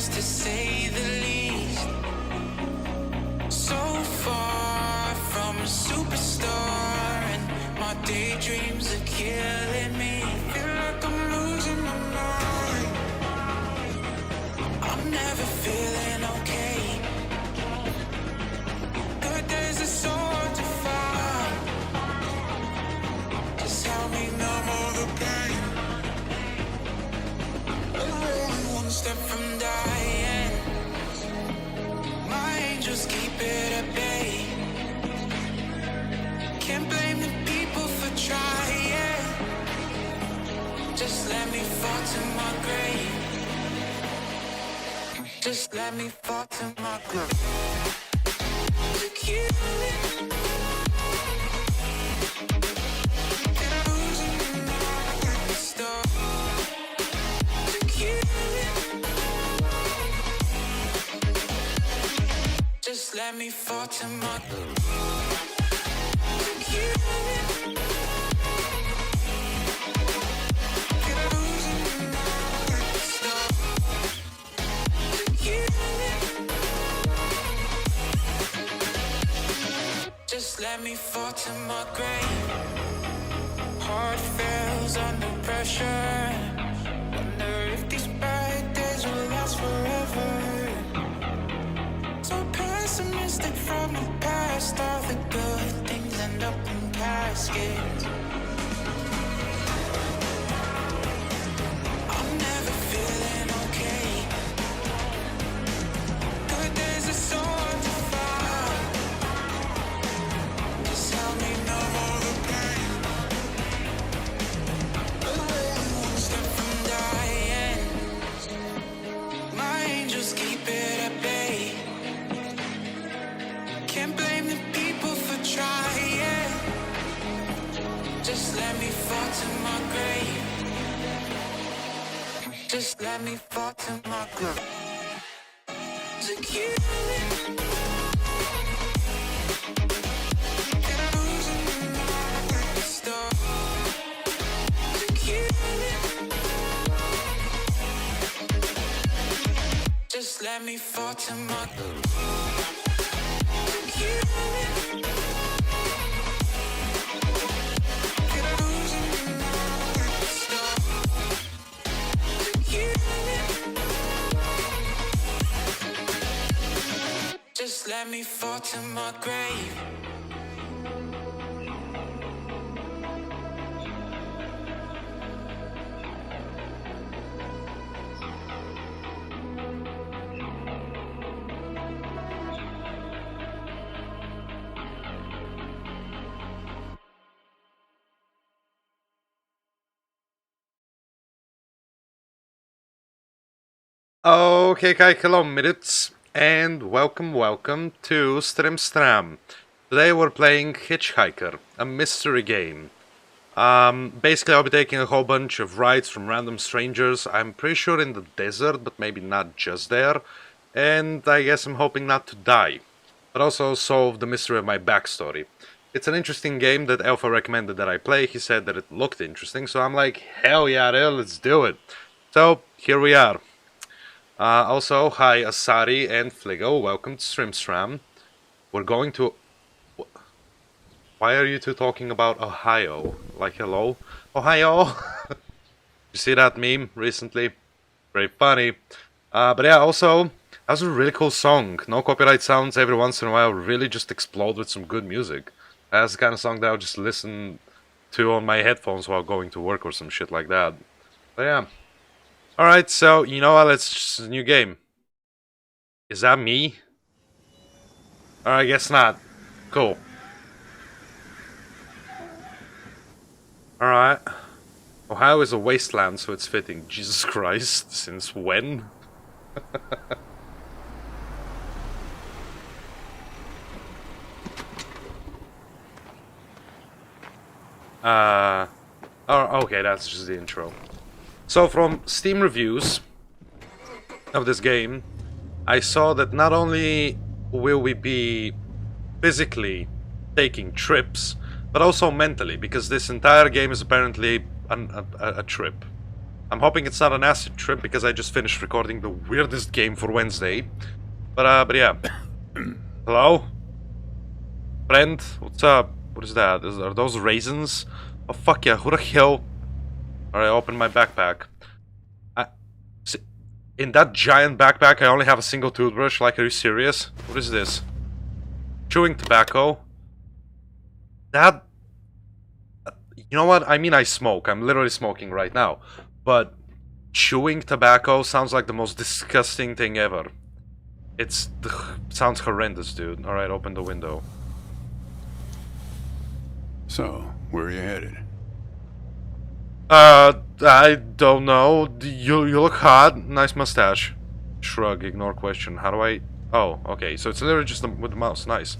mess to say the least. So far from a superstar, and my daydreams are killing me. Feel like I'm losing my mind. I'm never feeling okay. Good days are so hard to find. Just help me numb all the pain. I'm only one step from dying. My angels keep it at bay. Can't blame the people for trying. Just let me fall to my grave. Just let me fall to my grave. To kill it. Can I lose it at the start? To kill it. Just let me fall to my grave. To kill it. Can I lose it at the start? To kill it. Just let me fall to my grave. Heart fails under pressure. Wonder if these bad days will last forever. So pessimistic from the past. All the good things end up in caskets. I'm never feeling okay. Good days are so hard to find. Just help me numb all the pain. I'm only one step from dying. My angels keep it at bay. Can't blame the people for trying. Just let me fall to my grave. Just let me fall to my grave. To kill it. Can I lose it at the start? To kill it. Just let me fall to my grave. To kill it. Can I lose it at the start? To kill it. Just let me fall to my grave. Okay, kilometers, and welcome to Stram. Today we're playing Hitchhiker, a mystery game. Basically I'll be taking a whole bunch of rides from random strangers. I'm pretty sure in the desert, but maybe not just there. And I guess I'm hoping not to die, but also solve the mystery of my backstory. It's an interesting game that Alpha recommended that I play. He said that it looked interesting, so I'm like, hell yeah, let's do it. So, here we are. Also, hi Asari and Fligo, welcome to Stram. We're going to... Why are you two talking about Ohio? Like, hello? Ohio! You see that meme recently? Very funny. But yeah, also, that was a really cool song. No copyright sounds every once in a while really just explode with some good music. That's the kind of song that I'll just listen to on my headphones while going to work or some shit like that. But yeah. Alright, so, you know what, it's just a new game. Is that me? Alright, I guess not. Cool. Alright. Ohio is a wasteland, so it's fitting. Jesus Christ, since when? Oh, okay, that's just the intro. So from Steam reviews of this game, I saw that not only will we be physically taking trips, but also mentally, because this entire game is apparently a trip. I'm hoping it's not an acid trip because I just finished recording the weirdest game for Wednesday. But yeah. Hello? Friend? What's up? What is that? Are those raisins? Oh fuck yeah, who the hell? Alright, open my backpack. In that giant backpack I only have a single toothbrush, like are you serious? What is this? Chewing tobacco? That... You know what? I mean I smoke, I'm literally smoking right now. But chewing tobacco sounds like the most disgusting thing ever. Sounds horrendous, dude. Alright, open the window. So, where are you headed? I don't know. You look hot. Nice mustache. Shrug, ignore question. How do I... Oh, okay. So it's literally just with the mouse. Nice.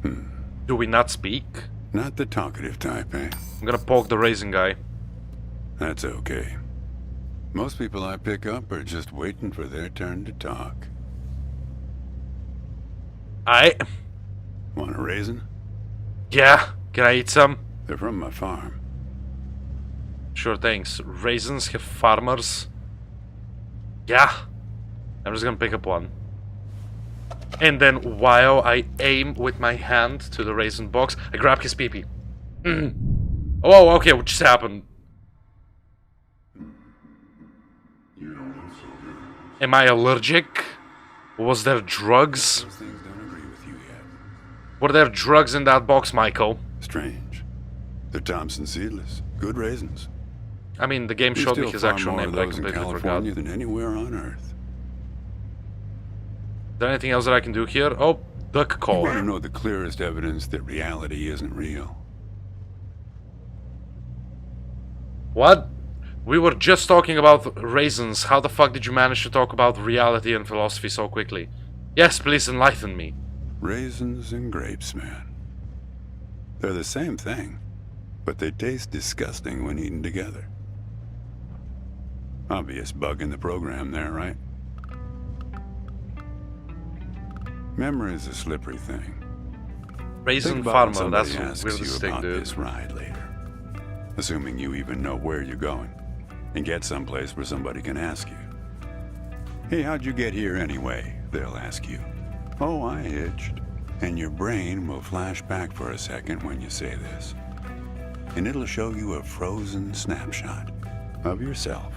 Do we not speak? Not the talkative type, eh? I'm gonna poke the raisin guy. That's okay. Most people I pick up are just waiting for their turn to talk. Want a raisin? Yeah. Can I eat some? They're from my farm. Sure, thanks. Raisins have farmers. Yeah. I'm just gonna pick up one. And then while I aim with my hand to the raisin box, I grab his pee-pee. Oh, okay, what just happened? Am I allergic? Was there drugs? Those things don't agree with you yet. Were there drugs in that box, Michael? Strange. They're Thompson seedless. Good raisins. I mean, the game We showed me still his farm actual more name, of but I those in completely forgot. California than anywhere on Earth. Is there anything else that I can do here? Oh, duck You want to call. know the clearest evidence that reality isn't real? What? We were just talking about raisins. How the fuck did you manage to talk about reality and philosophy so quickly? Yes, please enlighten me. Raisins and grapes, man. They're the same thing, but they taste disgusting when eaten together. Obvious bug in the program there, right? Memory's a slippery thing. Raisin Think about when farmer, that's somebody the asks weirdest you thing, about dude. this ride later. Assuming you even know where you're going, and get someplace where somebody can ask you. Hey, how'd you get here anyway? They'll ask you. Oh, I hitched. And your brain will flash back for a second when you say this. And it'll show you a frozen snapshot of yourself.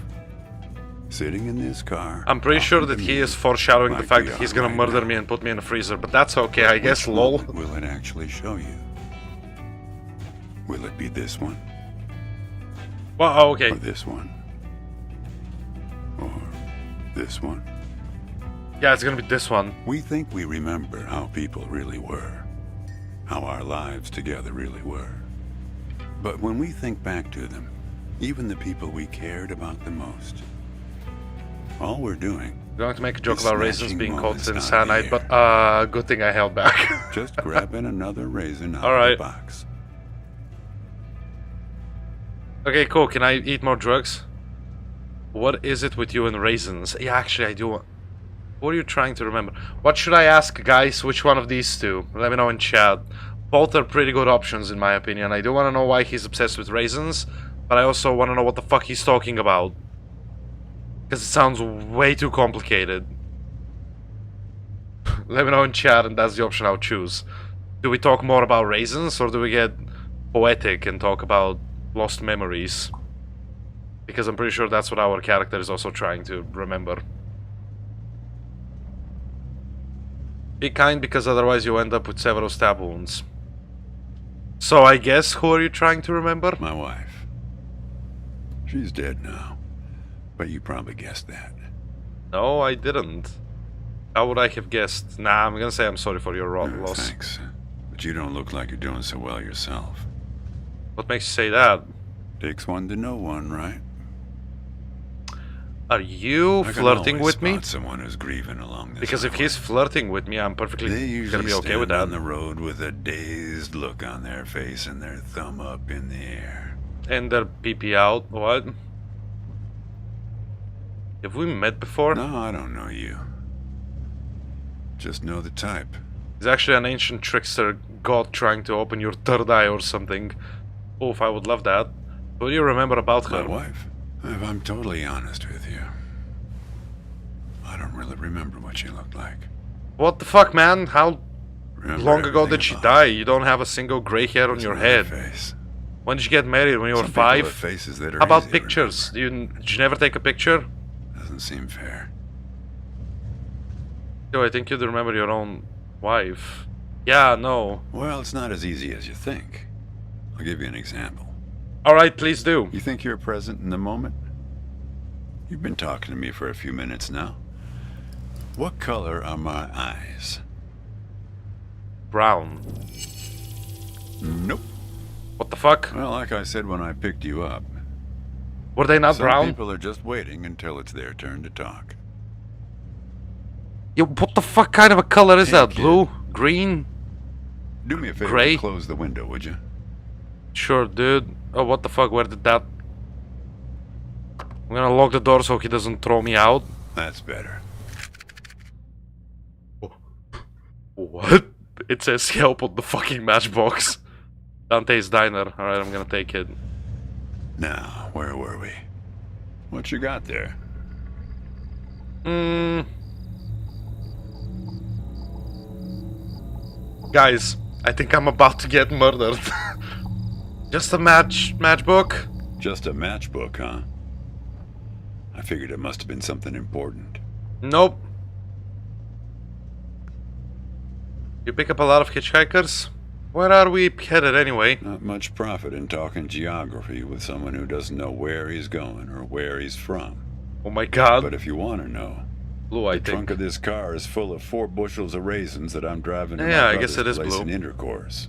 Sitting in this car. I'm pretty sure talking that to he me is foreshadowing the like fact we that he's are gonna right murder now. me and put me in a freezer, but that's okay, I guess, Which lol. one will it actually show you? Will it be this one? Well, oh, okay. Or this one? Or this one? Yeah, it's gonna be this one. We think we remember how people really were. How our lives together really were. But when we think back to them, even the people we cared about the most, all we're doing, I'm going to make a joke It's about raisins snatching being moments coated in out of the cyanide, air. but good thing I held back. just grabbing another raisin out All of right. the box. Okay, cool. Can I eat more drugs? What is it with you and raisins? Yeah, actually, I do want... What are you trying to remember? What should I ask, guys? Which one of these two? Let me know in chat. Both are pretty good options, in my opinion. I do want to know why he's obsessed with raisins, but I also want to know what the fuck he's talking about. Because it sounds way too complicated. Let me know in chat, and that's the option I'll choose. Do we talk more about raisins, or do we get poetic and talk about lost memories? Because I'm pretty sure that's what our character is also trying to remember. Be kind, because otherwise you end up with several stab wounds. So I guess, who are you trying to remember? My wife. She's dead now. But you probably guessed that. No, I didn't. How would I have guessed? Nah, I'm gonna say I'm sorry for your loss. Thanks. But you don't look like you're doing so well yourself. What makes you say that? Takes one to know one, right? Are you I can flirting always with me? spot someone who's grieving along this Because if highway. he's flirting with me, I'm They perfectly gonna usually be okay with stand on that. the road with a dazed look on their face and their thumb up in the air. And their pee out. What? Have we met before? No, I don't know you. Just know the type. He's actually an ancient trickster god trying to open your third eye or something. Oof, I would love that. What do you remember about My her? wife? If I'm totally honest with you, I don't really remember what she looked like. What the fuck, man? How Remember long ago did everything she about die? her. You don't have a single gray hair on Doesn't your have head. a face. When did you get married? When you were Some people have 5? faces that are How about easy to pictures? remember. Did you never take a picture? Doesn't seem fair. Yo, I think you'd remember your own wife. Yeah, no. Well, it's not as easy as you think. I'll give you an example. Alright, please do. You think you're present in the moment? You've been talking to me for a few minutes now. What color are my eyes? Brown. Nope. What the fuck? Well, like I said when I picked you up, Were they not some brown? people are just waiting until it's their turn to talk. Yo, what the fuck kind of a color is Hey, that? kid. Blue? Green? Do me a favor Gray? and close the window, would you? Sure, dude. Oh, what the fuck? Where did that... I'm gonna lock the door so he doesn't throw me out. That's better. What? It says help on the fucking matchbox. Dante's Diner. Alright, I'm gonna take it. Now, where were we? What you got there? Guys, I think I'm about to get murdered. Just a matchbook? Just a matchbook, huh? I figured it must have been something important. Nope. You pick up a lot of hitchhikers? Where are we headed anyway? Not much profit in talking geography with someone who doesn't know where he's going or where he's from. Oh my god. But if you want to know, Blue, I the trunk think. of this car is full of 4 bushels of raisins that I'm driving to Yeah, my I guess brother's it is place blue. in Intercourse.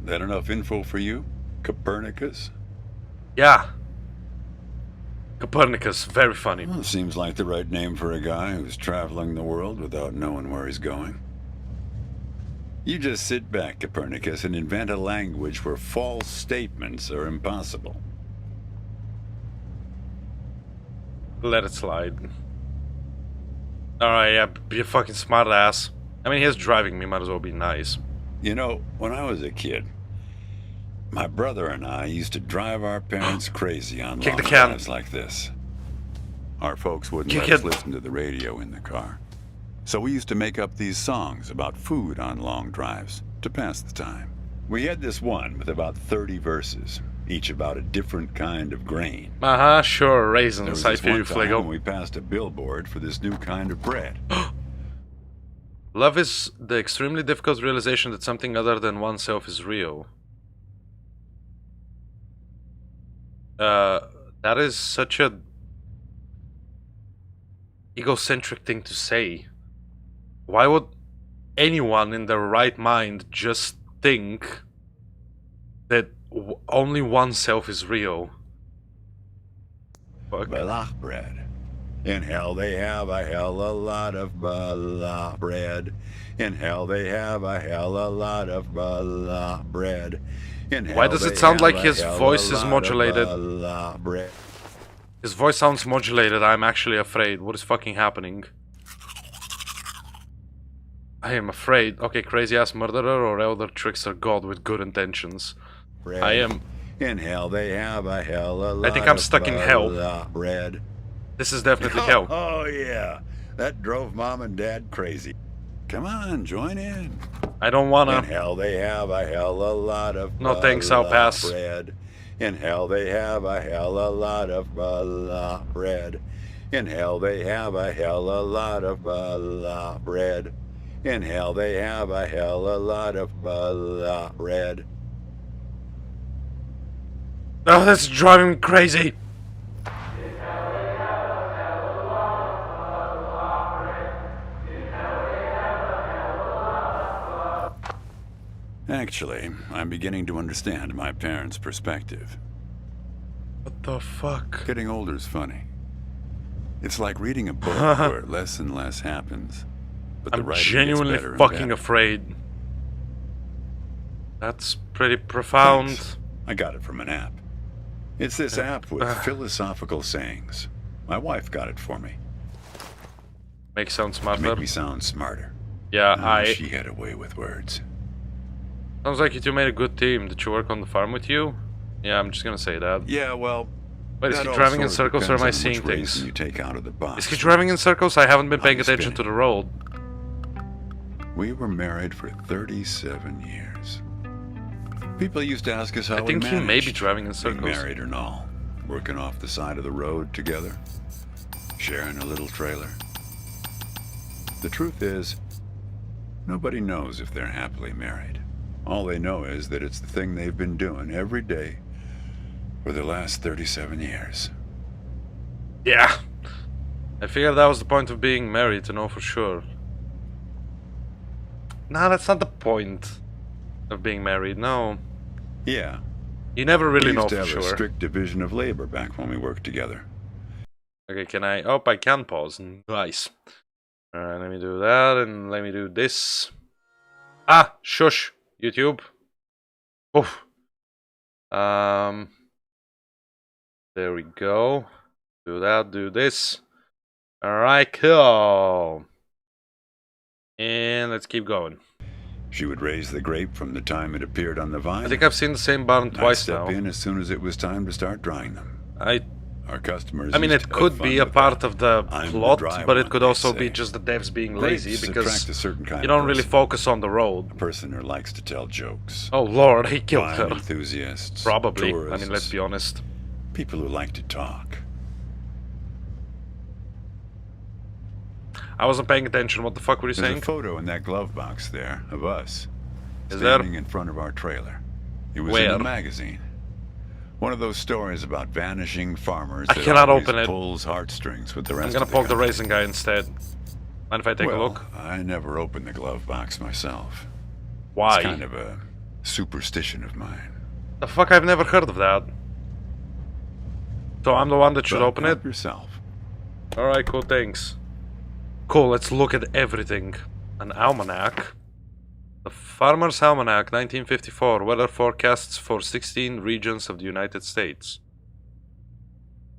That enough info for you, Copernicus? Yeah. Copernicus, very funny. Well, seems like the right name for a guy who's traveling the world without knowing where he's going. You just sit back, Copernicus, and invent a language where false statements are impossible. Let it slide. Alright, yeah, be a fucking smart ass. I mean, he's driving me, might as well be nice. You know, when I was a kid, my brother and I used to drive our parents crazy on Kick long the can. drives like this. Our folks wouldn't Kick let us it. listen to the radio in the car. So we used to make up these songs about food on long drives to pass the time. We had this one with about 30 verses, each about a different kind of grain. Uh-huh, sure, There was raisins, I this feel one you, time when Fligo. we passed a billboard for this new kind of bread. Love is the extremely difficult realization that something other than oneself is real. That is such a egocentric thing to say. Why would anyone in their right mind just think that only oneself is real? Fuck. Balach bread. In hell they have a hell a lot of balach bread. In hell they have a hell a lot of balach bread. In hell Why does it they sound have like a his hell a voice is lot of modulated? balach bread. His voice sounds modulated. I'm actually afraid. What is fucking happening? I am afraid. Okay, crazy ass murderer or elder trickster god with good intentions. Bread. I am. In hell they have a hell a lot I think I'm of stuck in hell. balach bread. This is definitely hell. Oh yeah, that drove mom and dad crazy. Come on, join in. I don't In wanna. hell they have a hell a lot of No thanks, I'll balach pass. bread. In hell they have a hell a lot of balach bread. In hell they have a hell a lot of balach bread. In hell they have a hell a lot of balach bread. Oh, that's driving me crazy. Actually, I'm beginning to understand my parents' perspective. What the fuck? Getting older's funny. It's like reading a book where less and less happens, but the I'm writing genuinely gets better and fucking better. afraid. That's pretty profound. Thanks. I got it from an app. It's this app with philosophical sayings. My wife got it for me. Makes sound To smarter. make me sound smarter. Yeah, She had a way with words. Sounds like you two made a good team. Did you work on the farm with you? Yeah, I'm just gonna say that. Yeah, well... Wait, is that he all driving in sort of circles or am I depends on seeing which raisin things? you take out of the box. Is he driving in circles? I haven't been paying I'm attention to spinning. the road. We were married for 37 years. People used to ask us how I think we he may be managed, driving in being circles. married and all, working off the side of the road together, sharing a little trailer. The truth is, nobody knows if they're happily married. All they know is that it's the thing they've been doing every day for the last 37 years. Yeah. I figured that was the point of being married, to know for sure. Nah, that's not the point of being married, no. Yeah. You never really We know used to for have a sure. strict division of labor back when we worked together. Okay, can I... Oh, I can pause. Nice. Alright, let me do that, and let me do this. Ah! Shush! YouTube. Oof. There we go. Do that, do this. Alright, cool. And let's keep going. She would raise the grape from the time it appeared on the vine. I think I've seen the same button I'd twice step now. in as soon as it was time to start drying them. Our customers. I mean, used it to have could fun be a with part that. of the I'm the plot, dry but it one, could they also be say. just the devs being Grapes lazy attract because a certain kind you of don't really person. focus on the A road. person who likes to tell jokes. Oh lord, he killed Wine her. enthusiasts. Probably. Tourists, I mean, let's be honest. people who like to talk. I wasn't paying attention. What the fuck were you There's saying? a photo in that glove box there of us Is there? standing in front of our trailer. It was in Where? a magazine. One of those stories about vanishing farmers. I that cannot always open it. Pulls heartstrings with the rest I'm gonna of poke the country. raisin guy instead. Mind if I take a look? I never opened the glove box myself. Why? It's kind of a superstition of mine. The fuck, I've never heard of that. So I'm the one that should But open it? help yourself. Alright, cool, thanks. Cool, let's look at everything. An almanac. The Farmer's Almanac, 1954. Weather forecasts for 16 regions of the United States.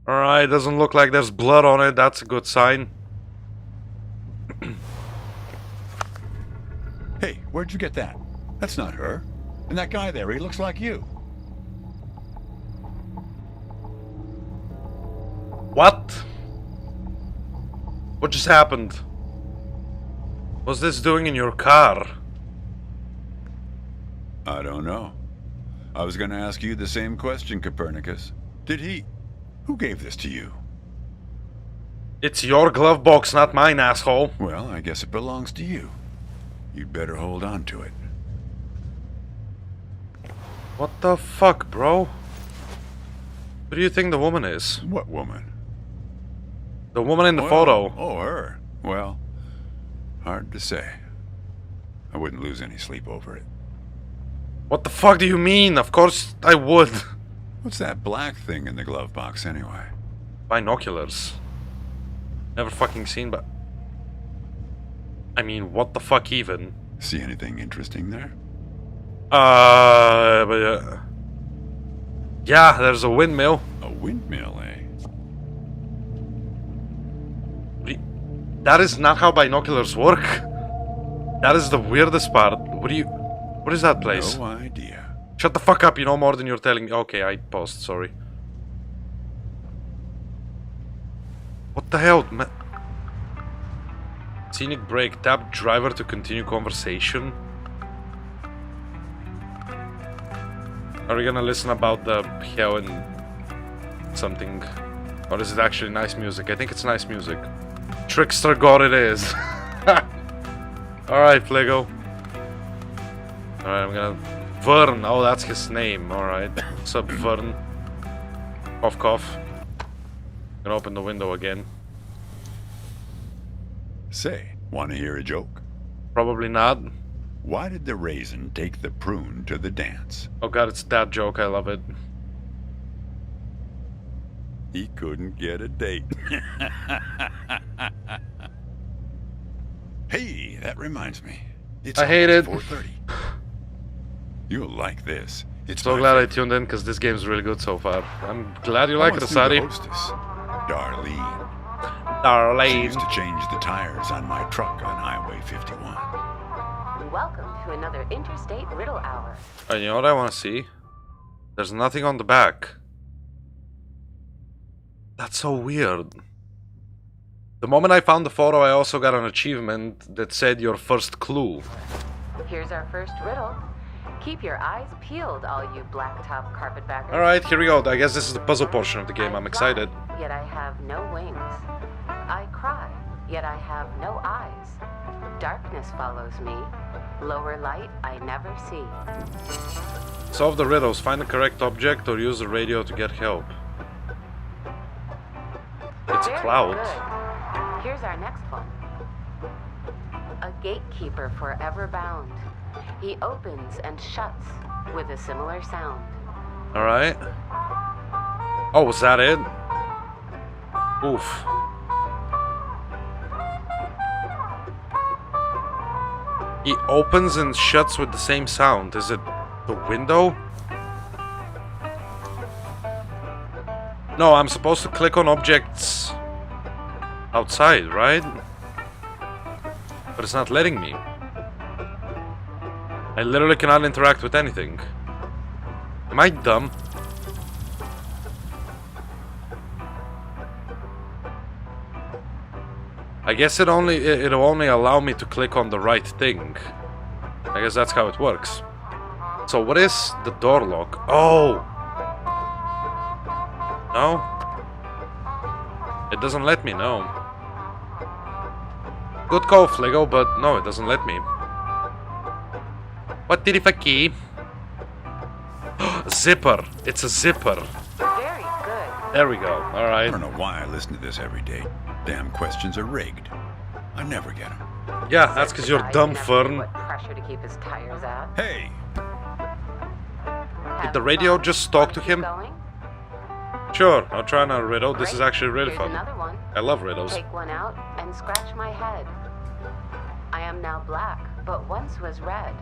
Alright, doesn't look like there's blood on it. That's a good sign. Hey, where'd you get that? That's not her. And that guy there, he looks like you. What? What just happened? What's this doing in your car? I don't know. I was going to ask you the same question, Copernicus. Did he... Who gave this to you? It's your glove box, not mine, asshole. Well, I guess it belongs to you. You'd better hold on to it. What the fuck, bro? Who do you think the woman is? What woman? The woman in the Oh, photo. Oh, her. Well, hard to say. I wouldn't lose any sleep over it. What the fuck do you mean? Of course I would. What's that black thing in the glove box anyway? Binoculars. Never fucking seen, but... I mean, what the fuck even? See anything interesting there? But, yeah, there's a windmill. A windmill, eh? That is not how binoculars work. That is the weirdest part. What is that place? No idea. Shut the fuck up, you know more than you're telling me. Okay, I paused, sorry. What the hell, man? Scenic break. Tap driver to continue conversation. Are we gonna listen about the hell and something? Or is it actually nice music? I think it's nice music. Trickster God it is. Alright, Flego. Alright, I'm gonna... Vern, oh that's his name, alright. What's up, Vern? Cough, cough. Gonna open the window again. Say, want to hear a joke? Probably not. Why did the raisin take the prune to the dance? Oh god, it's that joke, I love it. He couldn't get a date. Hey, that reminds me. It's I hate it. 4:30. You'll like this. It's So my glad I favorite. tuned in because this game's really good so far. I'm glad you I like it, once knew the Asadi. hostess, Darlene. She Darlene. used to change the tires on my truck on Highway 51. Welcome to another Interstate Riddle Hour. You know what I want to see? There's nothing on the back. That's so weird. The moment I found the photo, I also got an achievement that said your first clue. Here's our first riddle. Keep your eyes peeled, all you blacktop carpetbaggers. Alright, here we go. I guess this is the puzzle portion of the game. I'm excited. Fly, yet I have no wings. I cry, yet I have no eyes. Darkness follows me. Lower light I never see. Solve the riddles. Find the correct object or use the radio to get help. It's a Very cloud. good. Here's our next one. A gatekeeper forever bound. He opens and shuts with a similar sound. Alright. Oh, was that it? Oof. He opens and shuts with the same sound. Is it the window? No, I'm supposed to click on objects outside, right? But it's not letting me. I literally cannot interact with anything. Am I dumb? I guess it'll only allow me to click on the right thing. I guess that's how it works. So what is the door lock? Oh! No? It doesn't let me, no. Good call, Fligo, but no, it doesn't let me. What did if a key? Zipper. It's a zipper. Very good. There we go. I Alright. don't know why I listen to this every day. Damn questions are rigged. I never get them. Yeah, that's because you're Guy dumb, never knew Fern. what pressure to keep his tires at. Hey! Did the radio just talk to him? Going? Sure, I'll try on a riddle. This is Great. actually really Here's fun. Another one. I love riddles. Take one out and scratch my head. I am now black, but once was red.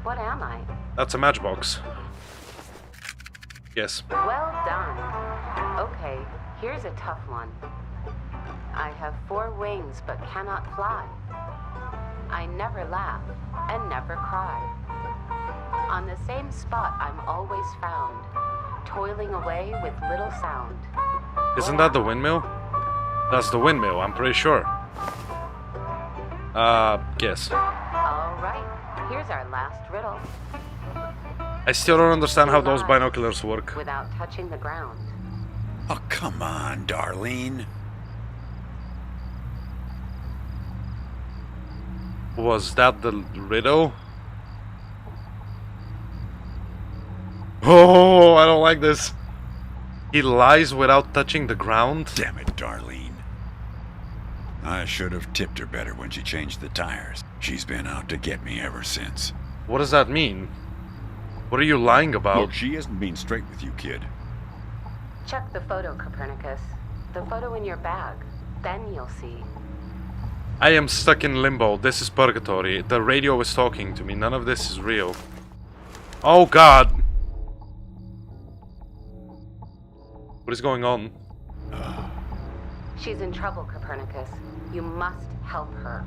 What am I? That's a matchbox. Yes. Well done. Okay, here's a tough one. I have 4 wings but cannot fly. I never laugh and never cry. On the same spot I'm always found, toiling away with little sound. Isn't that the windmill? That's the windmill, I'm pretty sure. Guess. All right, here's our last riddle. I still don't understand how those binoculars work. Without touching the ground. Oh, come on, Darlene. Was that the riddle? Oh, I don't like this. He lies without touching the ground? Damn it, Darlene. I should have tipped her better when she changed the tires. She's been out to get me ever since. What does that mean? What are you lying about? Look, she isn't being straight with you, kid. Check the photo, Copernicus. The photo in your bag. Then you'll see. I am stuck in limbo. This is purgatory. The radio is talking to me. None of this is real. Oh god! What is going on? She's in trouble, Copernicus. You must help her.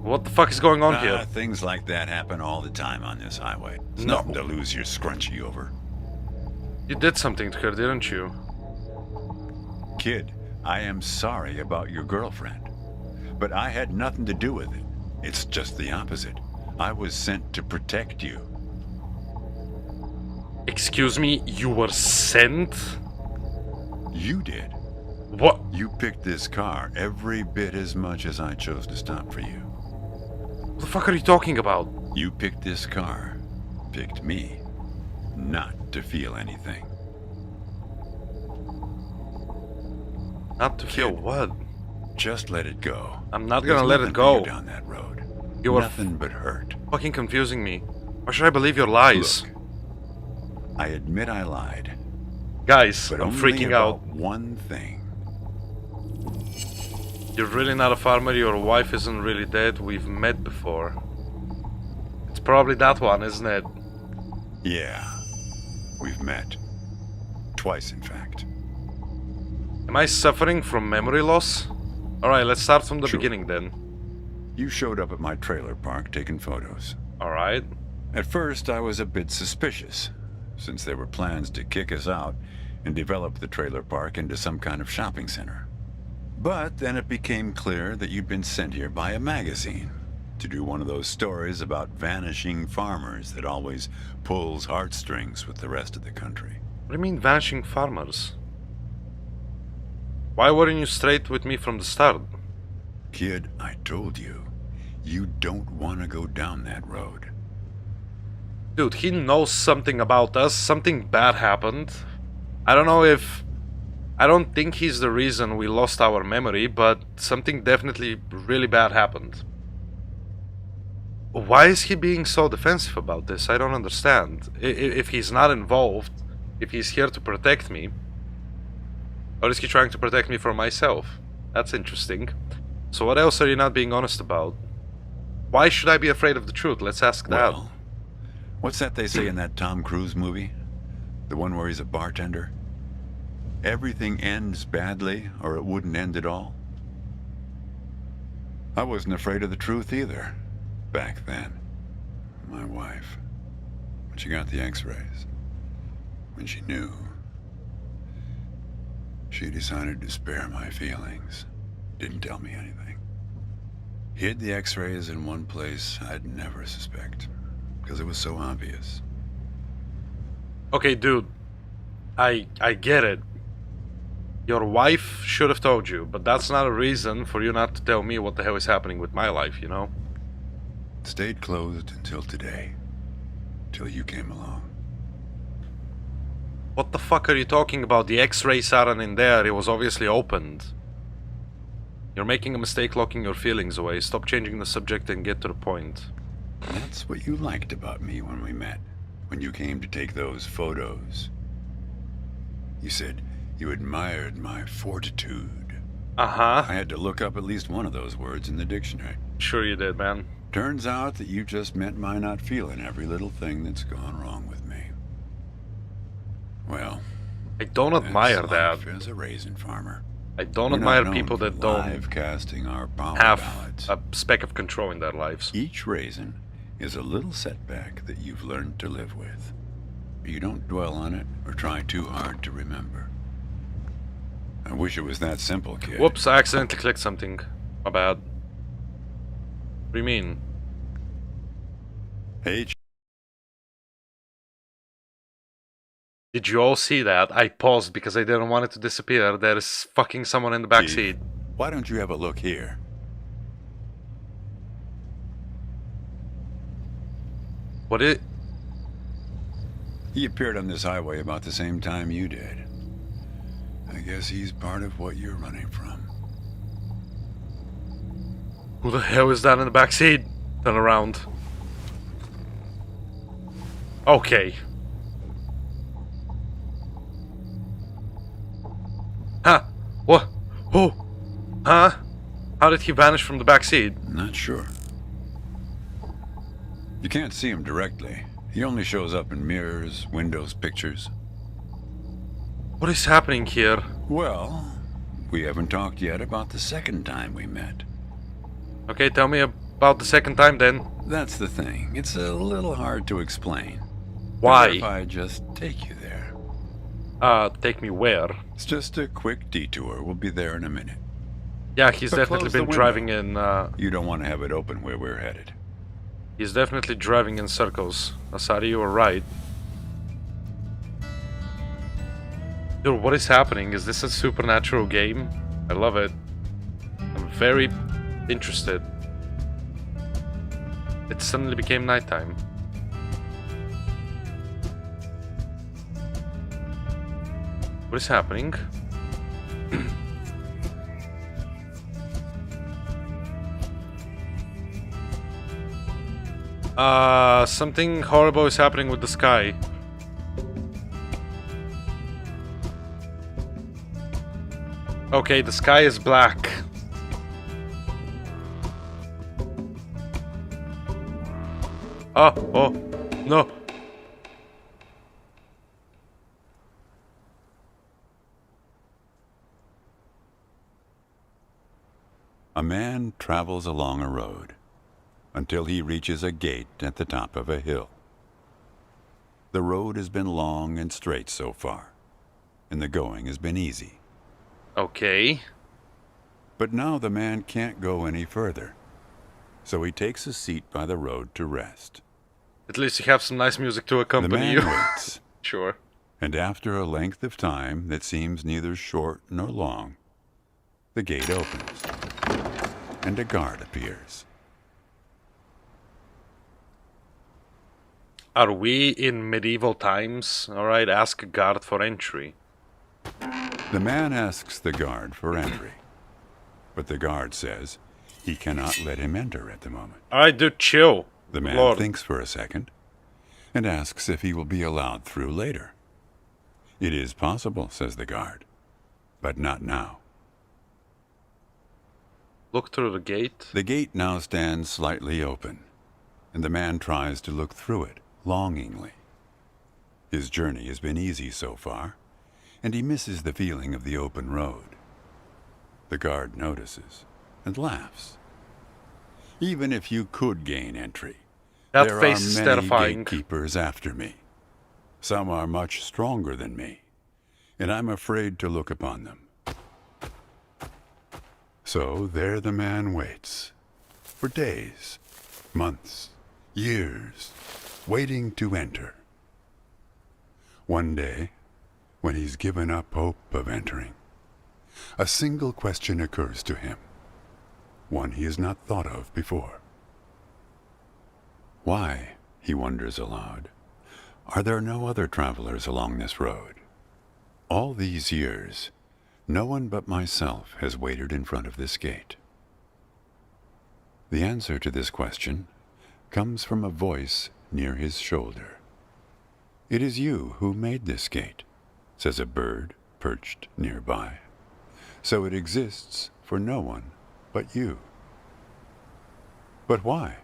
What the fuck is going on here? Things like that happen all the time on this highway. It's No. nothing to lose your scrunchie over. You did something to her, didn't you? Kid, I am sorry about your girlfriend. But I had nothing to do with it. It's just the opposite. I was sent to protect you. Excuse me, you were sent? You did. What? You picked this car every bit as much as I chose to stop for you. What the fuck are you talking about? You picked this car, picked me, not to feel anything. Not to feel what? Just let it go. I'm not There's gonna let it nothing go. for you down that road. You are Nothing but hurt. fucking confusing me. Why should I believe your lies? Look, I admit I lied, Guys, but I'm only freaking about out. one thing. You're really not a farmer, your wife isn't really dead, we've met before. It's probably that one, isn't it? Yeah, we've met. Twice, in fact. Am I suffering from memory loss? Alright, let's start from the Sure. beginning then. You showed up at my trailer park taking photos. Alright. At first, I was a bit suspicious, since there were plans to kick us out and develop the trailer park into some kind of shopping center. But then it became clear that you'd been sent here by a magazine to do one of those stories about vanishing farmers that always pulls heartstrings with the rest of the country. What do you mean, vanishing farmers? Why weren't you straight with me from the start? Kid, I told you, you don't want to go down that road. Dude, he knows something about us. Something bad happened. I don't know if... I don't think he's the reason we lost our memory, but something definitely really bad happened. Why is he being so defensive about this? I don't understand. If he's not involved, if he's here to protect me, or is he trying to protect me from myself? That's interesting. So what else are you not being honest about? Why should I be afraid of the truth? Let's ask that. Well, what's that they say in that Tom Cruise movie? The one where he's a bartender? Everything ends badly, or it wouldn't end at all. I wasn't afraid of the truth either, back then. My wife, when she got the x-rays, when she knew, she decided to spare my feelings. Didn't tell me anything. Hid the x-rays in one place I'd never suspect, because it was so obvious. Okay, dude. I get it. Your wife should have told you, but that's not a reason for you not to tell me what the hell is happening with my life, you know? It stayed closed until today. Till you came along. What the fuck are you talking about? The x-rays aren't in there. It was obviously opened. You're making a mistake locking your feelings away. Stop changing the subject and get to the point. That's what you liked about me when we met. When you came to take those photos. You said you admired my fortitude. Uh-huh. I had to look up at least one of those words in the dictionary. Sure you did, man. Turns out that you just meant my not feeling every little thing that's gone wrong with me. Well, I don't admire that. life as a raisin farmer. I don't We're admire not known people for that don't live casting our power have ballots. a speck of control in their lives. Each raisin is a little setback that you've learned to live with. You don't dwell on it or try too hard to remember. I wish it was that simple, kid. Whoops, I accidentally clicked something. My bad. What do you mean? Hey, Did you all see that? I paused because I didn't want it to disappear. There is fucking someone in the back Chief, seat. why don't you have a look here? What it? He appeared on this highway about the same time you did. I guess he's part of what you're running from. Who the hell is that in the back seat? Turn around. Okay. Huh? What? Who? Huh? How did he vanish from the back seat? Not sure. You can't see him directly. He only shows up in mirrors, windows, pictures. What is happening here? Well, we haven't talked yet about the second time we met. Okay, tell me about the second time then. That's the thing. It's a little hard to explain. Why? Better if I just take you there. Take me where? It's just a quick detour. We'll be there in a minute. Yeah, he's But definitely close the been window. driving in, You don't want to have it open where we're headed. he's definitely driving in circles. Asari, you were right. Dude, what is happening? Is this a supernatural game? I love it. I'm very interested. It suddenly became nighttime. What is happening? Something horrible is happening with the sky. Okay, the sky is black. Oh, no. A man travels along a road until he reaches a gate at the top of a hill. The road has been long and straight so far, and the going has been easy. Okay. But now the man can't go any further, so he takes a seat by the road to rest. At least you have some nice music to The accompany man you. waits, Sure. and after a length of time that seems neither short nor long, the gate opens, and a guard appears. Are we in medieval times? Alright, ask a guard for entry. The man asks the guard for entry, but the guard says he cannot let him enter at the moment. Alright, dude, chill. The man Lord. thinks for a second and asks if he will be allowed through later. It is possible, says the guard, but not now. Look through the gate. The gate now stands slightly open, and the man tries to look through it longingly. His journey has been easy so far, and he misses the feeling of the open road. The guard notices and laughs. Even if you could gain entry, That there face are is many terrifying. gatekeepers after me. Some are much stronger than me, and I'm afraid to look upon them. So there the man waits, for days, months, years, waiting to enter. One day, when he's given up hope of entering, a single question occurs to him, one he has not thought of before. Why, he wonders aloud, are there no other travelers along this road? All these years, no one but myself has waited in front of this gate. The answer to this question comes from a voice near his shoulder. It is you who made this gate, says a bird perched nearby. So it exists for no one but you. But why?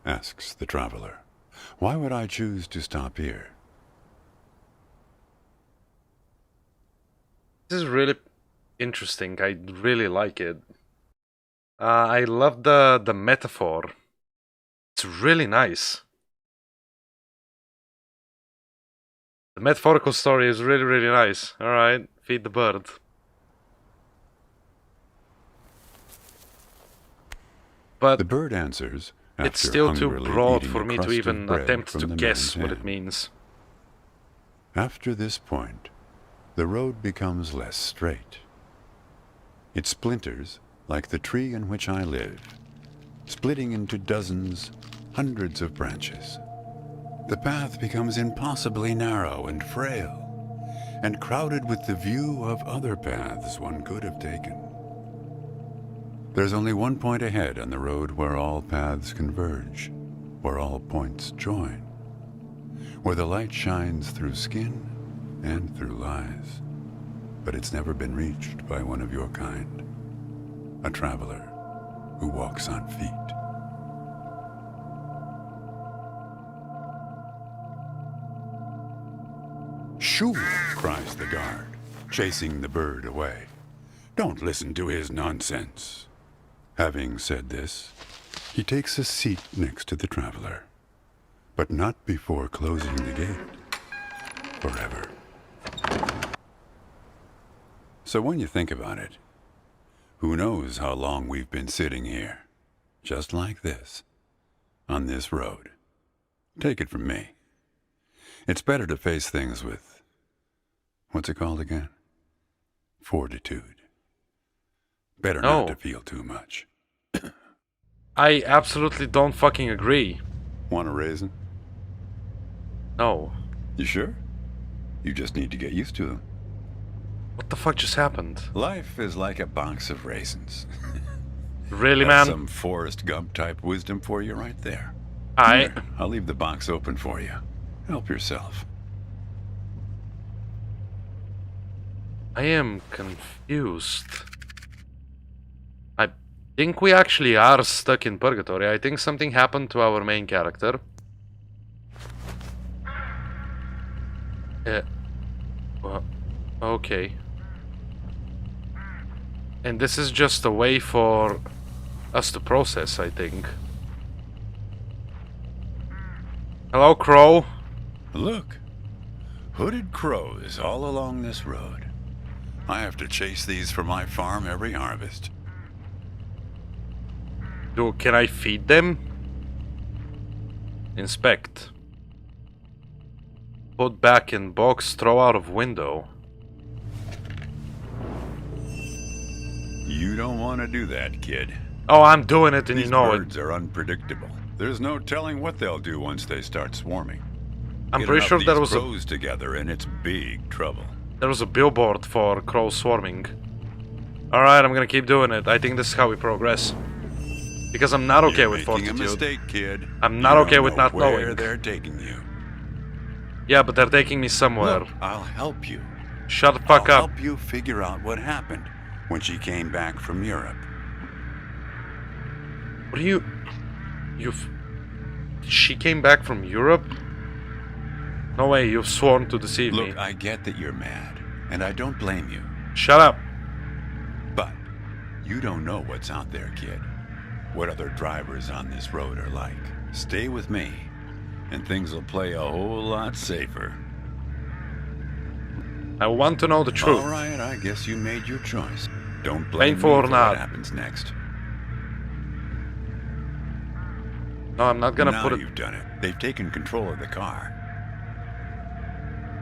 Asks the traveler. Why would I choose to stop here? This is really interesting. I really like it. I love the metaphor. It's really nice. The metaphorical story is really, really nice. Alright, feed the bird. But The bird answers, it's after still too hungrily broad eating for a me to crust of even bread attempt from to the guess man's what it hand. means. After this point, the road becomes less straight. It splinters like the tree in which I live, splitting into dozens, hundreds of branches. The path becomes impossibly narrow and frail, and crowded with the view of other paths one could have taken. There's only one point ahead on the road where all paths converge, where all points join, where the light shines through skin and through lies. But it's never been reached by one of your kind, a traveler who walks on feet. Shoo! Cries the guard, chasing the bird away. Don't listen to his nonsense. Having said this, he takes a seat next to the traveler, but not before closing the gate forever. So when you think about it, who knows how long we've been sitting here, just like this, on this road. Take it from me. It's better to face things with, what's it called again? Fortitude. Better No. not to feel too much. I absolutely don't fucking agree. Want a raisin? No. You sure? You just need to get used to them. What the fuck just happened? Life is like a box of raisins. Really, That's man? some Forrest Gump type wisdom for you right there. I... Here, I'll leave the box open for you. Help yourself. I am confused. I think we actually are stuck in purgatory. I think something happened to our main character. Well, okay. And this is just a way for us to process, I think. Hello, Crow. Look, Hooded crows all along this road. I have to chase these for my farm every harvest. Can I feed them? Inspect. Put back in box, throw out of window. You don't want to do that, kid. Oh, I'm doing it and These you know birds are unpredictable. There's no telling what they'll do once they start swarming. I'm Get pretty enough sure of there these was a crows together and it's big trouble. billboard for crows swarming. Alright, I'm gonna keep doing it. I think this is how we progress. Because I'm not okay You're with making fortitude. a mistake, kid. I'm not You okay don't with know not where knowing. they're taking you. Yeah, but they're taking me somewhere. Look, I'll help you. Shut the fuck I'll up. help you figure out what happened when she came back from Europe. What are you... She came back from Europe? No way, you've sworn to deceive me. Look, I get that you're mad, and I don't blame you. Shut up. But you don't know what's out there, kid. What other drivers on this road are like. Stay with me, and things will play a whole lot safer. I want to know the truth. All right, I guess you made your choice. Don't blame Painful me or for not. what happens next. No, I'm not gonna Now put it... you've done it. They've taken control of the car.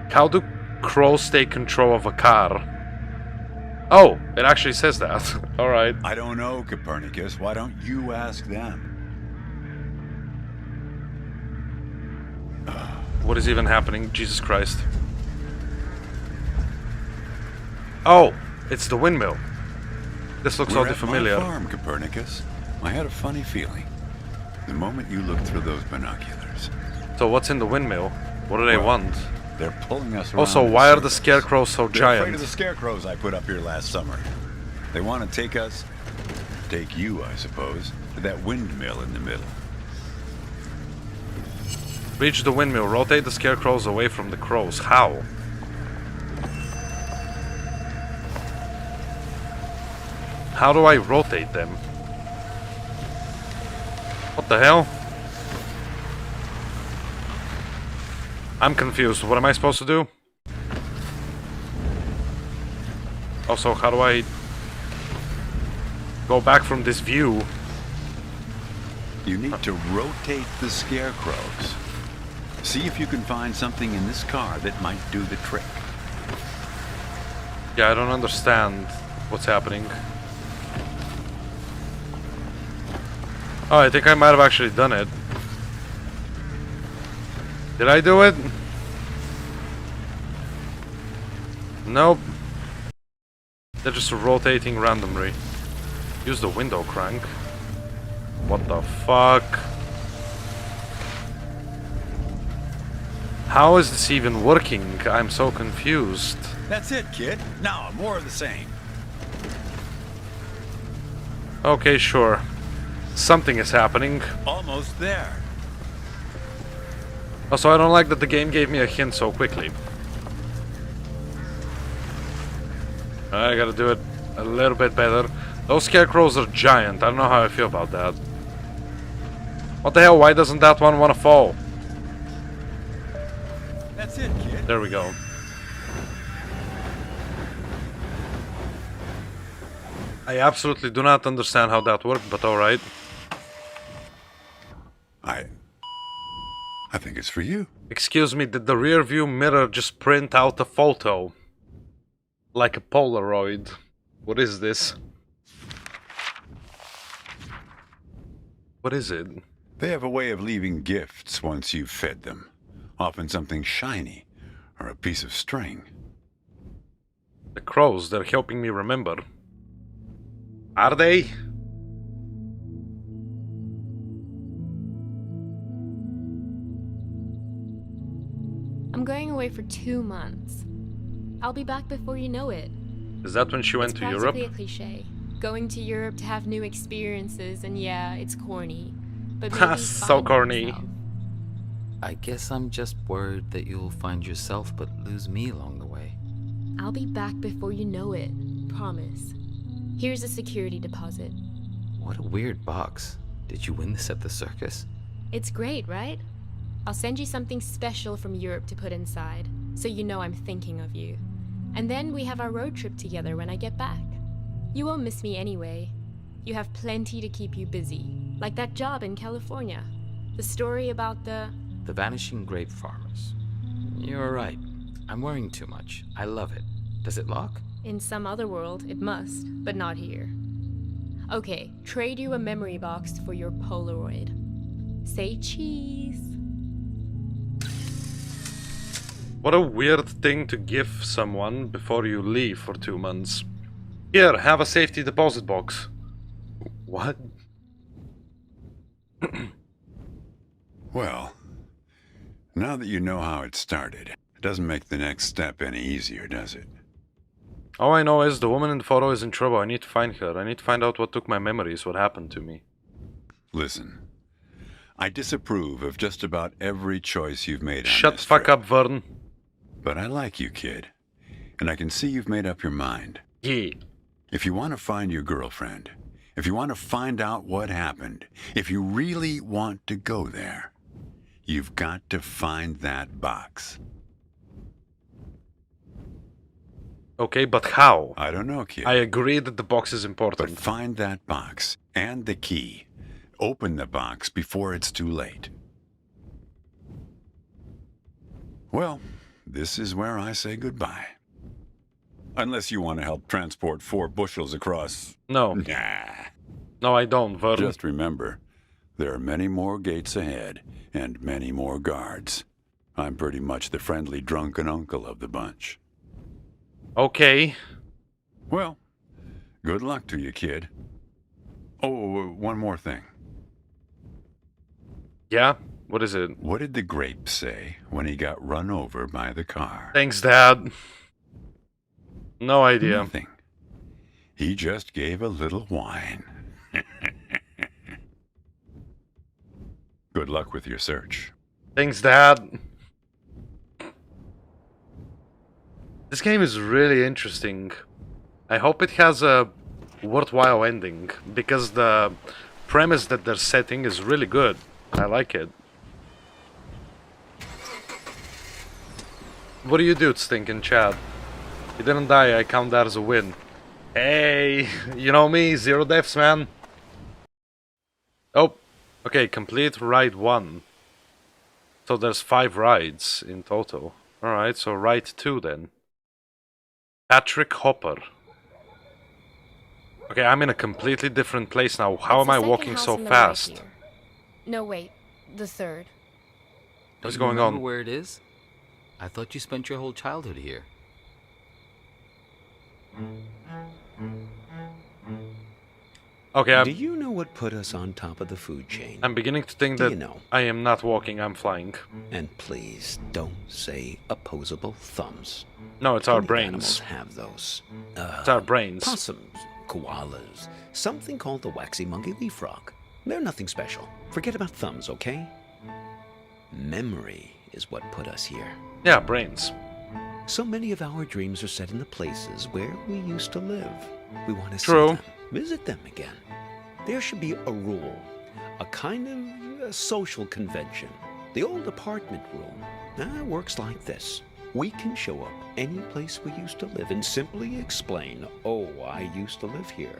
How do crows take control of a car? Oh, it actually says that. Alright. I don't know, Copernicus. Why don't you ask them? What is even happening? Jesus Christ. Oh, it's the windmill. This looks We're oddly at my familiar. farm, Copernicus. I had a funny feeling. The moment you looked through those binoculars. So what's in the windmill? What do they Well, want? They're pulling us around. Also, in why are the circles. scarecrows so They're afraid of giant? the scarecrows I put up here last summer. They want to take us, take you, I suppose, to that windmill in the middle. Reach the windmill, rotate the scarecrows away from the crows. How? How do I rotate them? What the hell? I'm confused. What am I supposed to do? Also, how do I go back from this view? You need to rotate the scarecrows. See if you can find something in this car that might do the trick. Yeah, I don't understand what's happening. Oh, I think I might have actually done it. Did I do it? Nope. They're just rotating randomly. Use the window crank. What the fuck? How is this even working? I'm so confused. That's it, kid. Now, more of the same. Okay, sure. Something is happening. Almost there. Also, I don't like that the game gave me a hint so quickly. I gotta do it a little bit better. Those scarecrows are giant. I don't know how I feel about that. What the hell? Why doesn't that one want to fall? That's it, kid. There we go. I absolutely do not understand how that worked, but alright. I think it's for you. Excuse me, did the rear view mirror just print out a photo? Like a Polaroid. What is this? What is it? They have a way of leaving gifts once you've fed them. Often something shiny, or a piece of string. The crows, they're helping me remember. Are they? I'm going away for 2 months. I'll be back before you know it. Is that when she went It's to Europe? practically a cliche. Going to Europe to have new experiences, and yeah, it's corny. But maybe So find corny. yourself. I guess I'm just worried that you'll find yourself but lose me along the way. I'll be back before you know it. Promise. Here's a security deposit. What a weird box. Did you win this at the circus? It's great, right? I'll send you something special from Europe to put inside. so you know I'm thinking of you. And then we have our road trip together when I get back. You won't miss me anyway. You have plenty to keep you busy, like that job in California. The story about the vanishing grape farmers. You're right. I'm worrying too much. I love it. Does it lock? In some other world, it must, but not here. Okay, trade you a memory box for your Polaroid. Say cheese. What a weird thing to give someone before you leave for 2 months. Here, have a safety deposit box. What? Well, now that you know how it started, it doesn't make the next step any easier, does it? All I know is the woman in the photo is in trouble. I need to find her. I need to find out what took my memories, what happened to me. Listen, I disapprove of just about every choice you've made on Shut this the fuck trip. up, Vern. But I like you, kid. And I can see you've made up your mind. Yeah. If you want to find your girlfriend, if you want to find out what happened, if you really want to go there, you've got to find that box. Okay, but how? I don't know, kid. I agree that the box is But important. find that box and the key. Open the box before it's too late. Well, this is where I say goodbye. Unless you want to help transport 4 bushels across... No. Nah. No, I don't, Vern. Just remember, there are many more gates ahead and many more guards. I'm pretty much the friendly drunken uncle of the bunch. Okay. Well, good luck to you, kid. Oh, one more thing. Yeah? What is it? What did the grape say when he got run over by the car? Thanks, Dad. No idea. Nothing. He just gave a little whine. Good luck with your search. Thanks, Dad. This game is really interesting. I hope it has a worthwhile ending, because the premise that they're setting is really good. I like it. What do you dudes think in chat? You didn't die, I count that as a win. Hey, you know me, 0 deaths, man. Oh, okay, complete ride 1. So there's 5 rides in total. Alright, so ride 2 then. Patrick Hopper. Okay, I'm in a completely different place now. How am I walking so fast? No, wait. The third. What's Don't you going remember on? where it is? I thought you spent your whole childhood here. Okay, Do you know what put us on top of the food chain? I'm beginning to think Do that you know? I am not walking, I'm flying. And please don't say opposable thumbs. No, it's our Plenty of animals brains. have those. It's our brains. Possums, koalas, something called the waxy monkey leaf frog. They're nothing special. Forget about thumbs, okay? Memory is what put us here. Yeah, brains. So many of our dreams are set in the places where we used to live. We want to True. see them, visit them again. There should be a rule, a kind of social convention. The old apartment rule works like this. We can show up any place we used to live and simply explain, oh, I used to live here.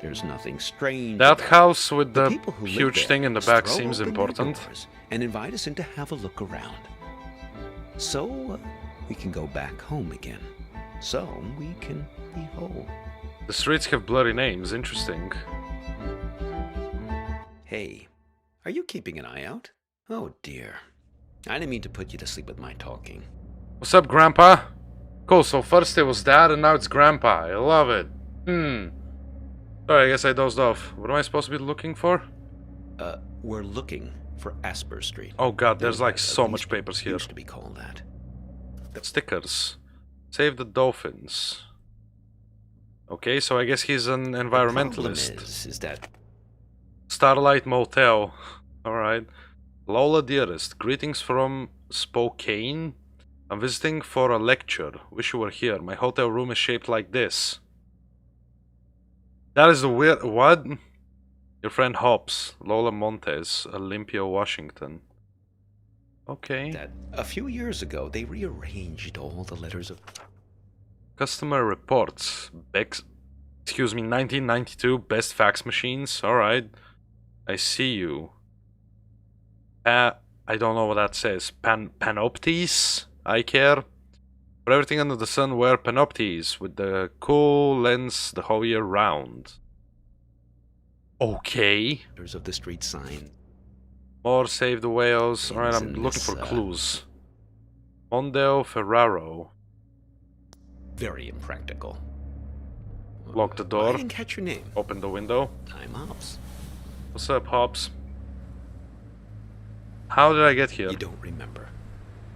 There's nothing strange. That about house with the the people who live huge there thing in the just back throw seems open their important. doors and invite us in to have a look around. So we can go back home again. So we can be whole. The streets have blurry names, interesting. Hey, are you keeping an eye out? Oh dear. I didn't mean to put you to sleep with my talking. What's up, Grandpa? Cool, so first it was Dad and now it's Grandpa. I love it. Sorry, I guess I dozed off. What am I supposed to be looking for? We're looking for Asper Street. Oh god, there's like At so least much papers here. Used to be called that. Stickers. Save the dolphins. Okay, so I guess he's an environmentalist. Problem is that Starlight Motel. Alright. Lola dearest, greetings from Spokane. I'm visiting for a lecture. Wish you were here. My hotel room is shaped like this. That is a weird... What? Your friend Hobbs. Lola Montez, Olympia, Washington. Okay. That a few years ago, they rearranged all the letters of... Customer reports. Excuse me, 1992 best fax machines. Alright. I see you. I don't know what that says. Panoptes? I care. For everything under the sun, wear panoptes with the cool lens the whole year round. Okay. of the street sign. More save the whales. Alright, I'm in looking this, for clues. Mondeo Ferraro. Very impractical. Lock the I door. didn't catch your name. Open the window. I'm Hobbs. What's up, Hobbs? How did I get here? You don't remember.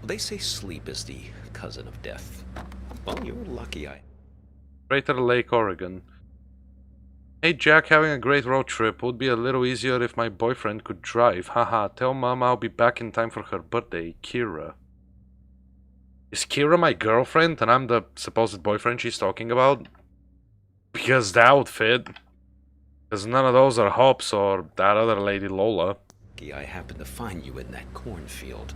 Well, they say sleep is the cousin of death. Well, you're lucky Crater Lake, Oregon. Hey Jack, having a great road trip. Would be a little easier if my boyfriend could drive. Haha, tell Mama I'll be back in time for her birthday. Kira. Is Kira my girlfriend and I'm the supposed boyfriend she's talking about? Because the outfit. Because none of those are Hobbs or that other lady Lola. I happened to find you in that cornfield.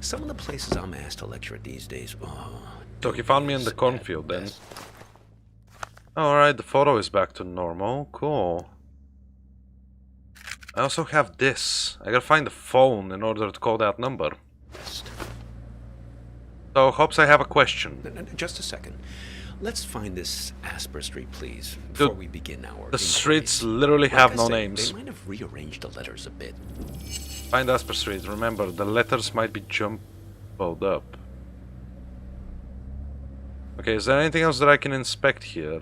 Some of the places I'm asked to lecture at these days. So he found me in the cornfield then. Alright, the photo is back to normal. Cool. I also have this. I gotta find the phone in order to call that number. So, Hobbs, I have a question. No, just a second. Let's find this Asper Street, please, before we begin our... The streets literally have no Like I say, names. They might have rearranged the letters a bit. Find Asper Street. Remember, the letters might be jumbled up. Okay, is there anything else that I can inspect here?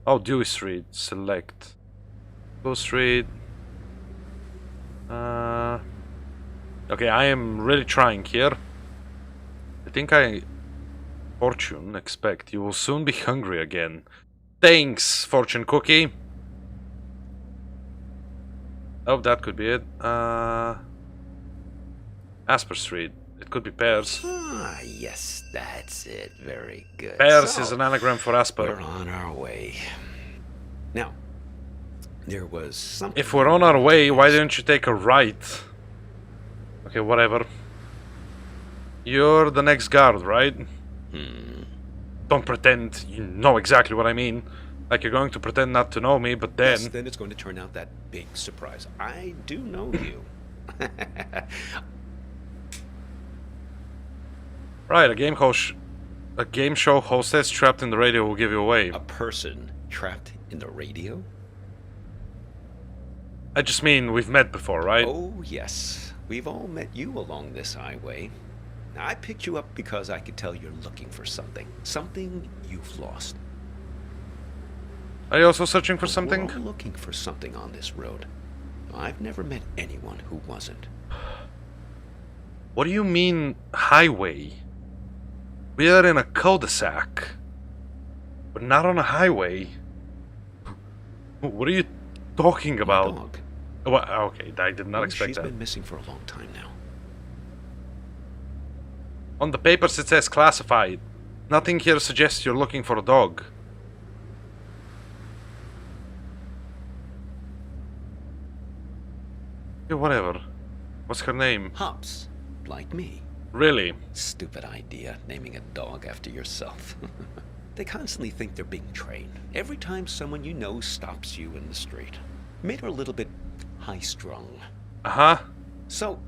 Oh, Dewey Street. Select. Go Street. Okay, I am really trying here. I think Fortune, expect. You will soon be hungry again. Thanks, Fortune Cookie. Oh, that could be it. Asper Street. It could be Pears. Ah, yes, that's it. Very good. Pears So, is an anagram for Asper. we're on our way. Now, there was something... If we're on our way, why didn't you take a right? Okay, whatever. You're the next guard, right? Don't pretend you know exactly what I mean. Like you're going to pretend not to know me, but then... Yes, then it's going to turn out that big surprise. I do know you. Right, a game show hostess trapped in the radio will give you away. A person trapped in the radio? I just mean we've met before, right? Oh, yes. We've all met you along this highway. Now, I picked you up because I could tell you're looking for something. Something you've lost. Are you also searching for something? We're all looking for something on this road. I've never met anyone who wasn't. What do you mean, highway? We are in a cul-de-sac. But not on a highway. What are you talking about? Dog. Well, okay, I did not expect She's that. been missing for a long time now. On the papers it says classified. Nothing here suggests you're looking for a dog. Yeah, whatever. What's her name? Hobbs, like me. Really? Stupid idea, naming a dog after yourself. They constantly think they're being trained. Every time someone you know stops you in the street. Made her a little bit high-strung. Uh-huh. So,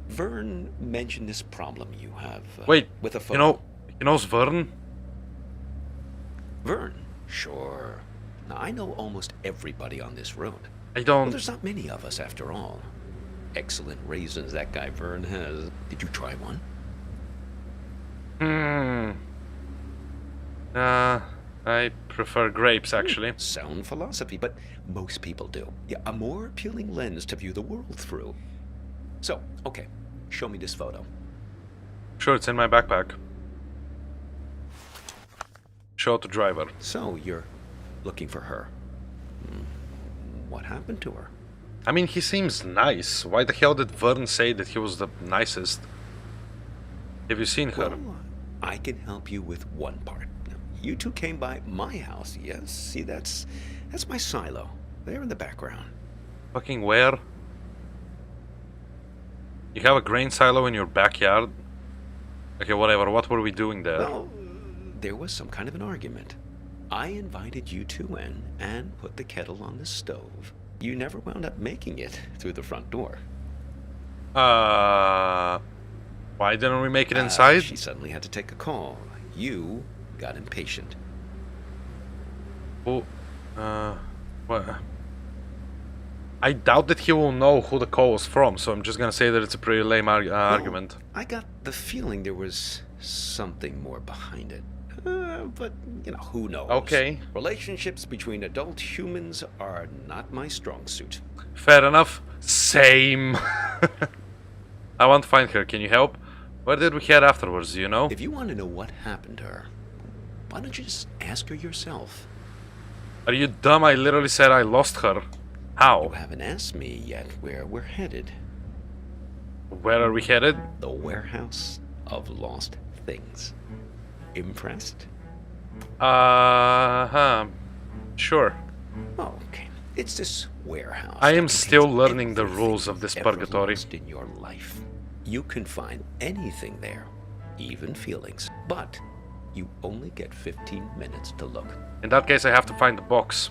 Vern mentioned this problem you have Wait, with a phone. you know Vern? Vern? Sure. Now, I know almost everybody on this road. I Well, don't... there's not many of us after all. Excellent raisins that guy Vern has. Did you try one? I prefer grapes, actually. Sound philosophy, but most people do. Yeah, a more appealing lens to view the world through. So, okay, show me this photo. Sure, it's in my backpack. Show it to driver. So, you're looking for her. What happened to her? I mean, he seems nice. Why the hell did Vern say that he was the nicest? Have you seen her? Well, I can help you with one part. Now, you two came by my house, yes? See, that's my silo. There in the background. Fucking where? You have a grain silo in your backyard? Okay, whatever. What were we doing there? Well, there was some kind of an argument. I invited you two in and put the kettle on the stove. You never wound up making it through the front door. Why didn't we make it inside? She suddenly had to take a call. You got impatient. Oh, what? I doubt that he will know who the call was from, so I'm just gonna say that it's a pretty lame argument. I got the feeling there was something more behind it. But, you know, who knows? Okay. Relationships between adult humans are not my strong suit. Fair enough. Same. I want to find her. Can you help? Where did we head afterwards, do you know? If you want to know what happened to her, why don't you just ask her yourself? Are you dumb? I literally said I lost her. You How? haven't asked me yet where we're headed. Where are we headed? The warehouse of lost things. Impressed? Sure. Oh, okay. It's this warehouse. I that am contains still learning the everything rules of you've this ever purgatory. lost in your life. You can find anything there, even feelings, but you only get 15 minutes to look. In that case, I have to find the box.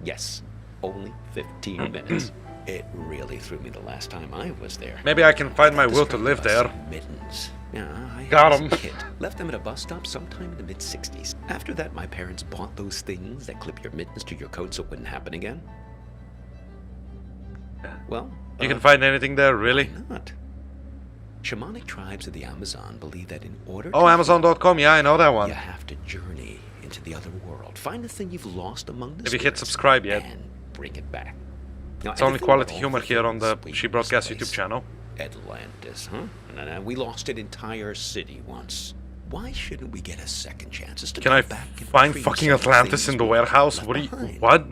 Yes, only 15 minutes. It really threw me the last time I was there. Maybe I can find my will to Distracted live by there. some mittens. Yeah, I Got had 'em. as a kid. Left them at a bus stop sometime in the mid-60s. After that, my parents bought those things that clip your mittens to your coat so it wouldn't happen again. Well, You can find anything there, really? why not? Shamanic tribes of the Amazon believe that in order Oh, to Amazon.com. Yeah, I know that heal, one. you have to journey into the other world. Find the thing you've lost among the Have you hit spirits subscribe yet? and bring it back. Now, It's only anything quality about all humor the here on the things we TheSheepBroadcast YouTube misplaced. channel. Atlantis, huh? No, we lost an entire city once. Why shouldn't we get a second chance? Just to Can go I back and find retrieve fucking some of the Atlantis things in the we warehouse? left What are you... behind? What?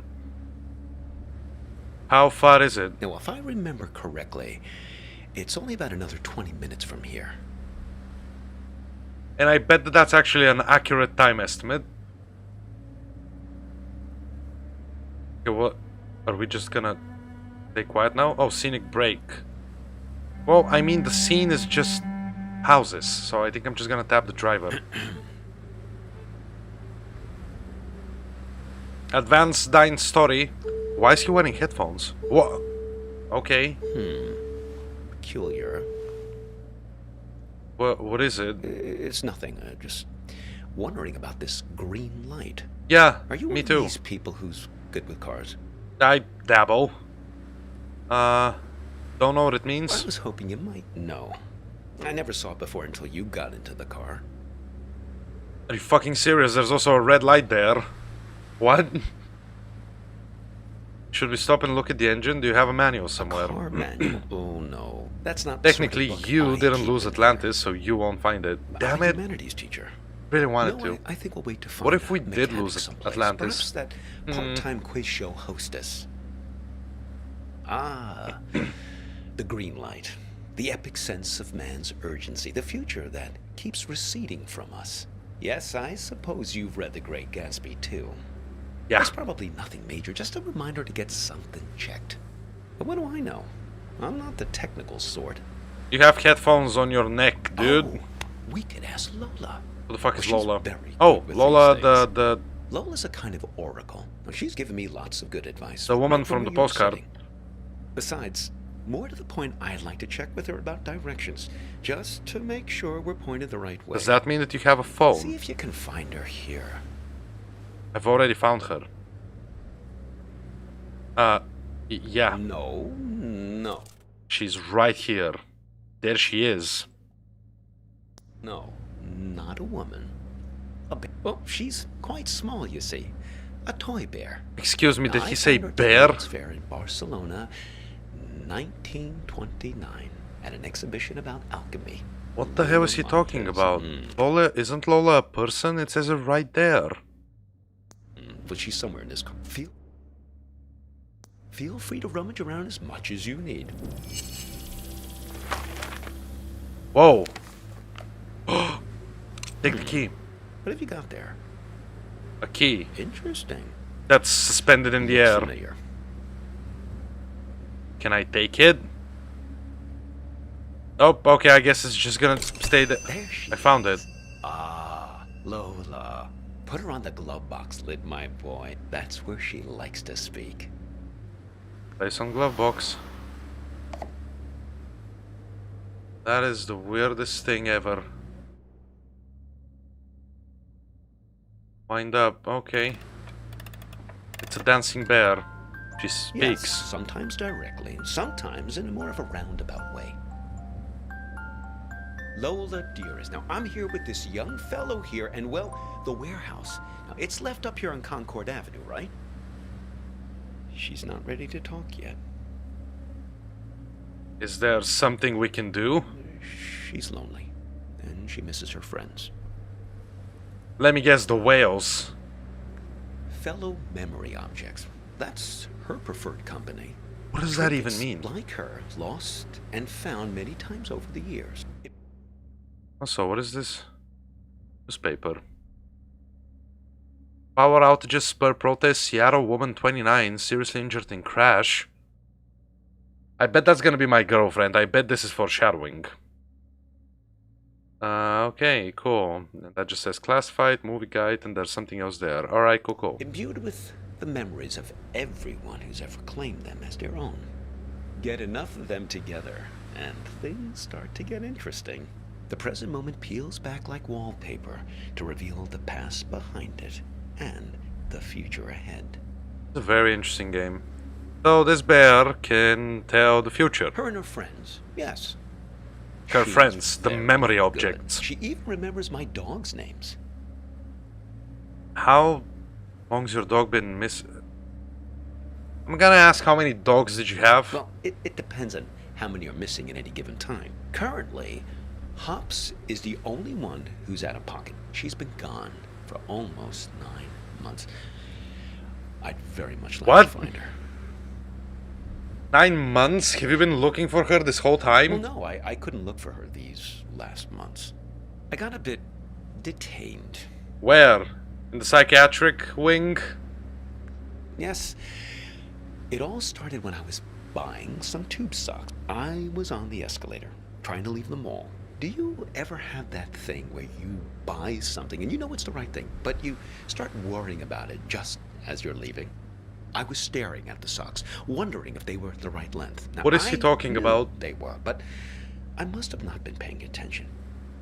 How far is it? Now, if I remember correctly, it's only about another 20 minutes from here. And I bet that that's actually an accurate time estimate. Okay, what? Are we just gonna stay quiet now? Oh, scenic break. Well, I mean, the scene is just houses, so I think I'm just gonna tap the driver. Advanced Dine Story. Why is he wearing headphones? What? Okay. Peculiar. What is it? It's nothing. Just wondering about this green light. Yeah, Are you me one of too. these people who's good with cars? I dabble. Don't know what it I means. was hoping you might know. I never saw it before until you got into the car. Are you fucking serious? There's also a red light there. What? Should we stop and look at the engine? Do you have a manual somewhere? Car manual. Oh no, that's not. the sort of Technically, book you I didn't keep lose in Atlantis, so you won't find it. there. Damn I'm a it. humanities teacher. Really wanted No, to. I think we'll wait to find What if we a did mechanic lose someplace. Atlantis? Perhaps that part-time quiz show hostess. Ah, the green light. The epic sense of man's urgency. The future that keeps receding from us. Yes, I suppose you've read The Great Gatsby, too. Yeah. It's probably nothing major, just a reminder to get something checked. But what do I know? I'm not the technical sort. You have headphones on your neck, dude. Oh, we could ask Lola. Who the fuck is She's Lola? very Oh, good with Lola, these the things. Lola's a kind of oracle. Now, she's given me lots of good advice. The woman right from where the you're Postcard. sitting. Besides, more to the point, I'd like to check with her about directions, just to make sure we're pointed the right way. Does that mean that you have a See phone? if you can find her here. I've already found her. Yeah. No. She's right here. There she is. No, not a woman. A bear. Well, she's quite small, you see. A toy bear. Excuse me, did Now, I he say found her at the bear? World's Fair in Barcelona, 1929, at an exhibition about alchemy. What the hell is he talking about? Lola, isn't Lola a person? It says it right there. But she's somewhere in this car. Feel free to rummage around as much as you need. Whoa. Take the key. What have you got there? A key. Interesting. That's suspended in the air. Familiar. Can I take it? Oh, okay, I guess it's just gonna stay there. There she I found it. is. Ah, Lola. Put her on the glove box lid, my boy. That's where she likes to speak. Place on glove box. That is the weirdest thing ever. Wind up, okay. It's a dancing bear. She speaks. Yes, sometimes directly, and sometimes in more of a roundabout way. Lola, dearest, now I'm here with this young fellow here, and well, the warehouse. Now, it's left up here on Concord Avenue, right? She's not ready to talk yet. Is there something we can do? She's lonely, and she misses her friends. Let me guess, the whales. Fellow memory objects. That's her preferred company. What does that even Trinkets mean? like her, lost and found many times over the years. Also, what is this? Newspaper. Power outages spur protest. Seattle woman 29 seriously injured in crash. I bet that's gonna be my girlfriend. I bet this is foreshadowing. Okay, cool. That just says classified, movie guide, and there's something else there. Alright, cool. Imbued with the memories of everyone who's ever claimed them as their own. Get enough of them together, and things start to get interesting. The present moment peels back like wallpaper to reveal the past behind it and the future ahead. It's a very interesting game. So this bear can tell the future. Her and her friends, yes. Her She's friends, the very memory good. objects. She even remembers my dog's names. How long's your dog been missing? I'm gonna ask, how many dogs did you have? Well, it depends on how many are missing at any given time. Currently, Hops is the only one who's out of pocket. She's been gone for almost 9 months. I'd very much like What? to find her. 9 months? Have you been looking for her this whole time? Well, no, I couldn't look for her these last months. I got a bit detained. Where? In the psychiatric wing? Yes, it all started when I was buying some tube socks. I was on the escalator, trying to leave the mall. Do you ever have that thing where you buy something and you know it's the right thing, but you start worrying about it just as you're leaving? I was staring at the socks, wondering if they were the right length. Now, What is he I talking knew about? They were, but I must have not been paying attention.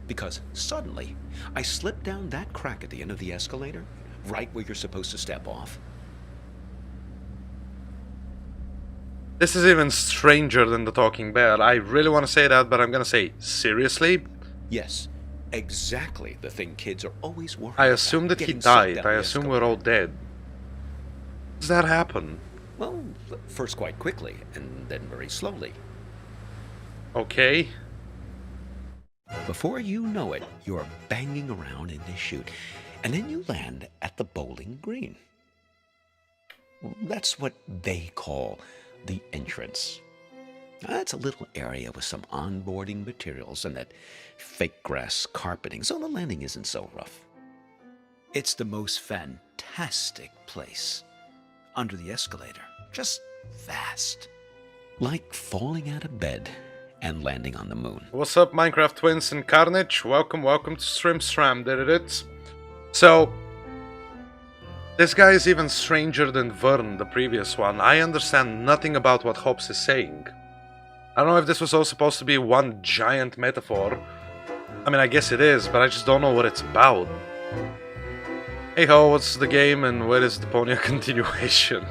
Because suddenly, I slipped down that crack at the end of the escalator, right where you're supposed to step off. This is even stranger than the talking bear. I really want to say that, but I'm gonna say, seriously? Yes, exactly the thing kids are always worried I about. assume that he getting sucked died. down I the assume escalator. we're all dead. How does that happen? Well, first quite quickly, and then very slowly. Okay. Before you know it, you're banging around in this chute, and then you land at the bowling green. That's what they call the entrance. That's a little area with some onboarding materials and that fake grass carpeting, so the landing isn't so rough. It's the most fantastic place. Under the escalator, just vast. Like falling out of bed and landing on the moon. What's up, Minecraft Twins and Carnage? Welcome to StreamStram, there it is. So, this guy is even stranger than Vern, the previous one. I understand nothing about what Hobbs is saying. I don't know if this was all supposed to be one giant metaphor. I mean, I guess it is, but I just don't know what it's about. Hey ho, what's the game and where is Deponia continuation?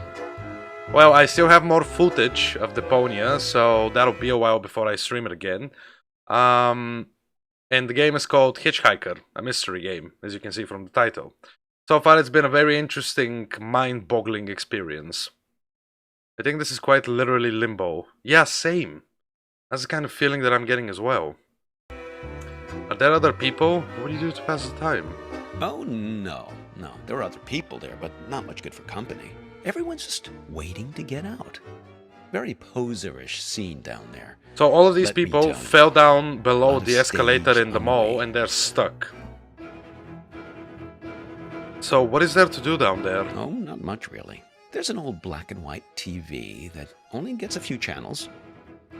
Well, I still have more footage of Deponia, so that'll be a while before I stream it again. And the game is called Hitchhiker, a mystery game, as you can see from the title. So far it's been a very interesting, mind-boggling experience. I think this is quite literally Limbo. Yeah, same. That's the kind of feeling that I'm getting as well. Are there other people? What do you do to pass the time? Oh, no. There are other people there, but not much good for company. Everyone's just waiting to get out. Very poserish scene down there. So all of these Let me people tell you, fell down below on a the escalator stage in the on mall way. and they're stuck. So what is there to do down there? Oh, not much really. There's an old black and white TV that only gets a few channels.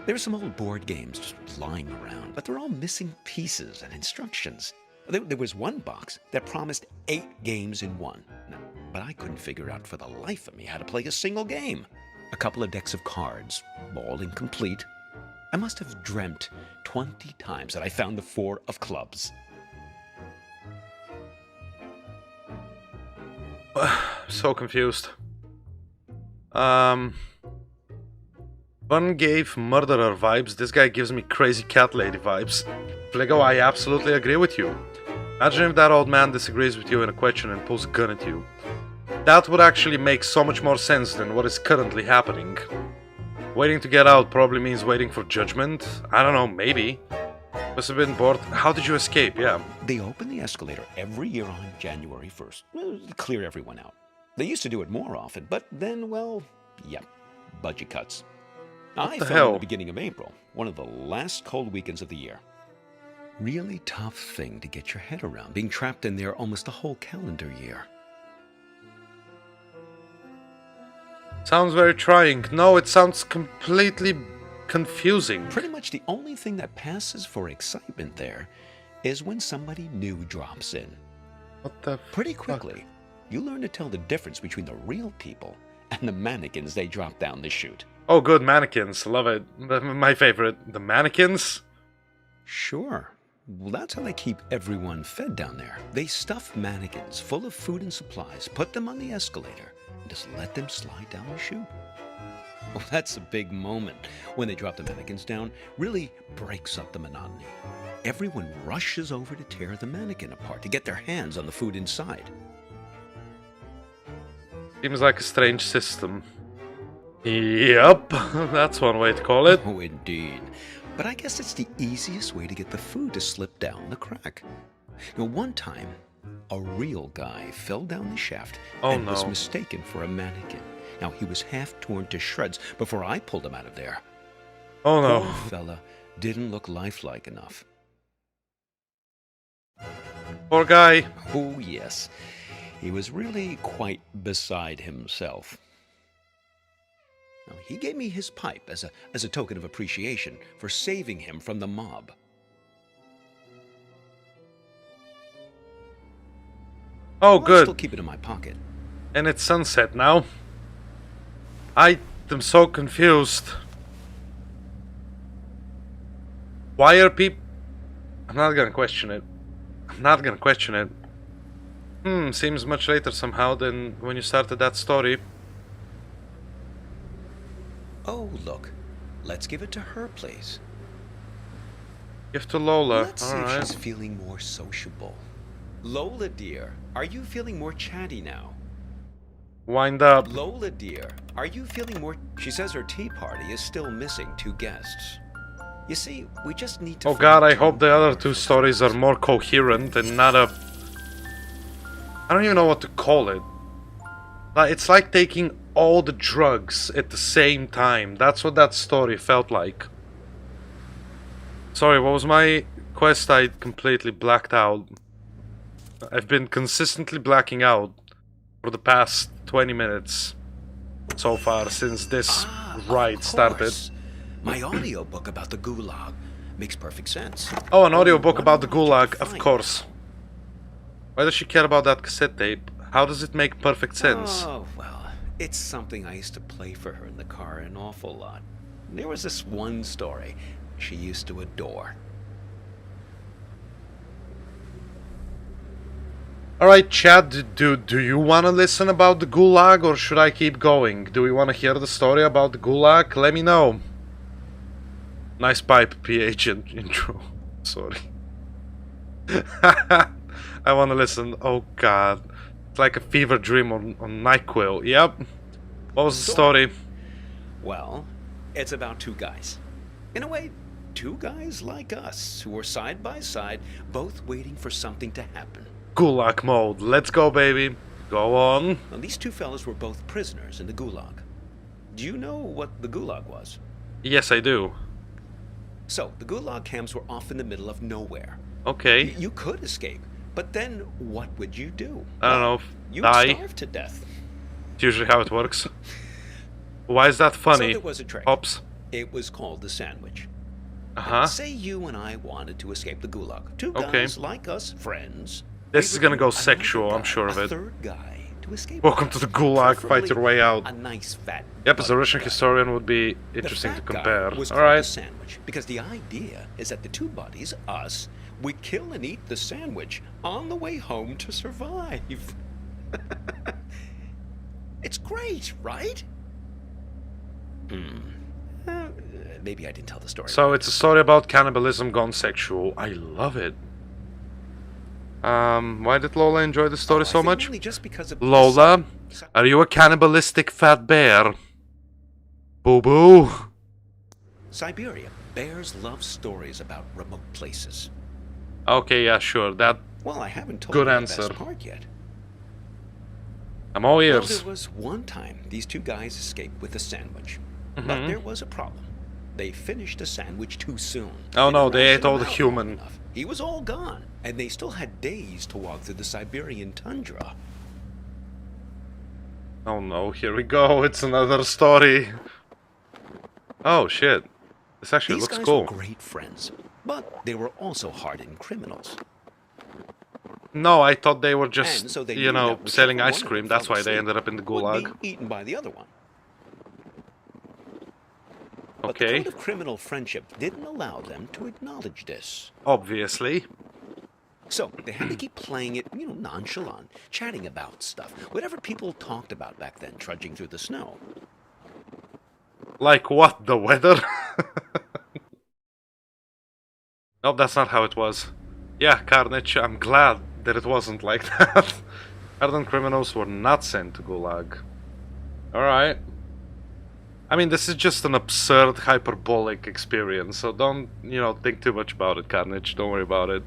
There are some old board games just lying around, but they're all missing pieces and instructions. There was one box that promised 8 games in one. Now, but I couldn't figure out for the life of me how to play a single game. A couple of decks of cards, all incomplete. I must have dreamt 20 times that I found the 4 of clubs. So confused. One gave murderer vibes, this guy gives me crazy cat lady vibes. Flego, I absolutely agree with you. Imagine if that old man disagrees with you in a question and pulls a gun at you. That would actually make so much more sense than what is currently happening. Waiting to get out probably means waiting for judgment. I don't know, maybe. Must have been bored. How did you escape? Yeah. They open the escalator every year on January 1st. Well, to clear everyone out. They used to do it more often, but then, well, yeah, budget cuts. I fell in the beginning of April, one of the last cold weekends of the year. Really tough thing to get your head around, being trapped in there almost a whole calendar year. Sounds very trying. No, it sounds completely confusing. Pretty much the only thing that passes for excitement there is when somebody new drops in. What the Pretty quickly, you learn to tell the difference between the real people and the mannequins they drop down the chute. Oh, good, mannequins. Love it. My favorite. The mannequins? Sure. Well, that's how they keep everyone fed down there. They stuff mannequins full of food and supplies, put them on the escalator, and just let them slide down the chute. Well, that's a big moment. When they drop the mannequins down, really breaks up the monotony. Everyone rushes over to tear the mannequin apart to get their hands on the food inside. Seems like a strange system. Yep, that's one way to call it. Oh, indeed. But I guess it's the easiest way to get the food to slip down the crack. One time, a real guy fell down the shaft and was mistaken for a mannequin. Now, he was half torn to shreds before I pulled him out of there. Oh no. Poor fella didn't look lifelike enough. Poor guy. Oh, yes. He was really quite beside himself. Now, he gave me his pipe as a token of appreciation for saving him from the mob. Oh, I'll good. still keep it in my pocket. And it's sunset now. I am so confused. Why are people... I'm not gonna question it. Seems much later somehow than when you started that story. Oh, look. Let's give it to her, please. Give to Lola. Let's see if she's feeling more sociable. Lola, dear, are you feeling more chatty now? Wind up. Lola, dear, are you feeling more... She says her tea party is still missing 2 guests. You see, we just need to... Oh god, I hope the other 2 stories are more coherent and not a... I don't even know what to call it. It's like taking all the drugs at the same time. That's what that story felt like. Sorry, what was my quest? I completely blacked out. I've been consistently blacking out for the past 20 minutes so far since this ride started. My audiobook about the Gulag makes perfect sense. Oh, an audiobook about the Gulag, of course. Why does she care about that cassette tape? How does it make perfect sense? Oh, well, it's something I used to play for her in the car an awful lot. There was this one story she used to adore. Alright, Chad, do you want to listen about the Gulag or should I keep going? Do we want to hear the story about the Gulag? Let me know. Nice pipe, PH intro. Sorry. I want to listen. Oh god. It's like a fever dream on NyQuil. Yep. What was the story? Well, it's about 2 guys. In a way, 2 guys like us who are side by side, both waiting for something to happen. Gulag mode. Let's go, baby. Go on. Now, these 2 fellas were both prisoners in the Gulag. Do you know what the Gulag was? Yes, I do. So, the Gulag camps were off in the middle of nowhere. Okay. You could escape, but then what would you do? I don't know. You Die. would starve to death. It's usually how it works. Why is that funny? So there was a trick. Ops. It was called the sandwich. Uh-huh. Say you and I wanted to escape the gulag. Two Okay. guys like us, friends. This is gonna go Another sexual, I'm guy, sure of a it. third guy to escape. Welcome with to the us. gulag, fight your way out. A nice fat. Yep, as a butt Russian guy. historian would be The interesting to fat guy compare. was called the Alright. sandwich because the idea is that the two buddies, us, we kill and eat the sandwich on the way home to survive. It's great, right? Maybe I didn't tell the story. So it's a story about cannibalism gone sexual. I love it. Why did Lola enjoy the story I so think much? mainly just because of Lola, are you a cannibalistic fat bear? Boo boo. Siberia. Bears love stories about remote places. Okay, yeah, sure. That Well, I haven't told Good you answer. the best part yet. I'm all Well, ears. there was one time these two guys escaped with a sandwich. Mm-hmm. But there was a problem. They finished the sandwich too soon. Oh no, didn't they ration ate all him the out human. long enough. He was all gone, and they still had days to walk through the Siberian tundra. Oh no, here we go. It's another story. Oh shit. This actually These looks guys cool. were great friends, but they were also hardened criminals. No, I thought they were And just, so they you knew know, that selling whichever ice one of cream. them That's fell why they asleep ended up in the would gulag. be eaten by the other one. But the Okay, code of criminal friendship didn't allow them to acknowledge this. obviously. So they had to keep playing it, nonchalant, chatting about stuff, whatever people talked about back then, trudging through the snow. Like what? The weather? Nope, that's not how it was. Yeah, Carnage, I'm glad that it wasn't like that. Hardened criminals were not sent to Gulag. Alright. I mean, this is just an absurd, hyperbolic experience, so don't, think too much about it, Carnage. Don't worry about it.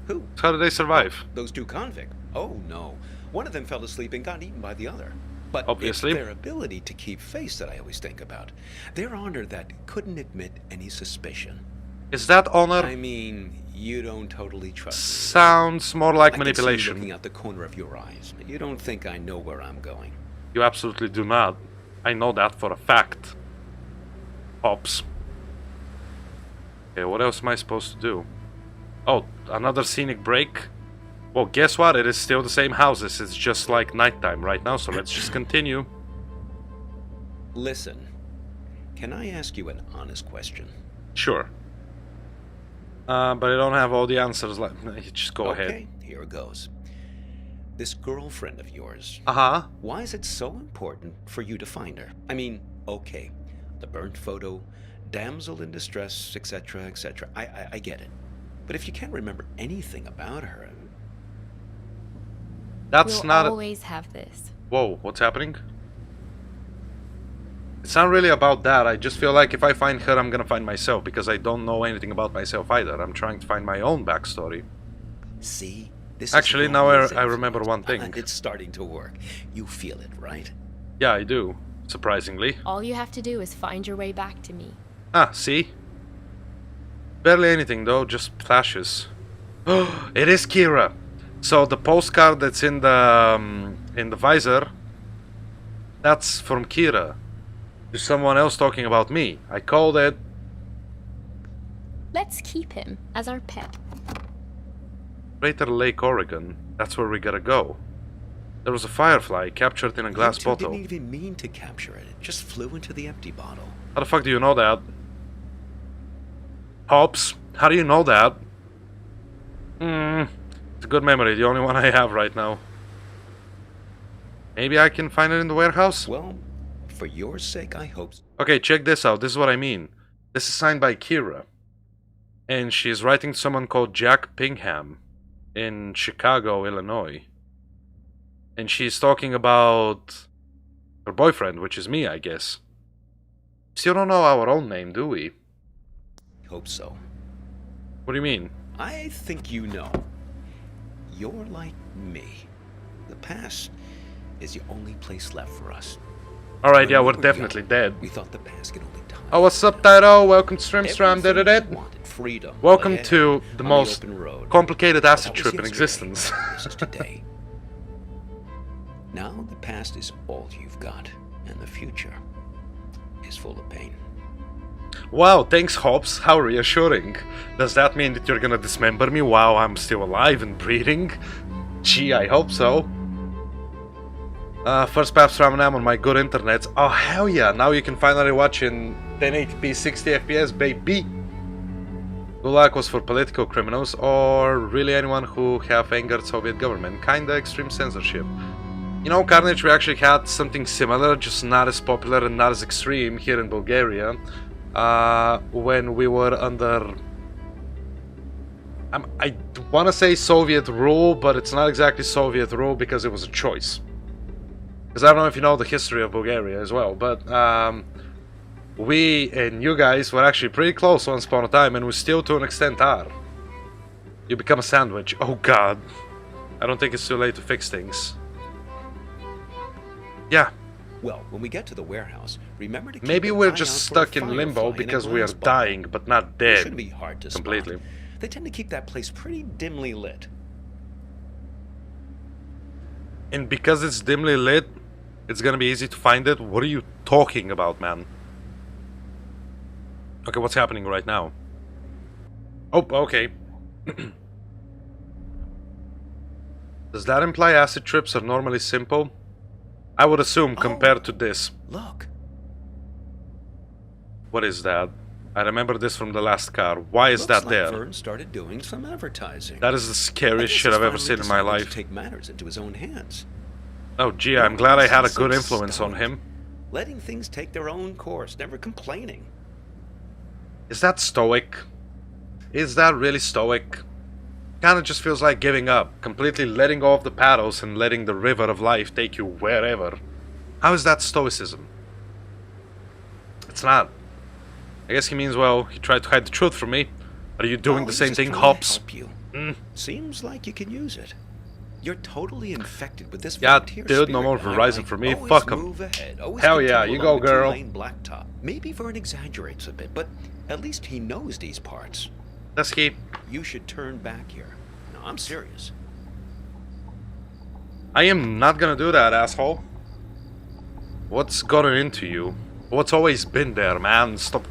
Who? So how did they survive? Those two convicts. Oh, no. One of them fell asleep and got eaten by the other. But Obviously. it's their ability to keep face that I always think about. Their honor that couldn't admit any suspicion. Is that honor? I mean, you don't totally trust me. Sounds more like I can see you manipulation. looking out the corner of your eyes. You don't think I know where I'm going. You absolutely do not. I know that for a fact. Pops. Okay, what else am I supposed to do? Oh, another scenic break? Well, guess what? It is still the same houses. It's just like nighttime right now, so let's just continue. Listen, can I ask you an honest question? Sure. But I don't have all the answers. Just go Okay, ahead. here it goes. This girlfriend of yours, Uh-huh. why is it so important for you to find her? I mean, okay, the burnt photo, damsel in distress, etc., etc. I get it. But if you can't remember anything about her... That's We'll not... always have this. Whoa, what's happening? It's not really about that. I just feel like if I find her, I'm gonna find myself, because I don't know anything about myself either. I'm trying to find my own backstory. See? This Actually, is now amazing. I remember one thing. And it's starting to work. You feel it, right? Yeah, I do. Surprisingly. All you have to do is find your way back to me. Ah, see? Barely anything though, just flashes. It is Kira. So the postcard that's in the visor, that's from Kira. There's someone else talking about me. I called it. Let's keep him as our pet. Crater Lake, Oregon. That's where we gotta go. There was a firefly captured in a glass You two bottle. didn't even mean to capture it. It just flew into the empty bottle. How the fuck do you know that? Hops, how do you know that? It's a good memory, the only one I have right now. Maybe I can find it in the warehouse? Well, for your sake, I hope so. Okay, check this out. This is what I mean. This is signed by Kira. And she's writing to someone called Jack Pingham in Chicago, Illinois. And she's talking about her boyfriend, which is me, I guess. Still don't know our own name, do we? Hope so. What do you mean? I think you know. You're like me. The past is the only place left for us. Alright, yeah, When we're we were definitely young, dead. We thought the past could only time. Oh, what's up, Tyro? Welcome to Streamstram, Everything did it? we wanted, freedom. Welcome ahead, to the on most open road. complicated But acid that was trip in yesterday. existence. This is today. Now the past is all you've got, and the future is full of pain. Wow, thanks Hobbs, how reassuring. Does that mean that you're gonna dismember me while I'm still alive and breathing? Gee, I hope so. First perhaps from on my good internet. Oh hell yeah, now you can finally watch in 1080p 60 FPS, baby. Gulag was for political criminals or really anyone who have angered Soviet government. Kinda extreme censorship. You know, Carnage, we actually had something similar, just not as popular and not as extreme here in Bulgaria. When we were under... I want to say Soviet rule, but it's not exactly Soviet rule because it was a choice. Because I don't know if you know the history of Bulgaria as well, but we and you guys were actually pretty close once upon a time, and we still to an extent are. You become a sandwich. Oh god. I don't think it's too late to fix things. Yeah. Well, when we get to the warehouse, remember to keep Maybe an we're eye just out for stuck a in limbo firefly in a because we are glass bottle. dying, but not It dead shouldn't be hard to completely. spot. They tend to keep that place pretty dimly lit. And because it's dimly lit, it's gonna be easy to find it. What are you talking about, man? Okay, what's happening right now? Oh, okay. Does that imply acid trips are normally simple? I would assume compared to this. Look. What is that? I remember this from the last car. Why is that there? Vern started doing some advertising. That is the scariest shit I've ever seen in my life. To take matters into his own hands. Oh gee, I'm glad I had a good influence on him. Letting things take their own course, never complaining. Is that stoic? Is that really stoic? Kinda just feels like giving up, completely letting go of the paddles and letting the river of life take you wherever. How is that stoicism? It's not. I guess he means, well, he tried to hide the truth from me. Are you doing the same thing, Hobbs? Seems like you can use it. You're totally infected with this Yeah, volunteer dude, no spirit, more and I Verizon like for me. always Fuck 'em. move ahead, always Hell continue yeah, you along go, the girl. two-lane blacktop. Maybe Vern exaggerates a bit, but at least he knows these parts. Does he? You should turn back here. No, I'm serious. I am not gonna do that, asshole. What's gotten into you? What's always been there, man? Stop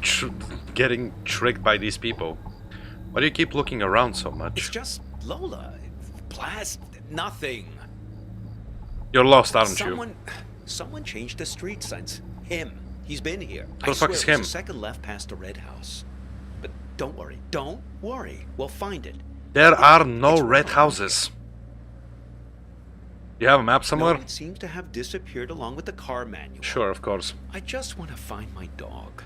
getting tricked by these people. Why do you keep looking around so much? It's just Lola. Blast. Nothing. You're lost, aren't you? Someone changed the street signs. Him. He's been here. Who the fuck is him? It's the second left past the red house. But don't worry. Don't worry. We'll find it. There are no red houses. You have a map somewhere? No, it seems to have disappeared along with the car manual. Sure, of course. I just want to find my dog.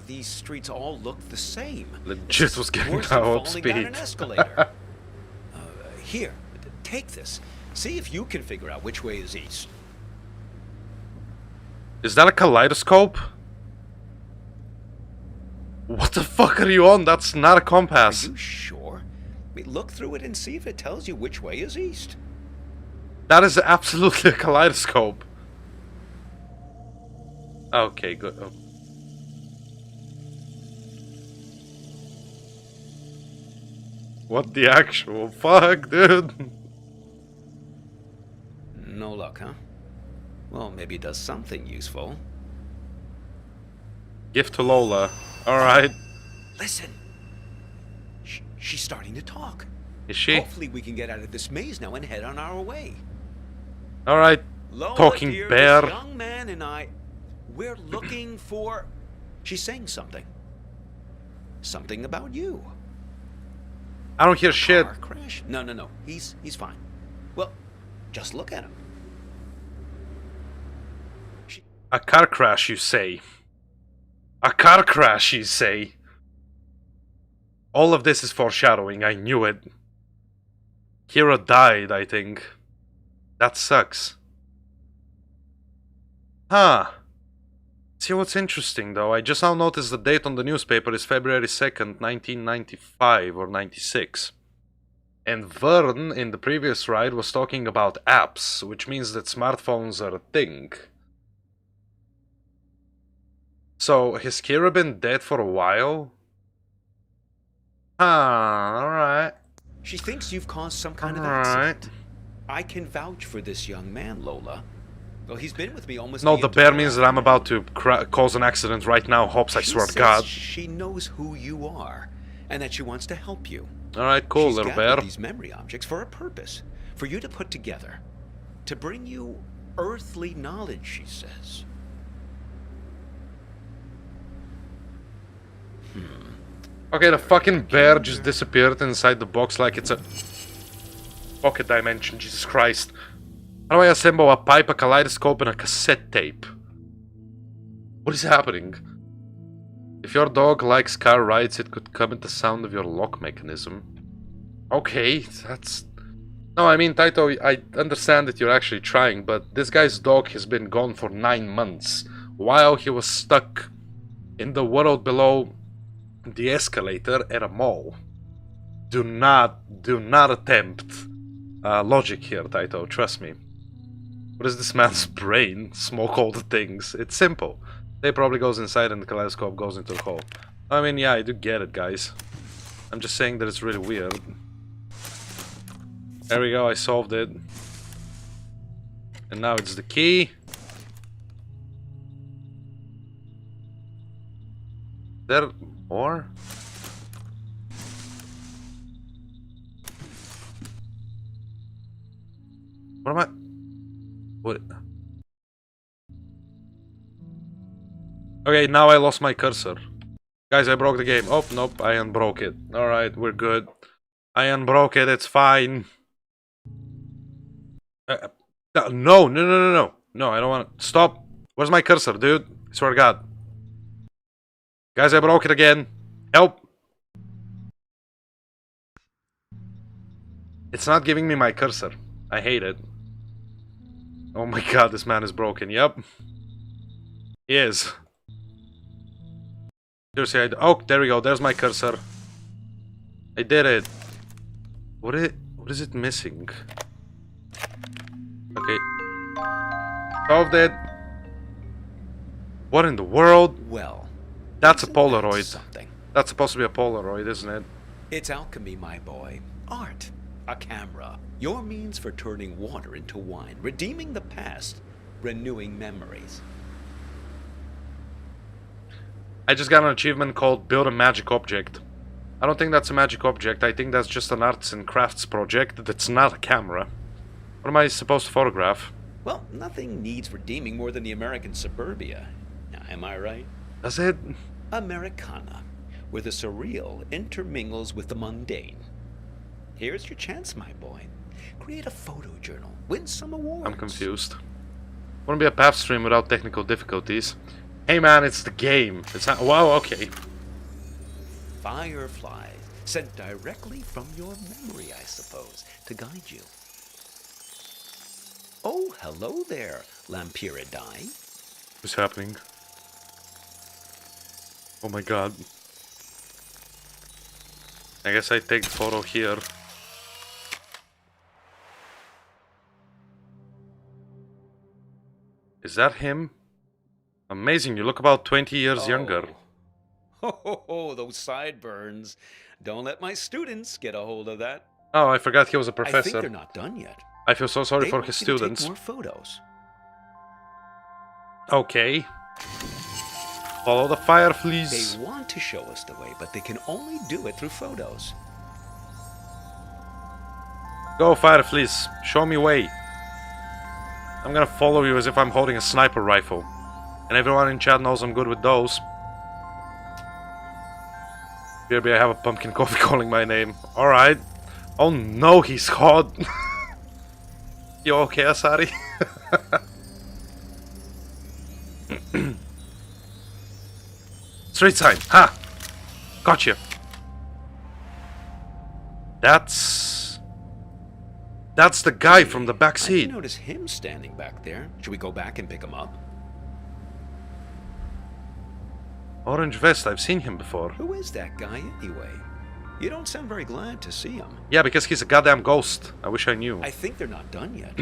These streets all look the same. Legit was getting Worse than out of falling down speed. an escalator. Here, take this. See if you can figure out which way is east. Is that a kaleidoscope? What the fuck are you on? That's not a compass. Are you sure? I mean, look through it and see if it tells you which way is east. That is absolutely a kaleidoscope. Okay, good. Oh. What the actual fuck, dude? No luck, huh? Well, maybe it does something useful. Gift to Lola. Alright. Listen. She's starting to talk. Is she? Hopefully we can get out of this maze now and head on our way. Alright. Lola, Talking dear, bear. This young man and I, we're looking for... She's saying something. Something about you. I don't hear shit. Car crash? No. He's fine. Well, just look at him. A car crash, you say? A car crash, you say? All of this is foreshadowing, I knew it. Hero died, I think. That sucks. Huh. See what's interesting though, I just now noticed the date on the newspaper is February 2nd, 1995 or 96. And Vern in the previous ride was talking about apps, which means that smartphones are a thing. So, has Kira been dead for a while? Alright. She thinks you've caused some kind of accident. I can vouch for this young man, Lola. Well, he's been with me almost. No, the bear means that I'm about to cause an accident right now. Hops, I swear to God. She knows who you are, and that she wants to help you. All right, cool, She's little gathered bear. these memory objects for a purpose, for you to put together, to bring you earthly knowledge. She says. Okay, the fucking bear just disappeared inside the box like it's a pocket dimension. Jesus Christ. How do I assemble a pipe, a kaleidoscope, and a cassette tape? What is happening? If your dog likes car rides, it could come at the sound of your lock mechanism. Okay, that's... No, I mean, Taito, I understand that you're actually trying, but this guy's dog has been gone for 9 months, while he was stuck in the world below the escalator at a mall. Do not attempt logic here, Taito, trust me. What is this man's brain? Smoke all the things. It's simple. They probably goes inside and the kaleidoscope goes into the hole. I mean, yeah, I do get it, guys. I'm just saying that it's really weird. There we go, I solved it. And now it's the key. There more? What am I... What? Okay, now I lost my cursor. Guys, I broke the game. Oh, nope, I unbroke it. Alright, we're good. I unbroke it, it's fine. No, I don't want to... Stop. Where's my cursor, dude? I swear to God. Guys, I broke it again. Help. It's not giving me my cursor. I hate it. Oh my God, this man is broken. Yep. He is. Seriously, oh, there we go. There's my cursor. I did it. What is it missing? Okay. Solved it. What in the world? Well, that's a isn't that Polaroid. Something. That's supposed to be a Polaroid, isn't it? It's alchemy, my boy. Art. A camera. Your means for turning water into wine, redeeming the past, renewing memories. I just got an achievement called Build a Magic Object. I don't think that's a magic object. I think that's just an arts and crafts project that's not a camera. What am I supposed to photograph? Well, nothing needs redeeming more than the American suburbia. Now, am I right? Does it? Americana, where the surreal intermingles with the mundane. Here's your chance, my boy. Create a photo journal. Win some awards. I'm confused. Wanna be a path stream without technical difficulties? Hey man, it's the game. It's not... Wow, okay. Fireflies, sent directly from your memory, I suppose, to guide you. Oh, hello there, Lampyridae. What's happening? Oh my God. I guess I take the photo here. Is that him? Amazing, you look about 20 years younger. Oh, those sideburns. Don't let my students get a hold of that. Oh, I forgot he was a I think professor. they're not done yet. I feel so sorry They for want his you to take students. more photos. Okay. Follow the fire, please. They want to show us the way, but they can only do it through photos. Go, Fireflies. Show me way. I'm gonna follow you as if I'm holding a sniper rifle. And everyone in chat knows I'm good with those. Maybe I have a pumpkin coffee calling my name. Alright. Oh no, he's hot. You okay, Asari? Street sign. Ha! Gotcha. That's the guy from the back I seat. didn't notice him standing back there. Should we go back and pick him up? Orange vest, I've seen him before. Who is that guy anyway? You don't sound very glad to see him. Yeah, because he's a goddamn ghost. I wish I knew. I think they're not done yet.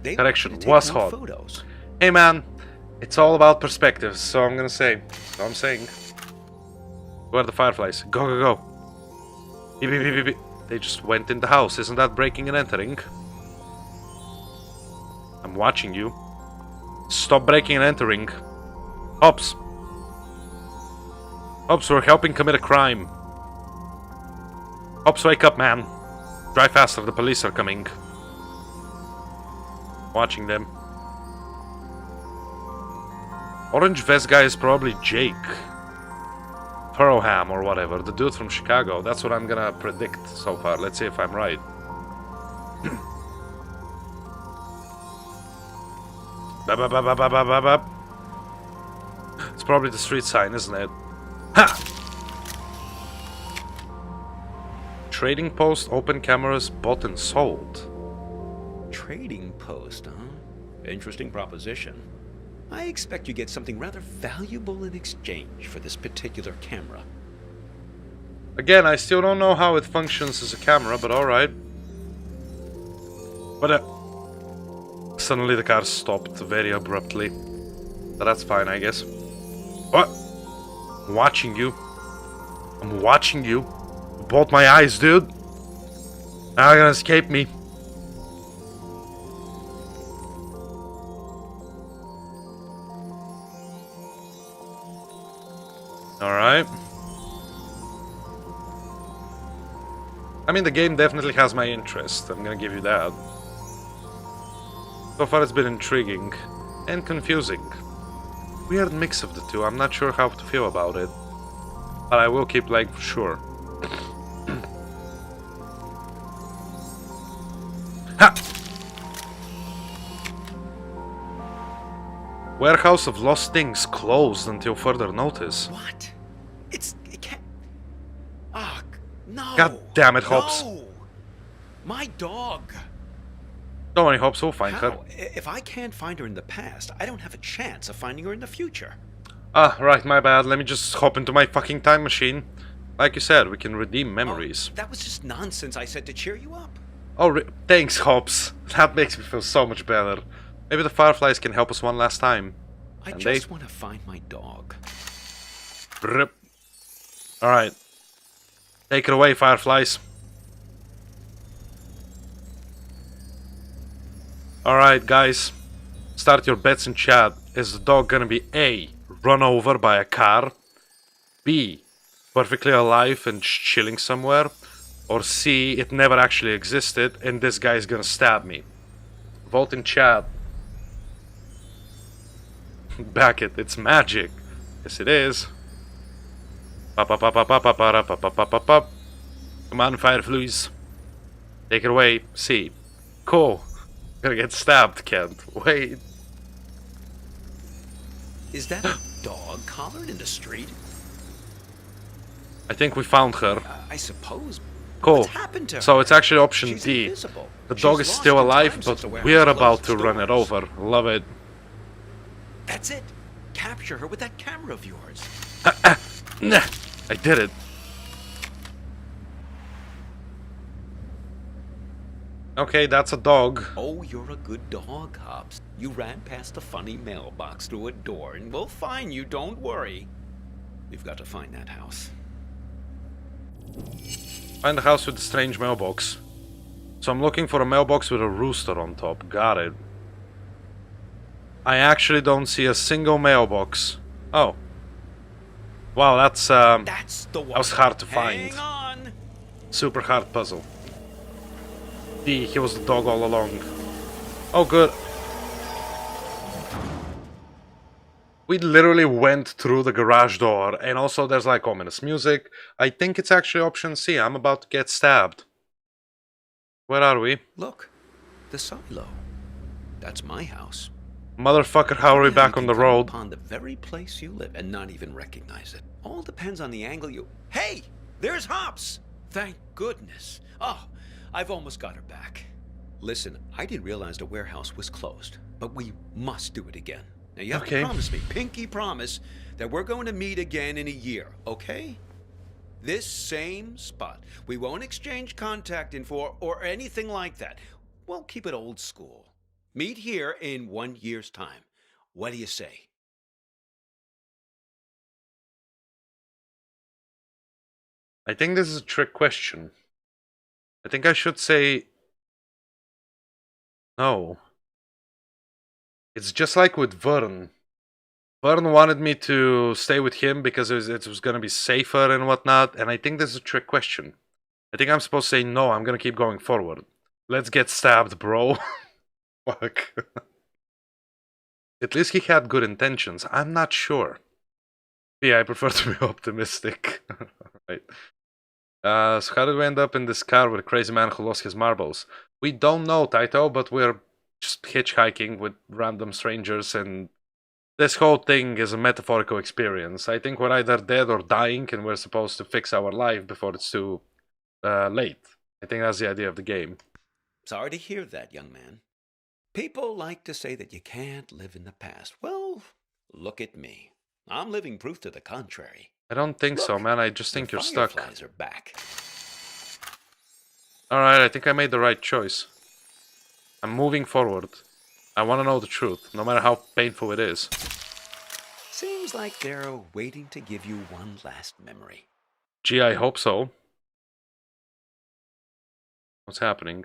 They Correction, want you to was take more hot. photos. Hey man, it's all about perspectives, so I'm gonna say. So I'm saying. Where are the fireflies? Go, go, go. Beep, beep, beep, beep, beep. They just went in the house. Isn't that breaking and entering? I'm watching you. Stop breaking and entering. Hops. Hops, we're helping commit a crime. Hops, wake up, man. Drive faster, the police are coming. Watching them. Orange vest guy is probably Jake. Furrowham or whatever, the dude from Chicago. That's what I'm gonna predict so far. Let's see if I'm right. It's probably the street sign, isn't it? Ha! Trading post, open cameras, bought and sold. Trading post, huh? Interesting proposition. I expect you get something rather valuable in exchange for this particular camera. Again, I still don't know how it functions as a camera, but alright. But suddenly the car stopped very abruptly. But that's fine, I guess. What? I'm watching you. I'm watching you. Both my eyes, dude. Now you're gonna escape me. Alright. I mean, the game definitely has my interest. I'm gonna give you that. So far it's been intriguing and confusing. Weird mix of the two. I'm not sure how to feel about it. But I will keep playing for sure. Ha! Warehouse of Lost Things closed until further notice. What? It can't... Ah, no! God damn it, Hobbs. No! My dog! Don't worry, Hobbs, we'll find her. How? If I can't find her in the past, I don't have a chance of finding her in the future. Ah, right, my bad. Let me just hop into my fucking time machine. Like you said, we can redeem memories. Oh, that was just nonsense I said to cheer you up. Oh, thanks, Hobbs. That makes me feel so much better. Maybe the Fireflies can help us one last time. I And just want to find my dog. Rip. Alright. Take it away, Fireflies. Alright, guys. Start your bets in chat. Is the dog gonna be A, run over by a car? B, perfectly alive and chilling somewhere? Or C, it never actually existed and this guy's gonna stab me? Vote in chat. Back it, it's magic. Yes, it is. Come on, Fireflies. Take it away. C. Cool. Gonna get stabbed, Kent. Wait. Is that a dog collared in the street? I think we found her. I suppose. Cool. What's happened to her? So it's actually option She's D. invisible. The She's dog is lost still in alive, time but since the warehouse we're closed about to its run it doors. over. Love it. That's it. Capture her with that camera of yours. Nah, I did it. Okay, that's a dog. Oh, you're a good dog, Hobbs. You ran past the funny mailbox through a door, and we'll find you, don't worry. We've got to find that house. Find the house with the strange mailbox. So I'm looking for a mailbox with a rooster on top. Got it. I actually don't see a single mailbox. Oh. Wow, that's the one. that was hard to find. Hang on. Super hard puzzle. D, he was the dog all along. Oh, good. We literally went through the garage door, and also there's like ominous music. I think it's actually option C. I'm about to get stabbed. Where are we? Look, the silo. That's my house. Motherfucker, how are we Yeah, back you on can the come road? upon the very place you live and not even recognize it. All depends on the angle you... Hey! There's Hops! Thank goodness. Oh, I've almost got her back. Listen, I didn't realize the warehouse was closed, but we must do it again. Now you have to promise me, pinky promise, that we're going to meet again in a year, okay? This same spot. We won't exchange contact info or anything like that. We'll keep it old school. Meet here in 1 year's time. What do you say? I think this is a trick question. I think I should say no. It's just like with Vern. Vern wanted me to stay with him because it was gonna be safer and whatnot, and I think this is a trick question. I think I'm supposed to say no, I'm gonna keep going forward. Let's get stabbed, bro. Fuck. At least he had good intentions. I'm not sure. Yeah, I prefer to be optimistic. Right. So how did we end up in this car with a crazy man who lost his marbles? We don't know, Taito, but we're just hitchhiking with random strangers, and this whole thing is a metaphorical experience. I think we're either dead or dying, and we're supposed to fix our life before it's too late. I think that's the idea of the game. Sorry to hear that, young man. People like to say that you can't live in the past. Well, look at me. I'm living proof to the contrary. I don't think so, man. I just think you're stuck. Fireflies are back. Alright, I think I made the right choice. I'm moving forward. I want to know the truth, no matter how painful it is. Seems like they're waiting to give you one last memory. Gee, I hope so. What's happening?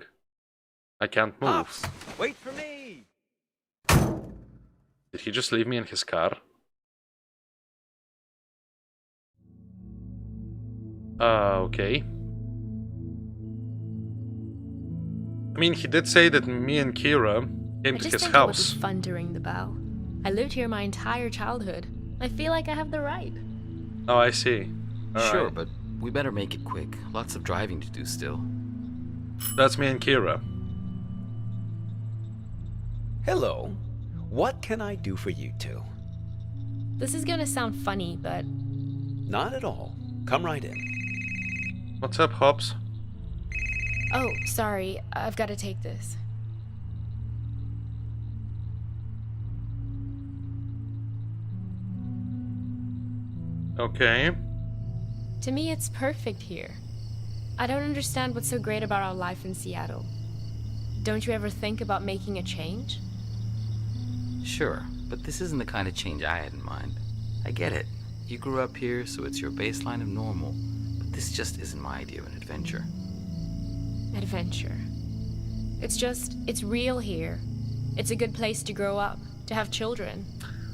I can't move. Pops, wait for me! Did he just leave me in his car? Okay. I mean, he did say that me and Kira came to his It house. was fun to ring the bell. I lived here my entire childhood. I feel like I have the right. Oh, I see. Sure, Alright. but we better make it quick. Lots of driving to do still. That's me and Kira. Hello. What can I do for you two? This is gonna sound funny, but Not at all. Come right in. What's up, Hobbs? oh, sorry, I've got to take this. Okay. To me, it's perfect here. I don't understand what's so great about our life in Seattle. Don't you ever think about making a change? Sure, but this isn't the kind of change I had in mind. I get it. You grew up here, so it's your baseline of normal. But this just isn't my idea of an adventure. Adventure. It's real here. It's a good place to grow up, to have children.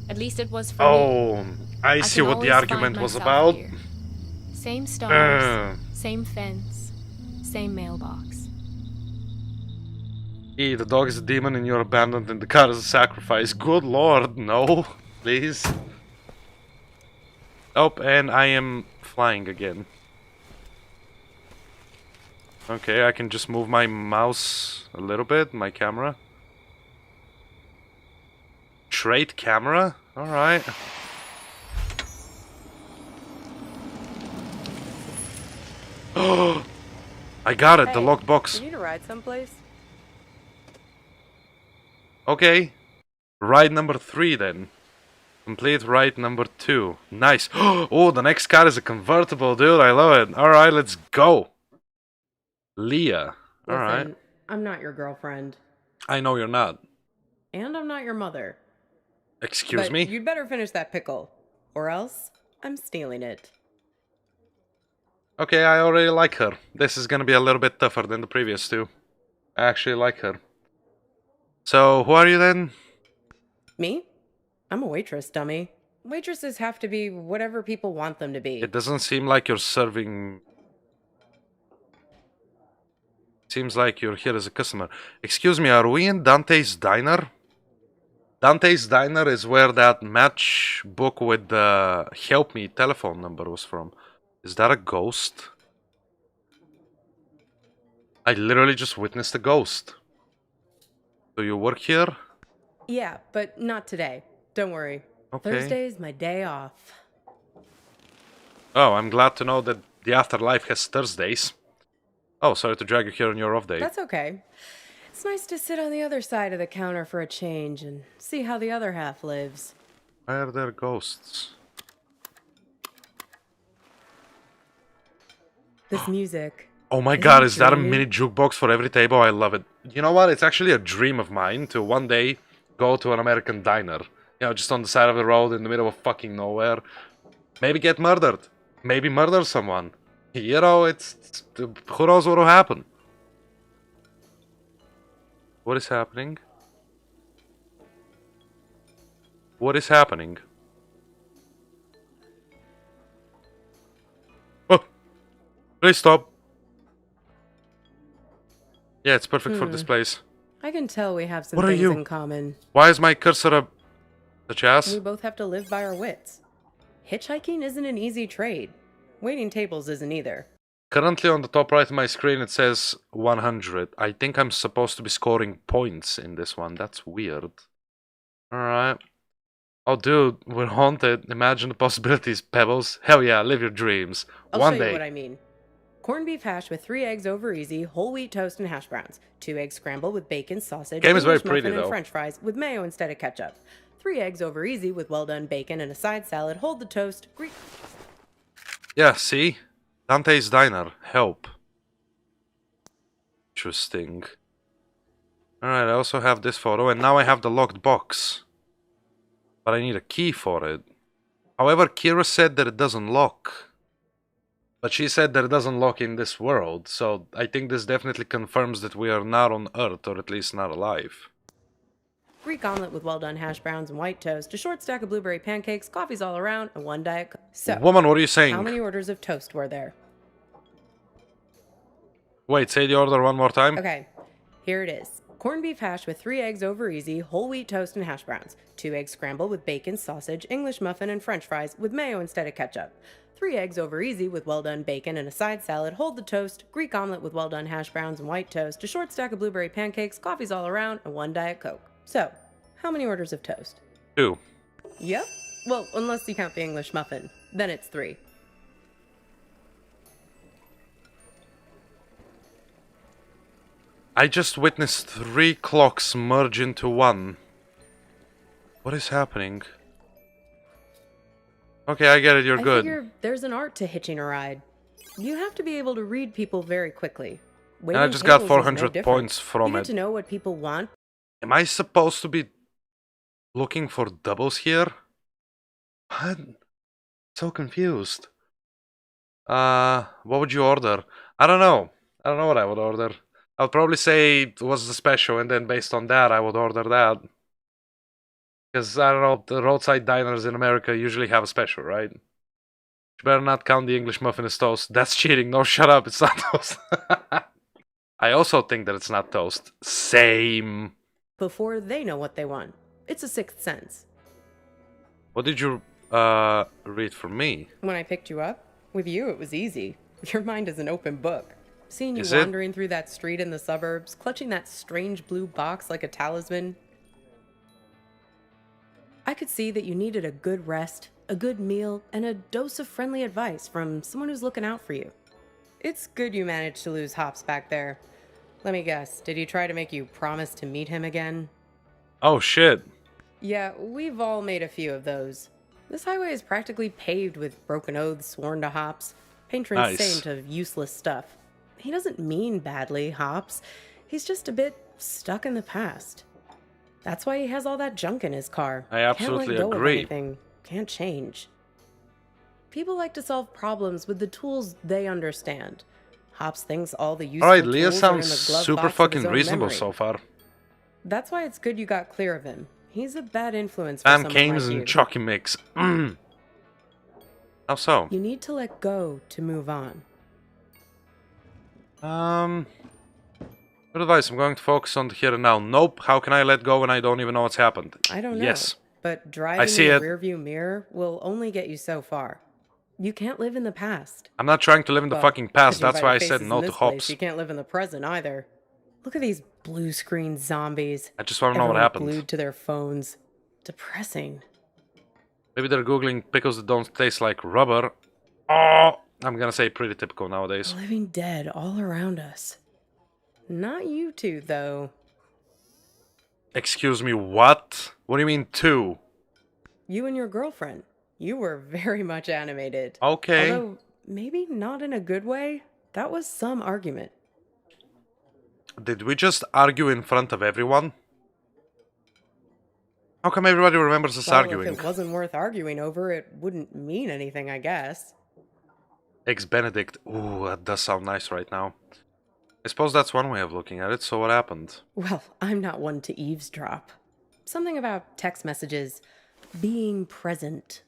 At least it was for me. Oh, I see can what the always argument find was myself about. here. Same stars, Uh. same fence, same mailbox. The dog is a demon and you're abandoned and the car is a sacrifice. Good lord, no. Please. Oh, and I am flying again. Okay, I can just move my mouse a little bit, my camera. Trait camera? Alright. Oh, I got it, the locked box. You need to ride someplace? Okay. Ride number 3 then. Complete ride number 2. Nice. Oh, the next car is a convertible, dude. I love it. Alright, let's go. Leah. Alright. Listen, I'm not your girlfriend. I know you're not. And I'm not your mother. Excuse But me? you'd better finish that pickle. Or else, I'm stealing it. Okay, I already like her. This is gonna be a little bit tougher than the previous two. I actually like her. So, who are you then? Me? I'm a waitress, dummy. Waitresses have to be whatever people want them to be. It doesn't seem like you're serving... Seems like you're here as a customer. Excuse me, are we in Dante's Diner? Dante's Diner is where that matchbook with the help me telephone number was from. Is that a ghost? I literally just witnessed a ghost. Do you work here? Yeah, but not today. Don't worry. Okay. Thursday's my day off. Oh, I'm glad to know that the afterlife has Thursdays. Oh, sorry to drag you here on your off day. That's okay. It's nice to sit on the other side of the counter for a change and see how the other half lives. Why are there ghosts? This music. Oh my Isn't god, it is that a dreamy? mini jukebox for every table? I love it. You know what? It's actually a dream of mine to one day go to an American diner. You know, just on the side of the road in the middle of fucking nowhere. Maybe get murdered. Maybe murder someone. You know, it's who knows what will happen. What is happening? What is happening? Oh! Please stop! Yeah, it's perfect for this place. I can tell we have some What are things you? in common. Why is my cursor up? Such as? We both have to live by our wits. Hitchhiking isn't an easy trade. Waiting tables isn't either. Currently on the top right of my screen it says 100. I think I'm supposed to be scoring points in this one. That's weird. Alright. Oh dude, we're haunted. Imagine the possibilities, Pebbles. Hell yeah, live your dreams. I'll One show day. you what I mean. Corned beef hash with 3 eggs over easy, whole wheat toast and hash browns. 2 eggs scrambled with bacon, sausage, Game is very English muffin, pretty, and though. french fries with mayo instead of ketchup. 3 eggs over easy with well done bacon and a side salad. Hold the toast. Greek. Yeah, see? Dante's Diner. Help. Interesting. Alright, I also have this photo, and now I have the locked box. But I need a key for it. However, Kira said that it doesn't lock. But she said that it doesn't lock in this world, so I think this definitely confirms that we are not on Earth, or at least not alive. Greek omelet with well done hash browns and white toast. A short stack of blueberry pancakes, coffees all around, and 1 Diet Coke. So, Woman, what are you saying? how many orders of toast were there? Wait, say the order one more time. Okay, here it is. Corned beef hash with 3 eggs over easy, whole wheat toast and hash browns. 2 eggs scrambled with bacon, sausage, English muffin, and french fries with mayo instead of ketchup. 3 eggs over easy with well done bacon and a side salad. Hold the toast. Greek omelet with well done hash browns and white toast. A short stack of blueberry pancakes, coffees all around, and 1 Diet Coke. So, how many orders of toast? 2. Yep. Well, unless you count the English muffin. Then it's 3. I just witnessed 3 clocks merge into one. What is happening? Okay, I get it, you're I good. figure there's an art to hitching a ride. You have to be able to read people very quickly. And I Waiting just got tables is 400 no different. points from You it. get to know what people want. Am I supposed to be looking for doubles here? What? So confused. What would you order? I don't know. I don't know what I would order. I'll probably say what's the special, and then based on that, I would order that. Because, I don't know, the roadside diners in America usually have a special, right? You better not count the English muffin as toast. That's cheating. No, shut up. It's not toast. I also think that it's not toast. Same. Before they know what they want. It's a sixth sense. What did you, read for me? When I picked you up, with you it was easy. Your mind is an open book. Seeing you Is it? wandering through that street in the suburbs, clutching that strange blue box like a talisman. I could see that you needed a good rest, a good meal, and a dose of friendly advice from someone who's looking out for you. It's good you managed to lose Hops back there. Let me guess, did he try to make you promise to meet him again? Oh, shit. Yeah, we've all made a few of those. This highway is practically paved with broken oaths sworn to Hops, patron Nice. saint of useless stuff. He doesn't mean badly, Hops. He's just a bit stuck in the past. That's why he has all that junk in his car. I absolutely Can't let go agree. Of anything. Can't change. People like to solve problems with the tools they understand. Hops thinks all the useful Alright, Leah tools are in sounds the glove super box of fucking his own reasonable memory. so far. That's why it's good you got clear of him. He's a bad influence for someone Canes like you. and Chalky Mix. How so? You need to let go to move on. Good advice. I'm going to focus on the here and now. Nope. How can I let go when I don't even know what's happened? I don't know. Yes. But driving see in the it. rearview mirror will only get you so far. You can't live in the past. I'm not trying to live in the Well, fucking past. judging That's by why I the said faces no in to this place, hops. You can't live in the present either. Look at these blue screen zombies. I just want to know what Everyone happened. Glued to their phones. Depressing. Maybe they're googling pickles that don't taste like rubber. Oh, I'm gonna say pretty typical nowadays. Living dead all around us. Not you two, though. Excuse me, what? What do you mean two? You and your girlfriend. You were very much animated. Okay. Although, maybe not in a good way. That was some argument. Did we just argue in front of everyone? How come everybody remembers us Well, arguing? if it wasn't worth arguing over, it wouldn't mean anything, I guess. Ex-Benedict. Ooh, that does sound nice right now. I suppose that's one way of looking at it, so what happened? Well, I'm not one to eavesdrop. Something about text messages. Being present.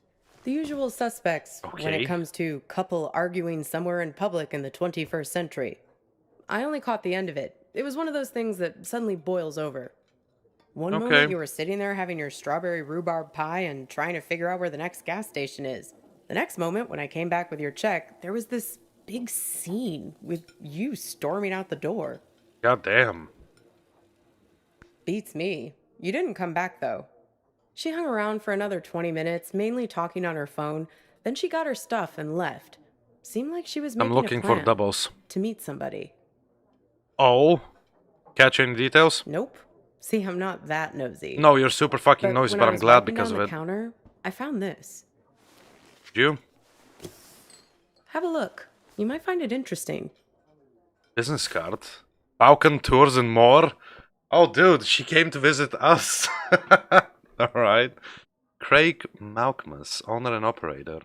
The usual suspects when Okay. it comes to couple arguing somewhere in public in the 21st century. I only caught the end of it. It was one of those things that suddenly boils over. One Okay. moment you were sitting there having your strawberry rhubarb pie and trying to figure out where the next gas station is. The next moment, when I came back with your check, there was this big scene with you storming out the door. God damn. Beats me. You didn't come back, though. She hung around for another 20 minutes, mainly talking on her phone. Then she got her stuff and left. Seemed like she was making I'm looking a for plan doubles. to meet somebody. Oh? Catch any details? Nope. See, I'm not that nosy. No, you're super fucking noisy, when but I I'm was glad walking because down of the it. counter, I found this. You? Have a look. You might find it interesting. Business card? Balkan tours and more? Oh, dude, she came to visit us. Alright. Craig Malkmus, owner and operator.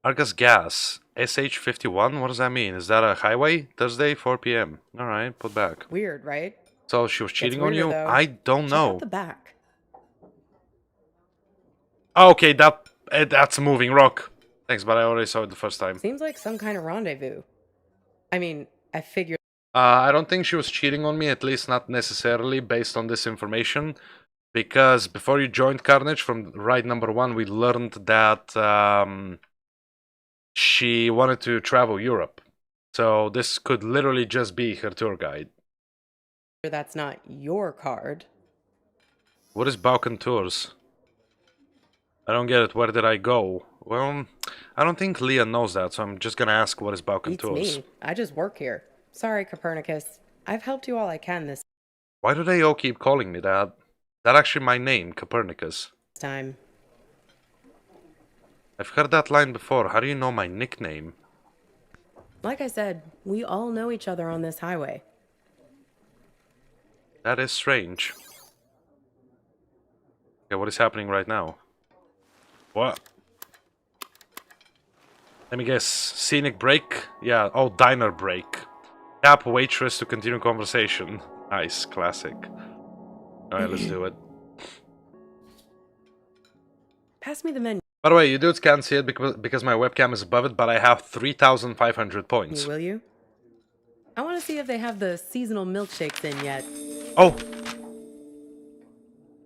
Argus Gas, SH51? What does that mean? Is that a highway? Thursday, 4 p.m. Alright, put back. Weird, right? So she was cheating on weirder, you? though. I don't Check know. out the back. Okay, that's a moving rock. Thanks, but I already saw it the first time. Seems like some kind of rendezvous. I mean, I figured I don't think she was cheating on me, at least not necessarily based on this information. Because before you joined Carnage, from ride number 1, we learned that she wanted to travel Europe. So this could literally just be her tour guide. that's not your card. What is Balkan Tours? I don't get it. Where did I go? Well, I don't think Leah knows that, so I'm just gonna ask what is Balkan Beats Tours. me. I just work here. Sorry, Copernicus. I've helped you all I can this Why do they all keep calling me that? That's actually my name, Copernicus. time. I've heard that line before. How do you know my nickname? Like I said, we all know each other on this highway. That is strange. Okay, what is happening right now? What? Let me guess. Scenic break? Yeah, oh, diner break. Tap waitress to continue conversation. Nice, classic. Alright, let's do it. Pass me the menu, By the way, you dudes can't see it because my webcam is above it, but I have 3,500 points. will you? I want to see if they have the seasonal milkshakes in yet. Oh!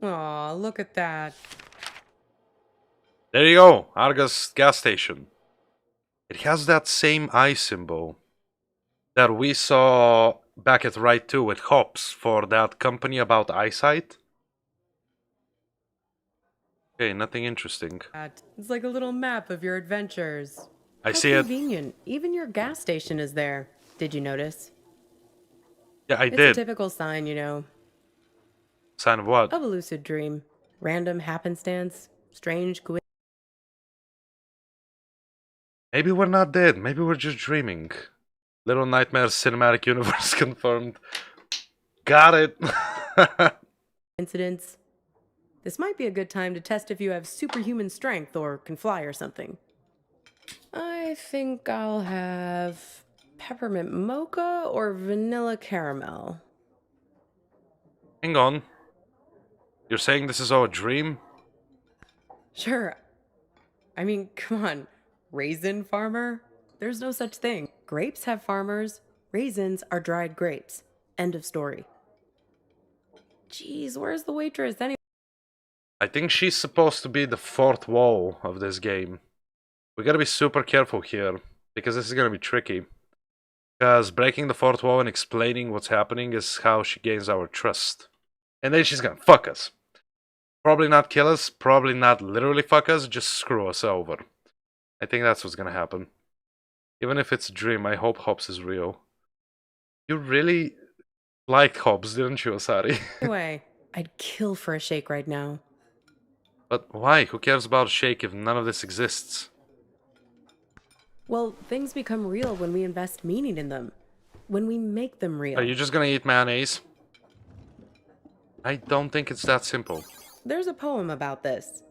Aw, look at that. There you go, Argus gas station. It has that same eye symbol that we saw back at Ride 2 with Hops for that company about eyesight. Okay, nothing interesting. It's like a little map of your adventures. I How see it. convenient. Even your gas station is there. Did you notice? Yeah, I It's a did. typical sign, you know, Sign of what? of a lucid dream. Random happenstance, strange coincidence. Maybe Maybe we're not dead. Maybe we're just dreaming. Little Nightmares Cinematic Universe confirmed. Got it. Incidents. This might be a good time to test if you have superhuman strength or can fly or something. I think I'll have peppermint mocha or vanilla caramel. Hang on. You're saying this is all a dream? Sure. I mean, come on. Raisin farmer? There's no such thing. Grapes have farmers. Raisins are dried grapes. End of story. Jeez, where's the waitress anyway? I think she's supposed to be the fourth wall of this game. We gotta be super careful here, because this is gonna be tricky. Because breaking the fourth wall and explaining what's happening is how she gains our trust. And then she's gonna fuck us. Probably not kill us, probably not literally fuck us, just screw us over. I think that's what's gonna happen. Even if it's a dream, I hope Hobbs is real. You really liked Hobbs, didn't you, Asari? Anyway, I'd kill for a shake right now. But why? Who cares about a shake if none of this exists? Well, things become real when we invest meaning in them. When we make them real. Are you just gonna eat mayonnaise? I don't think it's that simple. There's a poem about this.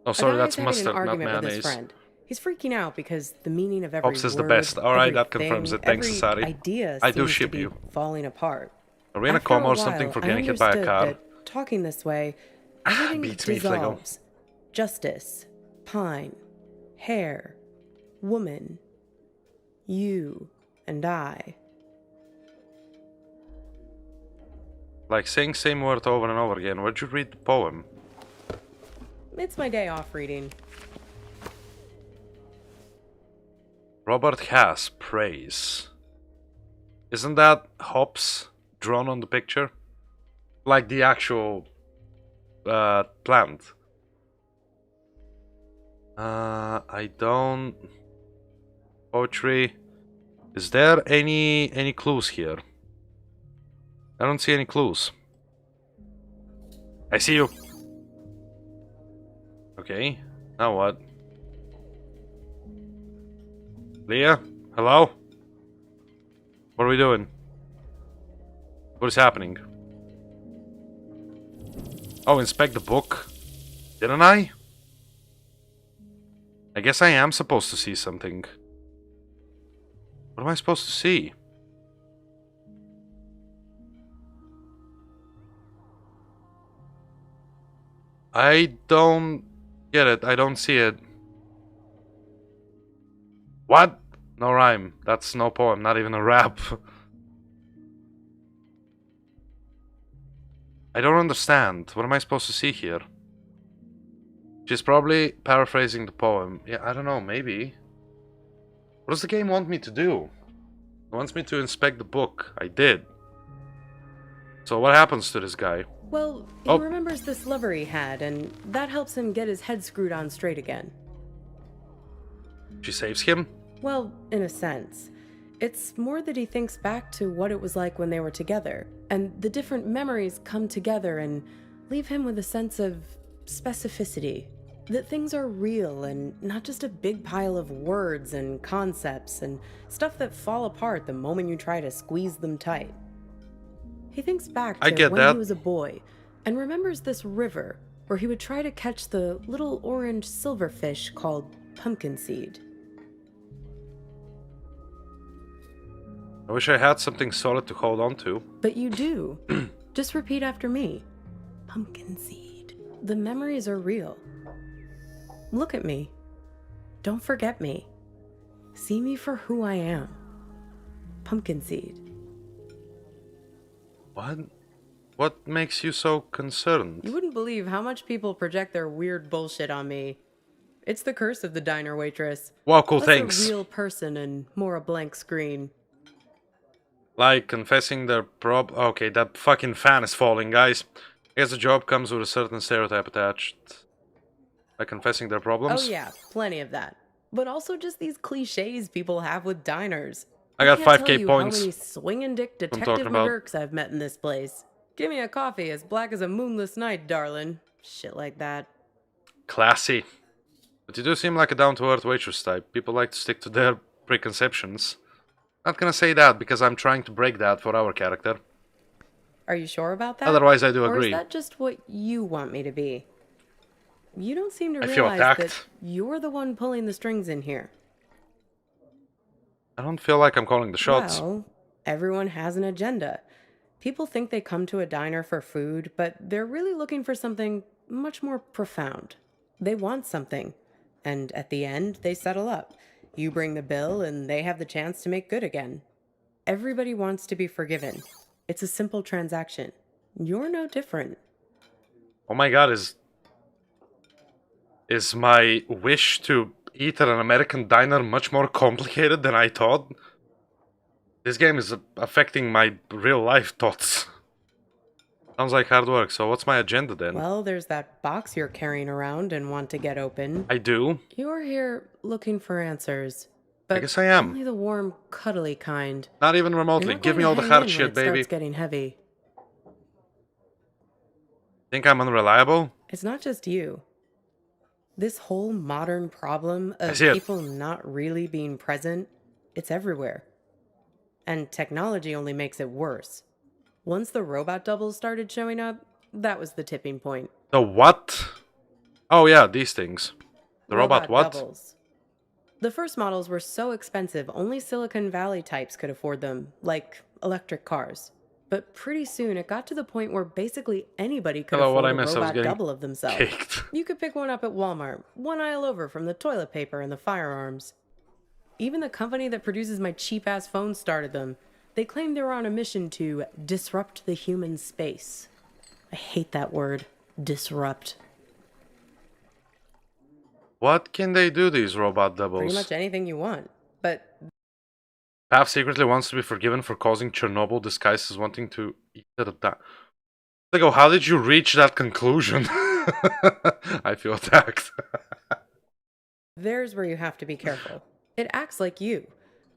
Oh, sorry, a that's guy's having mustard, an not argument with his mayonnaise. friend. He's freaking out because the meaning of every Hobbs is the word, best. Alright, that everything, confirms it. Thanks, every Asari. idea I do seems ship to be you. falling apart. Are we in a After coma or while, something for I getting hit by a understood car? that talking this way Everything Beats me, Fligo. dissolves. Justice, pine, hair, woman, you, and I. Like saying same word over and over again. Where'd you read the poem? It's my day off reading. Robert Haas, praise. Isn't that hops drawn on the picture? Like the actual plant. I don't... Poetry. Is there any clues here? I don't see any clues. I see you. Okay, now what? Leah? Hello? What are we doing? What is happening? Oh, inspect the book. Didn't I? I guess I am supposed to see something. What am I supposed to see? I don't get it. I don't see it. What? No rhyme. That's no poem. Not even a rap. I don't understand. What am I supposed to see here? She's probably paraphrasing the poem. Yeah, I don't know. Maybe. What does the game want me to do? It wants me to inspect the book. I did. So what happens to this guy? Well, he remembers this lover he had, and that helps him get his head screwed on straight again. She saves him? Well, in a sense. It's more that he thinks back to what it was like when they were together, and the different memories come together and leave him with a sense of specificity. That things are real and not just a big pile of words and concepts and stuff that fall apart the moment you try to squeeze them tight. He thinks back to when he was a boy and remembers this river where he would try to catch the little orange silverfish called pumpkin seed. I wish I had something solid to hold on to. But you do. Just repeat after me. Pumpkin seed. The memories are real. Look at me. Don't forget me. See me for who I am. Pumpkin seed. What? What makes you so concerned? You wouldn't believe how much people project their weird bullshit on me. It's the curse of the diner waitress. Wow, cool, Less thanks. a real person and more a blank screen. Like confessing their Okay, that fucking fan is falling, guys. I guess the job comes with a certain stereotype attached. Like confessing their problems? Oh yeah, plenty of that. But also just these cliches people have with diners. I got can't 5k tell you points. How many swinging dick talking detective about. McGurks I've met in this place. Give me a coffee as black as a moonless night, darling. Shit like that. Classy. But you do seem like a down-to-earth waitress type. People like to stick to their preconceptions. Not gonna say that because I'm trying to break that for our character. Are you sure about that? Otherwise, I do Or agree. is that just what you want me to be? You don't seem to I feel realize attacked. that you're the one pulling the strings in here. I don't feel like I'm calling the shots. Well, everyone has an agenda. People think they come to a diner for food, but they're really looking for something much more profound. They want something, and at the end, they settle up. You bring the bill, and they have the chance to make good again. Everybody wants to be forgiven. It's a simple transaction. You're no different. Oh my god, is my wish to eat at an American diner much more complicated than I thought? This game is affecting my real life thoughts. Sounds like hard work, so what's my agenda then? Well, there's that box you're carrying around and want to get open. I do. You're here looking for answers. But I guess I am. only the warm, cuddly kind. Not even You're remotely. not Give me going all to the hang hard in when shit, it baby. starts getting heavy. Think I'm unreliable? It's not just you. This whole modern problem of see it. people not really being present, it's everywhere. And technology only makes it worse. Once the robot doubles started showing up, that was the tipping point. The what? Oh yeah, these things. The robot what? doubles. The first models were so expensive, only Silicon Valley types could afford them, like electric cars. But pretty soon it got to the point where basically anybody could Hello, what afford I a missed? I was robot getting double of themselves. caked. You could pick one up at Walmart, one aisle over from the toilet paper and the firearms. Even the company that produces my cheap-ass phone started them. They claimed they were on a mission to disrupt the human space. I hate that word, disrupt. What can they do, these robot doubles? Pretty much anything you want. But Pav secretly wants to be forgiven for causing Chernobyl disguised as wanting to eat it down. Like, oh, how did you reach that conclusion? I feel attacked. there's where you have to be careful. It acts like you,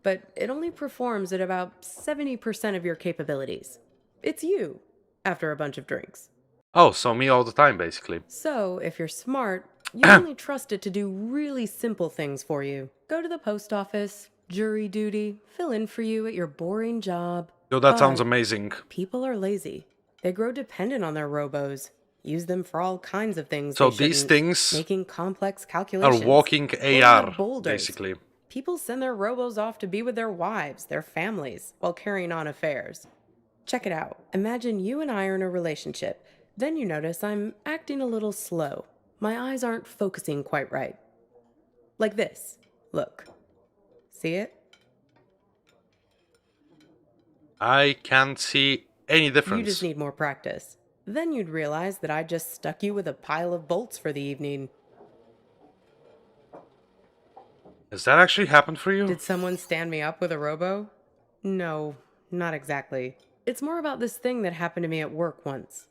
but it only performs at about 70% of your capabilities. It's you, after a bunch of drinks. Oh, so me all the time, basically. So, if you're smart, you only trust it to do really simple things for you. Go to the post office, jury duty, fill in for you at your boring job. Yo, that sounds But amazing. people are lazy. They grow dependent on their robos. Use them for all kinds of things. So they these shouldn't, things making complex are calculations. walking Or AR, boulders. basically. People send their robos off to be with their wives, their families, while carrying on affairs. Check it out. Imagine you and I are in a relationship. Then you notice I'm acting a little slow. My eyes aren't focusing quite right. Like this. Look. See it? I can't see any difference. You just need more practice. Then you'd realize that I just stuck you with a pile of bolts for the evening. Has that actually happened for you? Did someone stand me up with a robo? No, not exactly. It's more about this thing that happened to me at work once.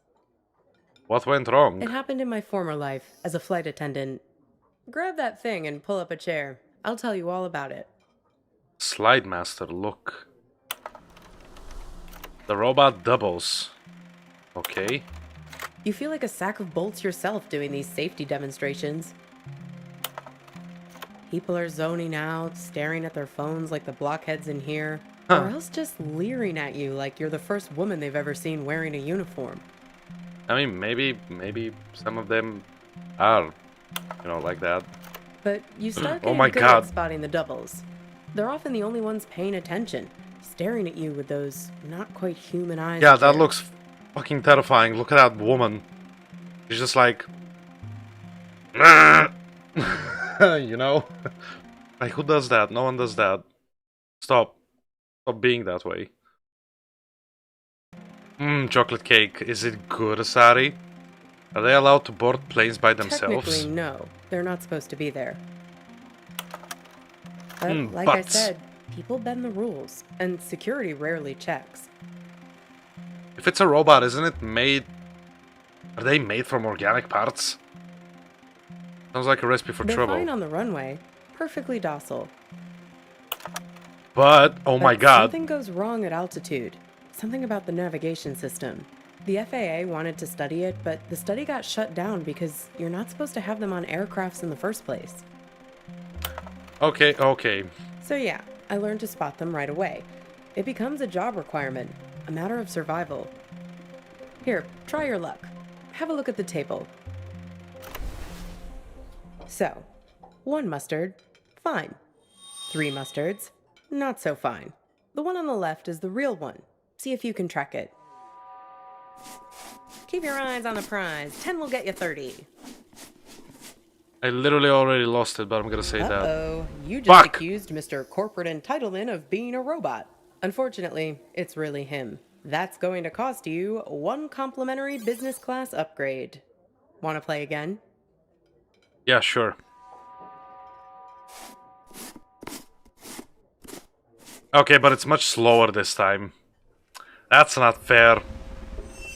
What went wrong? It happened in my former life as a flight attendant. Grab that thing and pull up a chair. I'll tell you all about it. Slide Master, look. The robot doubles. Okay. You feel like a sack of bolts yourself doing these safety demonstrations. People are zoning out, staring at their phones like the blockheads in here, or else just leering at you like you're the first woman they've ever seen wearing a uniform. I mean, maybe some of them are, like that. But you start Oh getting my good God. at spotting the doubles. They're often the only ones paying attention, staring at you with those not quite human eyes. Yeah, of that theirs. looks fucking terrifying. Look at that woman. She's just like... Like, who does that? No one does that. Stop being that way. Chocolate cake. Is it good, Asari? Are they allowed to board planes by themselves? Technically, no. They're not supposed to be there. But like but- I said, people bend the rules, and security rarely checks. If it's a robot, isn't it made... Are they made from organic parts? Sounds like a recipe for They're trouble. fine on the runway, perfectly docile. But, oh my But god. something goes wrong at altitude. Something about the navigation system. The FAA wanted to study it, but the study got shut down because you're not supposed to have them on aircrafts in the first place. Okay. So yeah, I learned to spot them right away. It becomes a job requirement, a matter of survival. Here, try your luck. Have a look at the table. So, 1 mustard, fine. 3 mustards, not so fine. The one on the left is the real one. See if you can track it. Keep your eyes on the prize. 10 will get you 30. I literally already lost it, but I'm gonna say that. Uh-oh, you just Fuck. accused Mr. Corporate Entitlement of being a robot. Unfortunately, it's really him. That's going to cost you 1 complimentary business class upgrade. Want to play again? Yeah, sure. Okay, but it's much slower this time. That's not fair.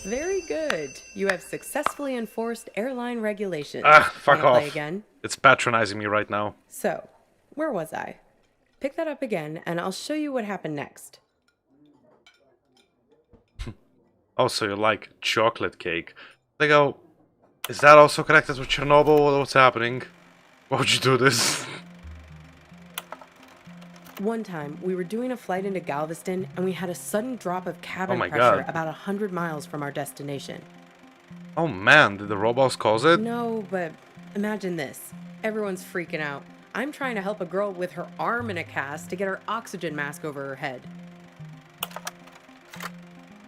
Very good. You have successfully enforced airline regulations. Fuck Wanna off. play again? It's patronizing me right now. So, where was I? Pick that up again, and I'll show you what happened next. Oh, so you like chocolate cake. They go, is that also connected with Chernobyl? What's happening? Why would you do this? One time, we were doing a flight into Galveston, and we had a sudden drop of cabin Oh my pressure God. about 100 miles from our destination. Oh man, did the robots cause it? No, but imagine this. Everyone's freaking out. I'm trying to help a girl with her arm in a cast to get her oxygen mask over her head.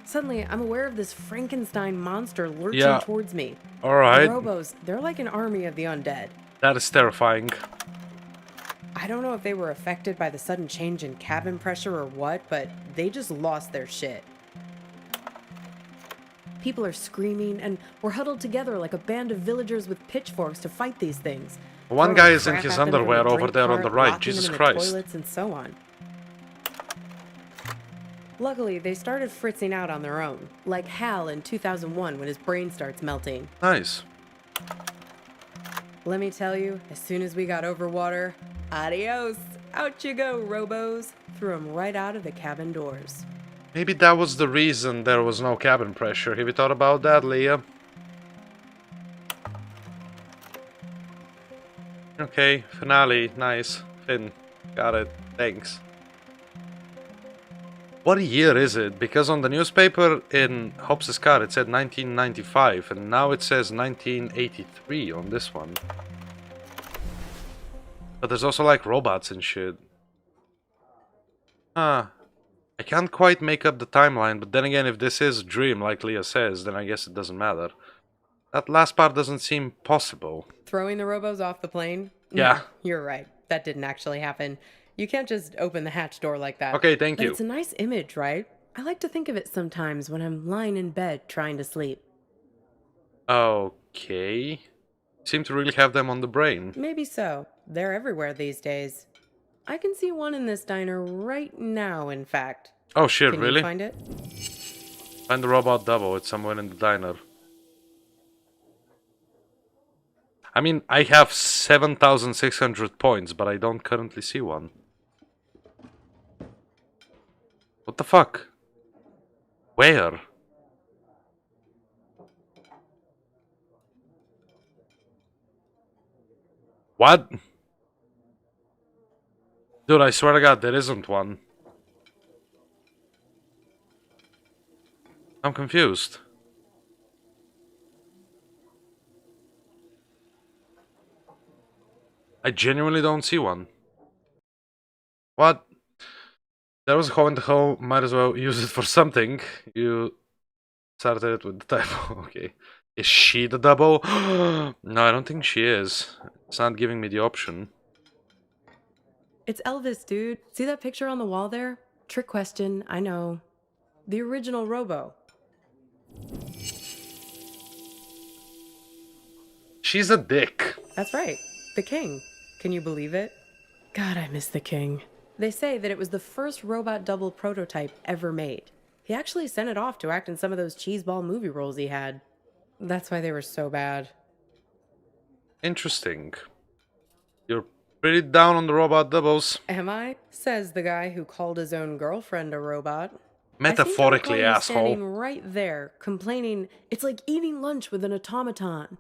Suddenly, I'm aware of this Frankenstein monster lurching Yeah. towards me. Alright. The Robos, they're like an army of the undead. That is terrifying. I don't know if they were affected by the sudden change in cabin pressure or what, but they just lost their shit. People are screaming, and we're huddled together like a band of villagers with pitchforks to fight these things. One Throwing guy is in crap his at them from the underwear over drink there on cart, the right. locking Jesus them in Christ. the toilets, and so on. Luckily, they started fritzing out on their own, like Hal in 2001 when his brain starts melting. Nice. Let me tell you, as soon as we got over water, adios! Out you go, Robos! Threw them right out of the cabin doors. Maybe that was the reason there was no cabin pressure. Have you thought about that, Leah? Okay, finale. Nice. Finn. Got it. Thanks. What year is it? Because on the newspaper in Hobbs' car it said 1995 and now it says 1983 on this one. But there's also like robots and shit. Huh. I can't quite make up the timeline, but then again, if this is a dream, like Leah says, then I guess it doesn't matter. That last part doesn't seem possible. Throwing the Robos off the plane? Yeah. No, you're right. That didn't actually happen. You can't just open the hatch door like that. Okay, thank But you. it's a nice image, right? I like to think of it sometimes when I'm lying in bed trying to sleep. Okay. Seem to really have them on the brain. Maybe so. They're everywhere these days. I can see one in this diner right now, in fact. Oh shit, Can really? you find it? Find the robot double, it's somewhere in the diner. I mean, I have 7,600 points, but I don't currently see one. What the fuck? Where? What? Dude, I swear to God, there isn't one. I'm confused. I genuinely don't see one. What? There was a hole in the hole, might as well use it for something. You started it with the typo, okay. Is she the double? No, I don't think she is. It's not giving me the option. It's Elvis, dude. See that picture on the wall there? Trick question, I know. The original Robo. She's a dick. That's right. The King. Can you believe it? God, I miss the King. They say that it was the first robot double prototype ever made. He actually sent it off to act in some of those cheeseball movie roles he had. That's why they were so bad. Interesting. You're pretty down on the robot doubles. Am I? Says the guy who called his own girlfriend a robot. Metaphorically, I asshole. standing right there, complaining, it's like eating lunch with an automaton.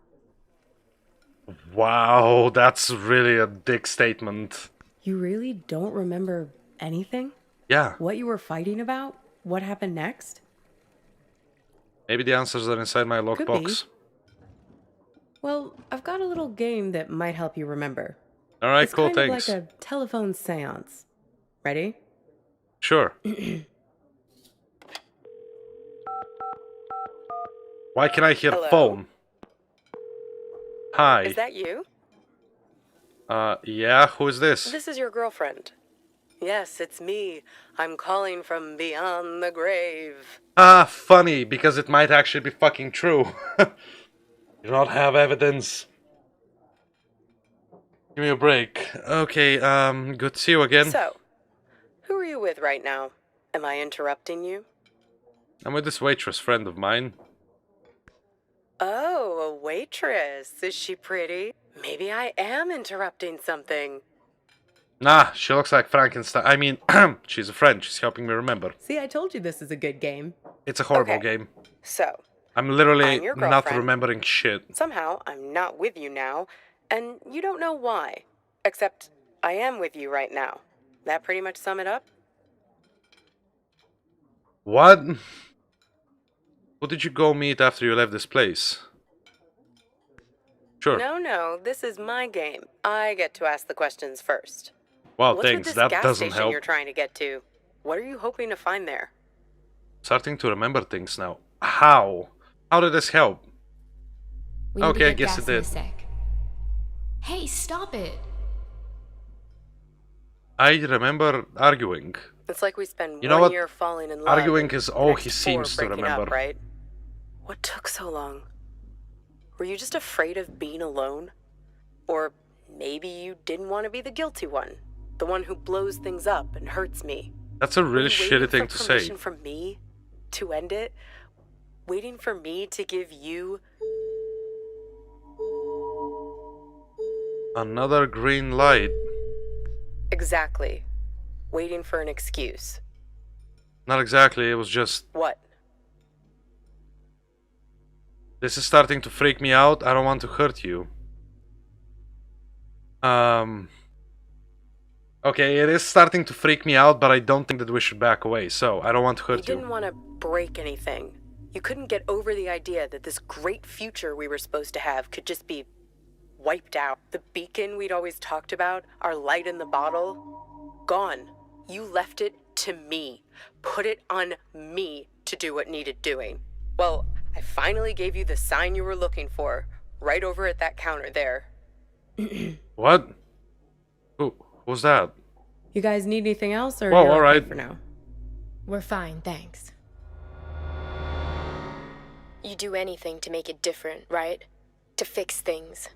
Wow, that's really a dick statement. You really don't remember anything? Yeah. What you were fighting about? What happened next? Maybe the answers are inside my Could lockbox. be. Well, I've got a little game that might help you remember. Alright, It's cool, kind thanks. of like a telephone seance. Ready? Sure. Why can I hear Hello? phone? Hi. Is that you? Yeah, who is this? This is your girlfriend. Yes, it's me. I'm calling from beyond the grave. Ah, funny, because it might actually be fucking true. You don't have evidence. Give me a break. Okay, good to see you again. So, who are you with right now? Am I interrupting you? I'm with this waitress friend of mine. Oh, a waitress. Is she pretty? Maybe I am interrupting something. Nah, she looks like Frankenstein. I mean, she's a friend. She's helping me remember. See, I told you this is a good game. It's a horrible Okay. game. So, I'm literally I'm your not girlfriend. remembering shit. somehow I'm not with you now, and you don't know why. Except, I am with you right now. That pretty much sum it up? What? Who did you go meet after you left this place? Sure. No, this is my game. I get to ask the questions first. Wow, What's thanks. with this That gas doesn't station help. you're trying to get to? What are you hoping to find there? Starting to remember things now. How? How did this help? We need Okay, to I get guess gas it in a did. sec. Hey, stop it! I remember arguing. It's like we spend You know one what? year falling in love. Arguing and is the all next he 4 seems to breaking up, remember. right? What took so long? Were you just afraid of being alone? Or maybe you didn't want to be the guilty one, the one who blows things up and hurts me. That's a really Were you waiting shitty thing for to say. permission from me to end it? Waiting for me to give you... Another green light. Exactly. Waiting for an excuse. Not exactly, it was just... What? This is starting to freak me out. I don't want to hurt you. Okay, it is starting to freak me out, but I don't think that we should back away, so I don't want to hurt You you. didn't want to break anything. You couldn't get over the idea that this great future we were supposed to have could just be wiped out. The beacon we'd always talked about, our light in the bottle, gone. You left it to me. Put it on me to do what needed doing. Well, I finally gave you the sign you were looking for, right over at that counter there. What? Who's that? You guys need anything else, or Whoa, you're all okay right. for now? We're fine, thanks. You do anything to make it different, right? To fix things.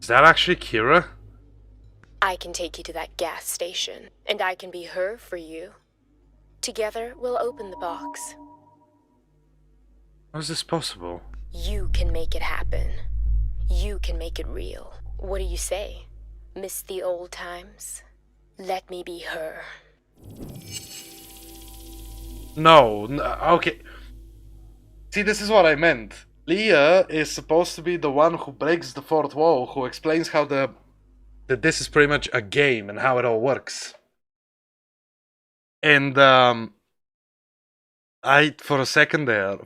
Is that actually Kira? I can take you to that gas station, and I can be her for you. Together, we'll open the box. How is this possible? You can make it happen. You can make it real. What do you say? Miss the old times? Let me be her. No, okay. See, this is what I meant. Leah is supposed to be the one who breaks the fourth wall, who explains how that this is pretty much a game and how it all works. And for a second there,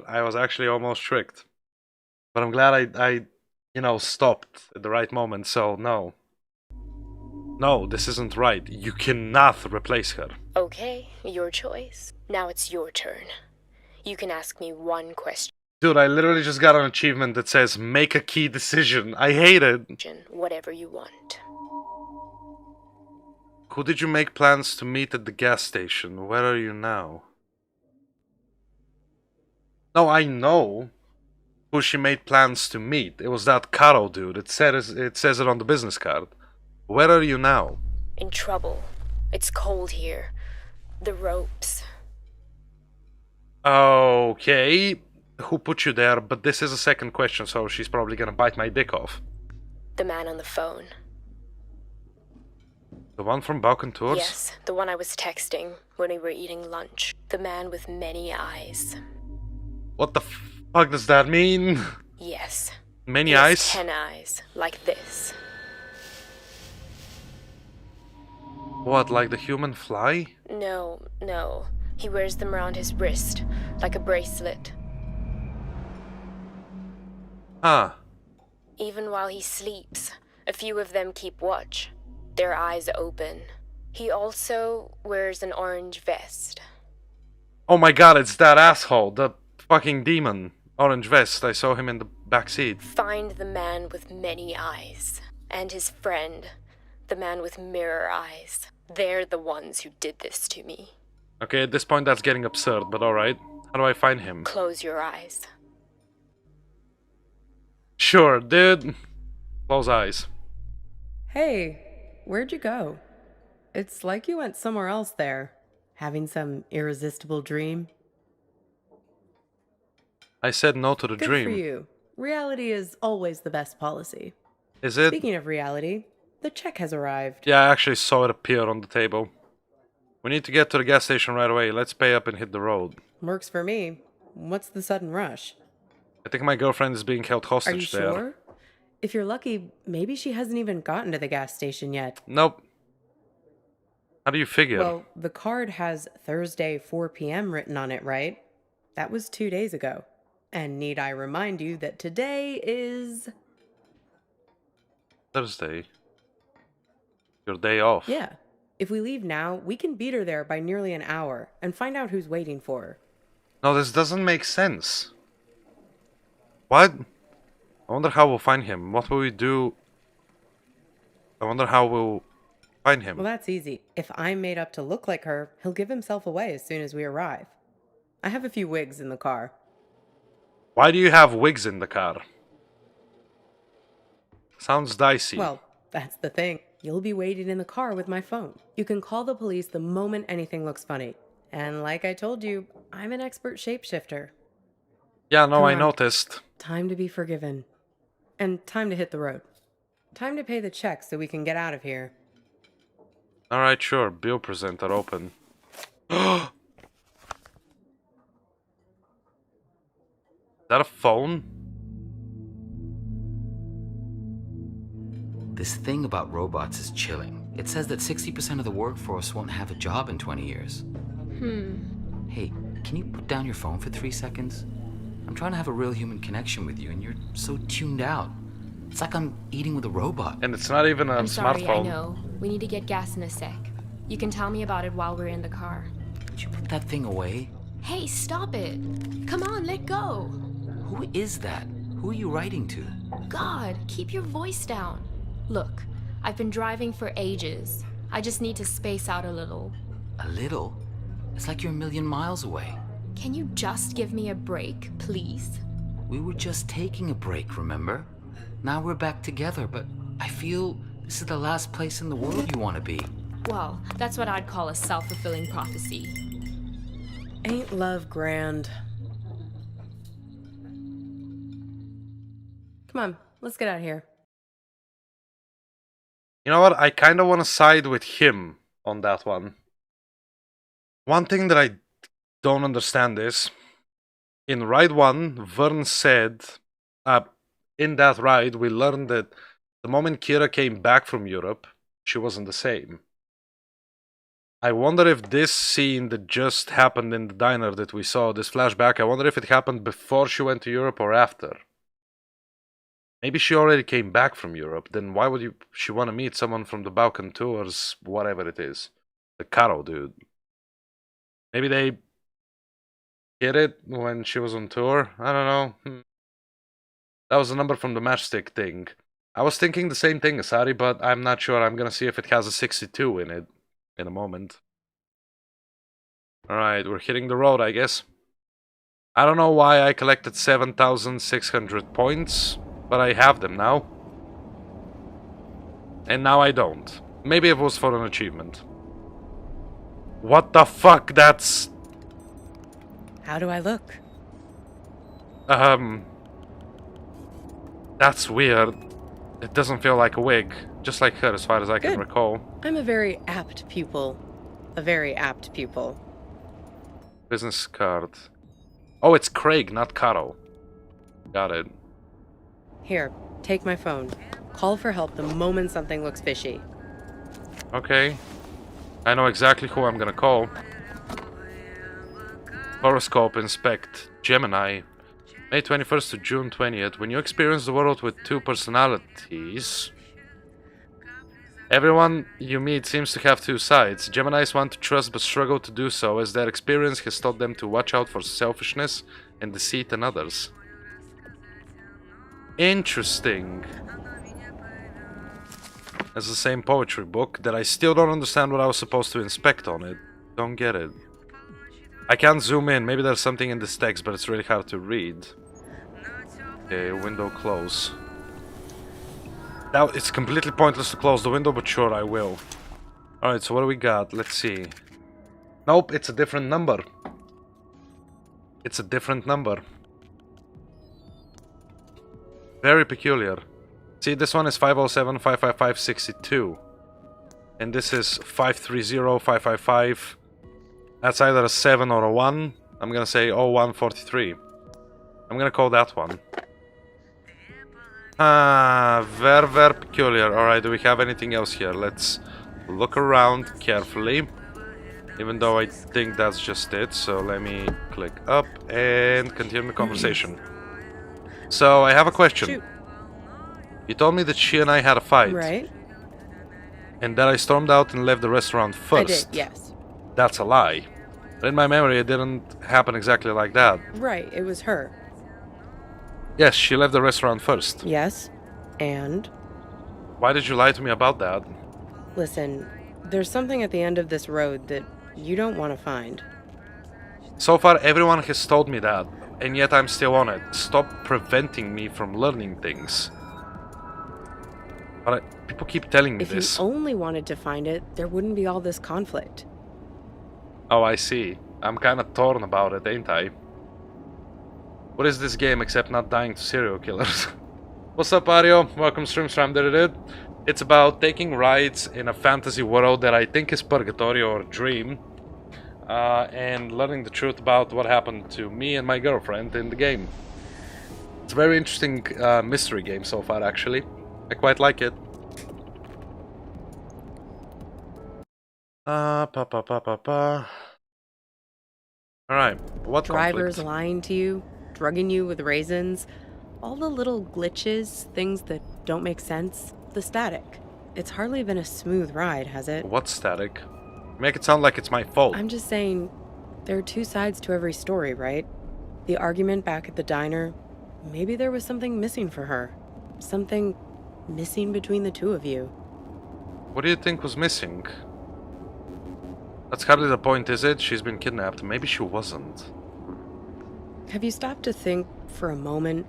I was actually almost tricked. But I'm glad I stopped at the right moment, so no. No, this isn't right. You cannot replace her. Okay, your choice. Now it's your turn. You can ask me one question, Dude, I literally just got an achievement that says make a key decision. I hate it. whatever you want. Who did you make plans to meet at the gas station? Where are you now? No, I know who she made plans to meet. It was that Caro dude. It says it on the business card. Where are you now? In trouble. It's cold here. The ropes. Okay. Who put you there? But this is a second question, so she's probably gonna bite my dick off. The man on the phone. The one from Balkan Tours? Yes, the one I was texting when we were eating lunch. The man with many eyes. What the fuck does that mean? Yes. Many He has eyes? 10 eyes, like this. What, like the human fly? No. He wears them around his wrist, like a bracelet. Ah. Even while he sleeps, a few of them keep watch, their eyes open. He also wears an orange vest. Oh my god, it's that asshole, the fucking demon. Orange vest, I saw him in the back seat. Find the man with many eyes, and his friend, the man with mirror eyes. They're the ones who did this to me. Okay, at this point that's getting absurd, but alright. How do I find him? Close your eyes. Sure, dude. Close eyes. Hey, where'd you go? It's like you went somewhere else there. Having some irresistible dream. I said no to the Good dream. for you. Reality is always the best policy. Is it? Speaking of reality, the check has arrived. Yeah, I actually saw it appear on the table. We need to get to the gas station right away. Let's pay up and hit the road. Works for me. What's the sudden rush? I think my girlfriend is being held Are hostage you there. sure? If you're lucky, maybe she hasn't even gotten to the gas station yet. Nope. How do you figure? Well, the card has Thursday 4 p.m. written on it, right? That was 2 days ago. And need I remind you that today is... Thursday. Your day off. Yeah, If we leave now, we can beat her there by nearly an hour and find out who's waiting for her. No, this doesn't make sense. What? I wonder how we'll find him. What will we do? I wonder how we'll find him. Well, that's easy. If I'm made up to look like her, he'll give himself away as soon as we arrive. I have a few wigs in the car. Why do you have wigs in the car? Sounds dicey. Well, that's the thing. You'll be waiting in the car with my phone. You can call the police the moment anything looks funny. And like I told you, I'm an expert shapeshifter. Yeah, no, Come I on. noticed. Time to be forgiven. And time to hit the road. Time to pay the check so we can get out of here. Alright, sure. Bill presenter open. Is that a phone? This thing about robots is chilling. It says that 60% of the workforce won't have a job in 20 years. Hey, can you put down your phone for 3 seconds? I'm trying to have a real human connection with you, and you're so tuned out. It's like I'm eating with a robot. And it's not even a I'm sorry, smartphone. I know. We need to get gas in a sec. You can tell me about it while we're in the car. Would you put that thing away? Hey, stop it! Come on, let go! Who is that? Who are you writing to? God, keep your voice down. Look, I've been driving for ages. I just need to space out a little. A little? It's like you're a million miles away. Can you just give me a break, please? We were just taking a break, remember? Now we're back together, but I feel this is the last place in the world you want to be. Well, that's what I'd call a self-fulfilling prophecy. Ain't love grand? Come on, let's get out of here. You know what? I kind of want to side with him on that one. One thing that I don't understand is, in ride 1, Vern said, in that ride, we learned that the moment Kira came back from Europe, she wasn't the same. I wonder if this scene that just happened in the diner that we saw, this flashback, I wonder if it happened before she went to Europe or after. Maybe she already came back from Europe, then why would she want to meet someone from the Balkan tours, whatever it is? The Caro dude. Maybe they hit it when she was on tour? I don't know. That was a number from the matchstick thing. I was thinking the same thing, Asari, but I'm not sure. I'm gonna see if it has a 62 in it in a moment. Alright, we're hitting the road, I guess. I don't know why I collected 7,600 points, but I have them now. And now I don't. Maybe it was for an achievement. What the fuck? That's... How do I look? That's weird. It doesn't feel like a wig. Just like her, as far as I can recall. I'm a very apt pupil. A very apt pupil. Business card. Oh, it's Craig, not Caro. Got it. Here, take my phone. Call for help the moment something looks fishy. Okay. I know exactly who I'm gonna call. Horoscope inspect. Gemini. May 21st to June 20th. When you experience the world with two personalities... Everyone you meet seems to have two sides. Geminis want to trust but struggle to do so, as their experience has taught them to watch out for selfishness and deceit in others. Interesting. It's the same poetry book that I still don't understand what I was supposed to inspect on it. Don't get it. I can't zoom in. Maybe there's something in this text, but it's really hard to read. Okay, window close. Now, it's completely pointless to close the window, but sure, I will. Alright, so what do we got? Let's see. Nope, it's a different number. It's a different number. Very peculiar. See, this one is 507-555-62. And this is 530-555. That's either a 7 or a 1. I'm gonna say 0143. I'm gonna call that one. Very, very peculiar. Alright, do we have anything else here? Let's look around carefully. Even though I think that's just it. So let me click up and continue the conversation. So, I have a question. Shoot. You told me that she and I had a fight. Right? And that I stormed out and left the restaurant first. I did, yes. That's a lie. But in my memory, it didn't happen exactly like that. Right, it was her. Yes, she left the restaurant first. Yes, and? Why did you lie to me about that? Listen, there's something at the end of this road that you don't want to find. So far, everyone has told me that, and yet I'm still on it. Stop preventing me from learning things. But people keep telling me If this. you only wanted to find it, there wouldn't be all this conflict. Oh, I see. I'm kinda torn about it, ain't I? What is this game except not dying to serial killers? What's up, Ario? Welcome, StreamStram. It's about taking rides in a fantasy world that I think is purgatory or dream, and learning the truth about what happened to me and my girlfriend in the game. It's a very interesting mystery game so far, actually. I quite like it. Alright, what Drivers conflict? lying to you, drugging you with raisins, all the little glitches, things that don't make sense, the static. It's hardly been a smooth ride, has it? What static? Make it sound like it's my fault. I'm just saying, there are two sides to every story, right? The argument back at the diner, maybe there was something missing for her. Something missing between the two of you. What do you think was missing? That's hardly the point, is it? She's been kidnapped. Maybe she wasn't. Have you stopped to think for a moment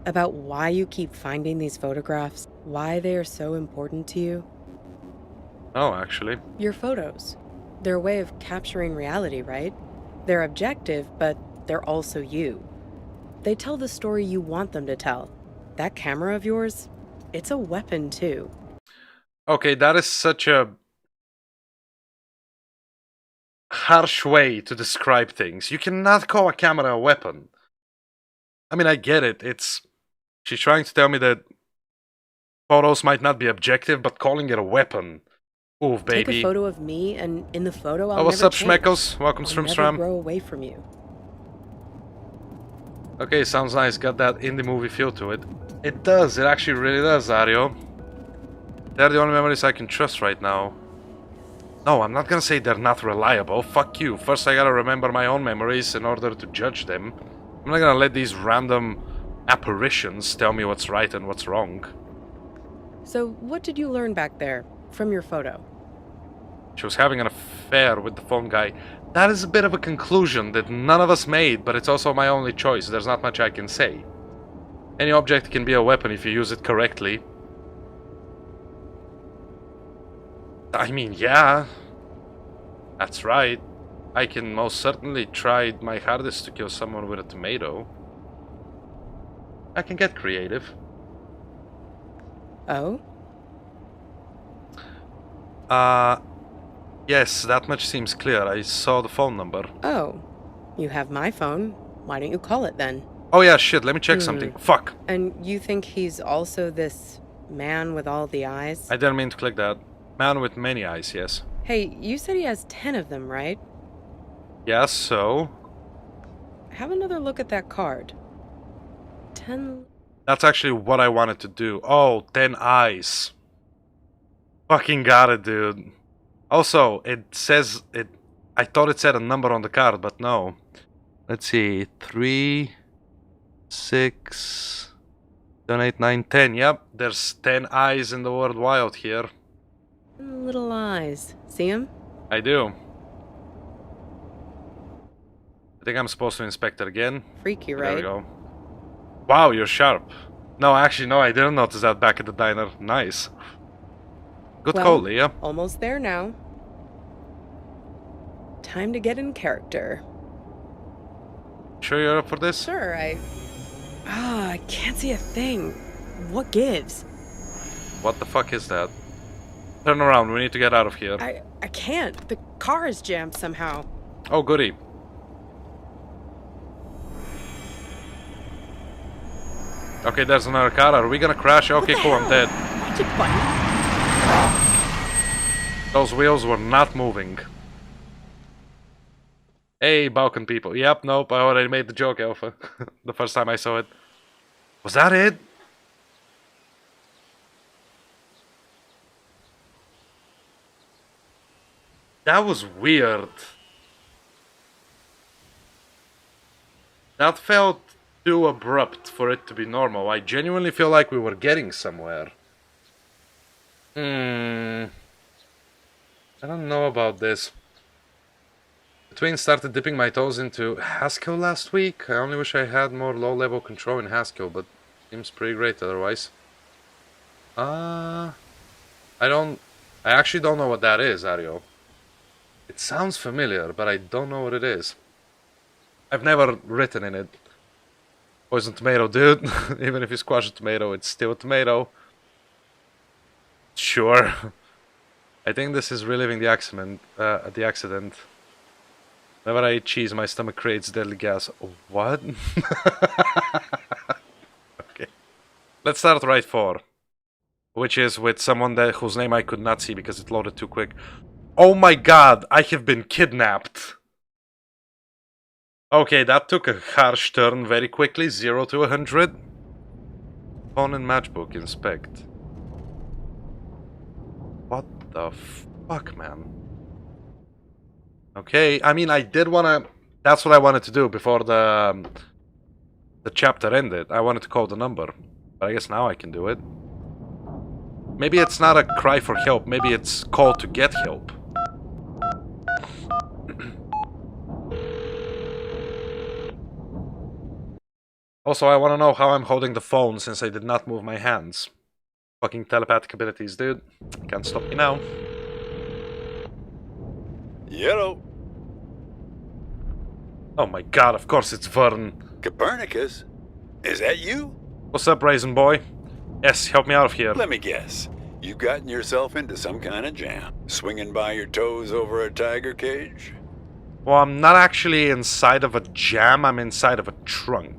about why you keep finding these photographs? Why they are so important to you? No, actually. Your photos. They're a way of capturing reality, right? They're objective, but they're also you. They tell the story you want them to tell. That camera of yours, it's a weapon too. Okay, that is such a harsh way to describe things. You cannot call a camera a weapon. I mean, I get it. She's trying to tell me that photos might not be objective, but calling it a weapon. Ooh, baby. Take a photo of me, and in the photo, I'll what's never up, change. Schmeckles? Welcome, I'll never StreamStram. grow away from you. Okay, sounds nice. Got that indie movie feel to it. It does. It actually really does, Ario. They're the only memories I can trust right now. No, I'm not gonna say they're not reliable. Fuck you. First, I gotta remember my own memories in order to judge them. I'm not gonna let these random apparitions tell me what's right and what's wrong. So, what did you learn back there from your photo? She was having an affair with the phone guy. That is a bit of a conclusion that none of us made, but it's also my only choice. There's not much I can say. Any object can be a weapon if you use it correctly. I mean, yeah. That's right. I can most certainly try my hardest to kill someone with a tomato. I can get creative. Oh? Yes, that much seems clear. I saw the phone number. Oh. You have my phone. Why don't you call it then? Oh yeah, shit, let me check something. Fuck. And you think he's also this man with all the eyes? I didn't mean to click that. Man with many eyes, yes. Hey, you said he has 10 of them, right? Yeah, so? Have another look at that card. 10... That's actually what I wanted to do. Oh, 10 eyes. Fucking got it, dude. Also, it says it. I thought it said a number on the card, but no. Let's see. 3, 6, 7, 8, 9, 10. Yep, there's 10 eyes in the world wild here. Little eyes. See him? I do. I think I'm supposed to inspect it again. Freaky, There we right? go. Wow, you're sharp. No, actually, no, I didn't notice that back at the diner. Nice. Good Well, call, Leah. Almost there now. Time to get in character. Sure you're up for this? Sure, I can't see a thing. What gives? What the fuck is that? Turn around, we need to get out of here. I can't. The car is jammed somehow. Oh, goody. Okay, there's another car. Are we gonna crash? Okay, cool, I'm dead. Watch it, buddy. Those wheels were not moving. Hey, Balkan people. Yep, nope, I already made the joke, Alpha. The first time I saw it. Was that it? That was weird. That felt too abrupt for it to be normal. I genuinely feel like we were getting somewhere. I don't know about this. The twins started dipping my toes into Haskell last week. I only wish I had more low-level control in Haskell, but seems pretty great otherwise. I actually don't know what that is, Ario. It sounds familiar, but I don't know what it is. I've never written in it. Poison tomato, dude. Even if you squash a tomato, it's still a tomato. Sure. I think this is reliving the accident. Whenever I eat cheese, my stomach creates deadly gas. What? Okay. Let's start right 4. Which is with someone whose name I could not see because it loaded too quick. Oh my god, I have been kidnapped. Okay, that took a harsh turn very quickly. 0 to 100. Phone and matchbook, inspect. What the fuck, man? Okay, I mean, I did wanna... That's what I wanted to do before the chapter ended. I wanted to call the number. But I guess now I can do it. Maybe it's not a cry for help. Maybe it's call to get help. Also, I want to know how I'm holding the phone since I did not move my hands. Fucking telepathic abilities, dude. Can't stop me now. Yellow. Oh my god, of course it's Vern. Copernicus? Is that you? What's up, Raisin boy? Yes, help me out of here. Let me guess. You've gotten yourself into some kind of jam. Swinging by your toes over a tiger cage? Well, I'm not actually inside of a jam, I'm inside of a trunk.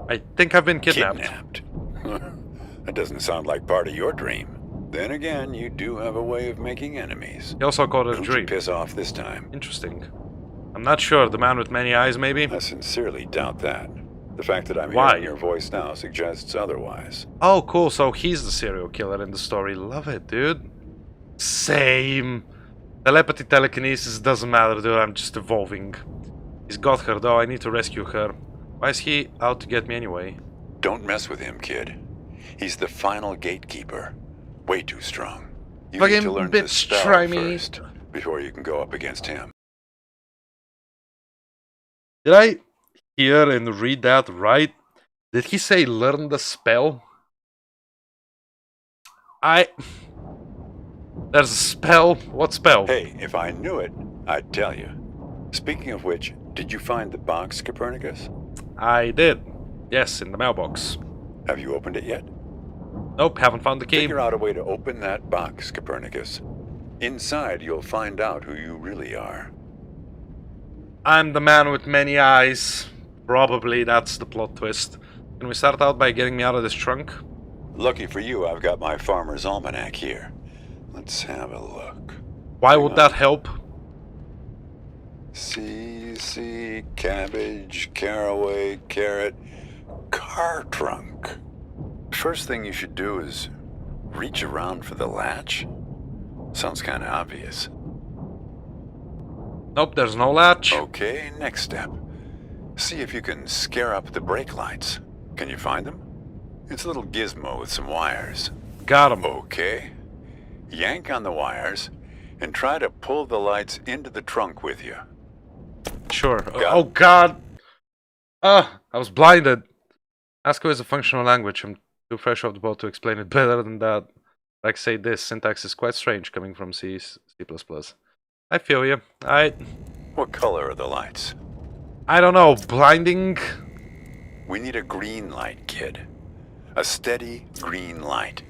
I think I've been kidnapped. Kidnapped? That doesn't sound like part of your dream. Then again, you do have a way of making enemies. He also called it a Don't dream. you piss off this time? Interesting. I'm not sure. The man with many eyes, maybe? I sincerely doubt that. The fact that I'm Why? hearing your voice now suggests otherwise. Oh, cool. So he's the serial killer in the story. Love it, dude. Same. Telepathy, telekinesis, doesn't matter, dude. I'm just evolving. He's got her, though. I need to rescue her. Why is he out to get me anyway? Don't mess with him, kid. He's the final gatekeeper. Way too strong. You Fucking need to learn to bitch, spell try me. first before you can go up against him. Did I hear and read that right? Did he say learn the spell? There's a spell? What spell? Hey, if I knew it, I'd tell you. Speaking of which, did you find the box, Copernicus? I did. Yes, in the mailbox. Have you opened it yet? Nope, haven't found the key. Figure out a way to open that box, Copernicus. Inside, you'll find out who you really are. I'm the man with many eyes. Probably that's the plot twist. Can we start out by getting me out of this trunk? Lucky for you, I've got my farmer's almanac here. Let's have a look. Why would that help? See, cabbage, caraway, carrot, car trunk. First thing you should do is reach around for the latch. Sounds kind of obvious. Nope, there's no latch. Okay, next step. See if you can scare up the brake lights. Can you find them? It's a little gizmo with some wires. Got him. Okay. Yank on the wires and try to pull the lights into the trunk with you. Sure. Got Oh it. god. I was blinded. ASCII is a functional language. I'm too fresh off the boat to explain it better than that. Like say this, syntax is quite strange coming from C++. I feel you. What color are the lights? I don't know. Blinding? We need a green light, kid. A steady green light.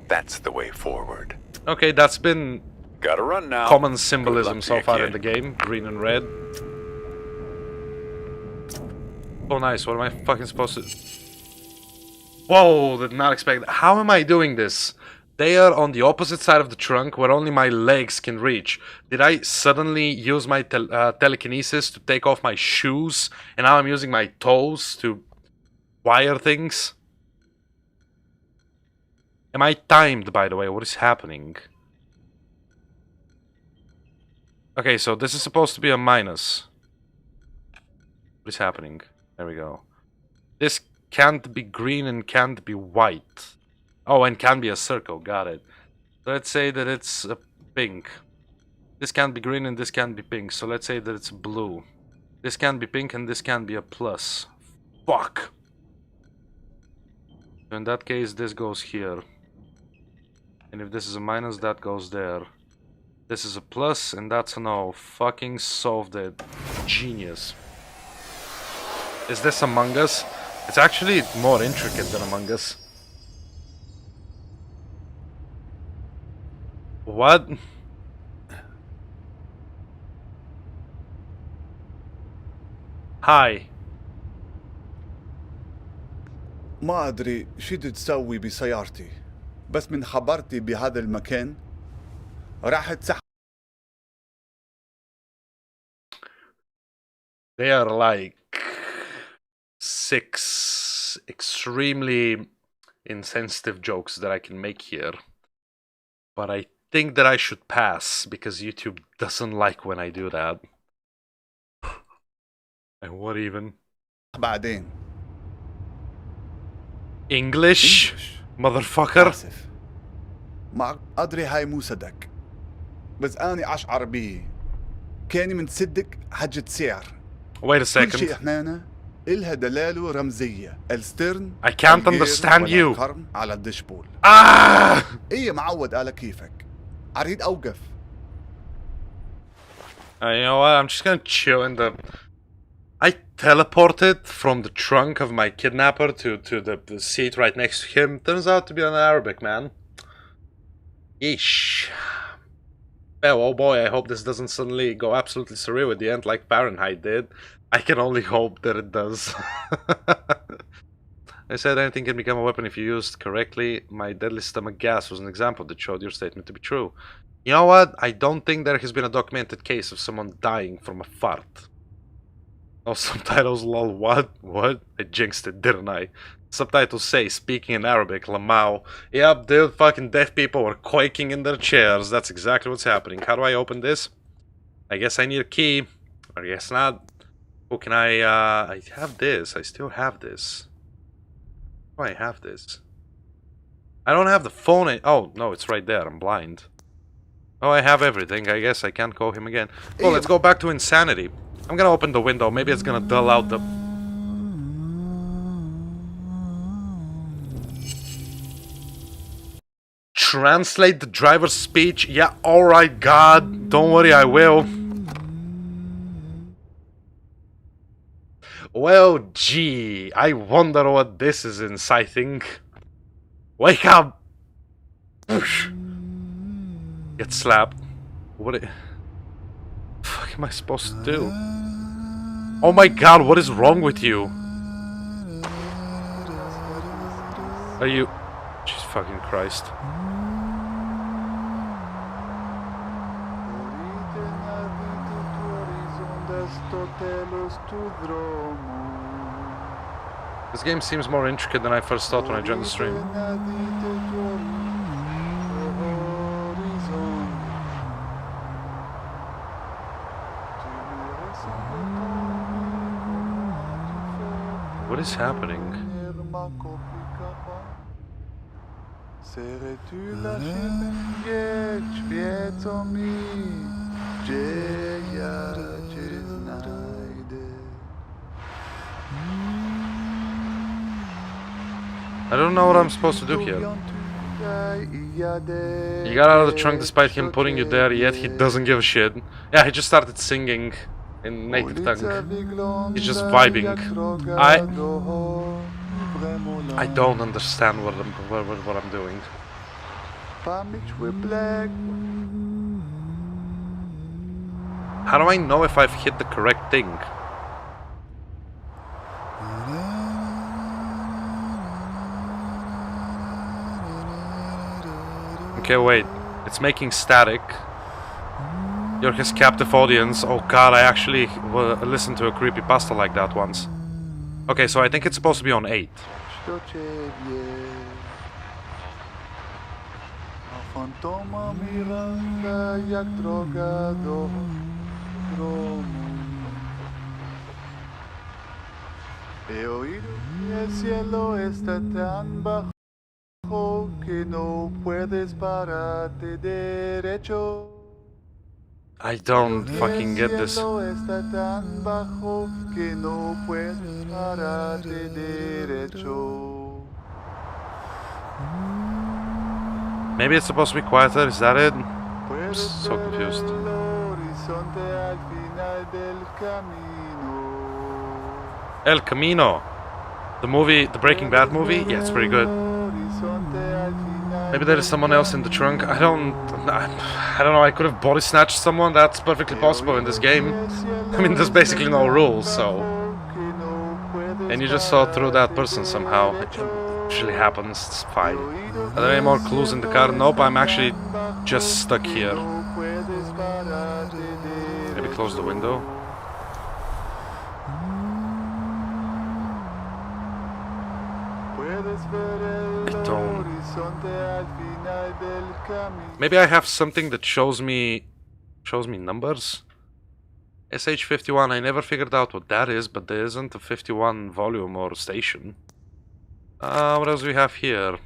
That's the way forward. Okay, that's been Gotta run now. common Good symbolism luck to so you, far kid. in the game. Green and red. Oh nice, what am I fucking supposed to... Whoa, did not expect that. How am I doing this? They are on the opposite side of the trunk where only my legs can reach. Did I suddenly use my telekinesis to take off my shoes? And now I'm using my toes to wire things? Am I timed, by the way? What is happening? Okay, so this is supposed to be a minus. What is happening? There we go. This can't be green and can't be white. Oh, and can be a circle. Got it. So let's say that it's a pink. This can't be green and this can't be pink. So let's say that it's blue. This can't be pink and this can't be a plus. Fuck. In that case, this goes here. And if this is a minus, that goes there. This is a plus, and that's a no. Fucking solved it. Genius. Is this Among Us? It's actually more intricate than Among Us. What? Hi. ما أدري شو بدي تسوي بسيارتي بس من خبرتي بهذا المكان راح تسحب. They are like 6 extremely insensitive jokes that I can make here. But I think that I should pass because YouTube doesn't like when I do that. And what even? بعدين. English? Motherfucker. آسف. ما أدري هاي مو صدق بس أنا أشعر به كاني من صدق حجة سعر. Wait a كل شيء second. إحنا إلها دلالة رمزية. السترن I can't understand you. القرن على الدشبول. Ah! إيه معود على كيفك. أريد أوقف. You know what? I'm just gonna chill in the... I teleported from the trunk of my kidnapper to the seat right next to him. Turns out to be an Arabic man. Yeesh. Well, oh boy, I hope this doesn't suddenly go absolutely surreal at the end like Fahrenheit did. I can only hope that it does. I said anything can become a weapon if you used correctly. My deadly stomach gas was an example that showed your statement to be true. You know what? I don't think there has been a documented case of someone dying from a fart. Oh, subtitles, lol, what? What? I jinxed it, didn't I? Subtitles say, speaking in Arabic, Lamau. Yep, the fucking deaf people were quaking in their chairs. That's exactly what's happening. How do I open this? I guess I need a key. I guess not. Who can I have this. I still have this. Oh, I have this. I don't have the phone. Oh, no, it's right there. I'm blind. Oh, I have everything. I guess I can't call him again. Oh, let's go back to insanity. I'm gonna open the window. Maybe it's gonna dull out the... Translate the driver's speech? Yeah, alright, God. Don't worry, I will. Well, gee. I wonder what this is inciting. Wake up! Get slapped. What fuck am I supposed to do? Oh my God, what is wrong with you? Are you... Jesus fucking Christ. This game seems more intricate than I first thought when I joined the stream. What is happening? I don't know what I'm supposed to do here. You got out of the trunk despite him putting you there, yet he doesn't give a shit. Yeah, he just started singing in native tongue. He's just vibing. I don't understand what I'm doing. How do I know if I've hit the correct thing? Okay, wait. It's making static. You're his captive audience. Oh god, I actually listened to a creepypasta like that once. Okay, so I think it's supposed to be on 8. otro mundo. He oído que el cielo está tan bajo que no puedes pararte derecho. I don't fucking get El this. cielo está tan bajo que no puedes pararte derecho. Maybe it's supposed to be quieter, is that it? I'm Puedes so ver confused. el horizonte al final del camino. El Camino. The movie, the Breaking Bad movie? Yeah, it's pretty good. Maybe there is someone else in the trunk. I don't know, I could have body snatched someone. That's perfectly possible in this game. I mean, there's basically no rules, so... And you just saw through that person somehow. It usually happens, it's fine. Are there any more clues in the car? Nope, I'm actually just stuck here. Maybe close the window. I don't... Maybe I have something that shows me numbers? SH51, I never figured out what that is, but there isn't a 51 volume or station. What else do we have here?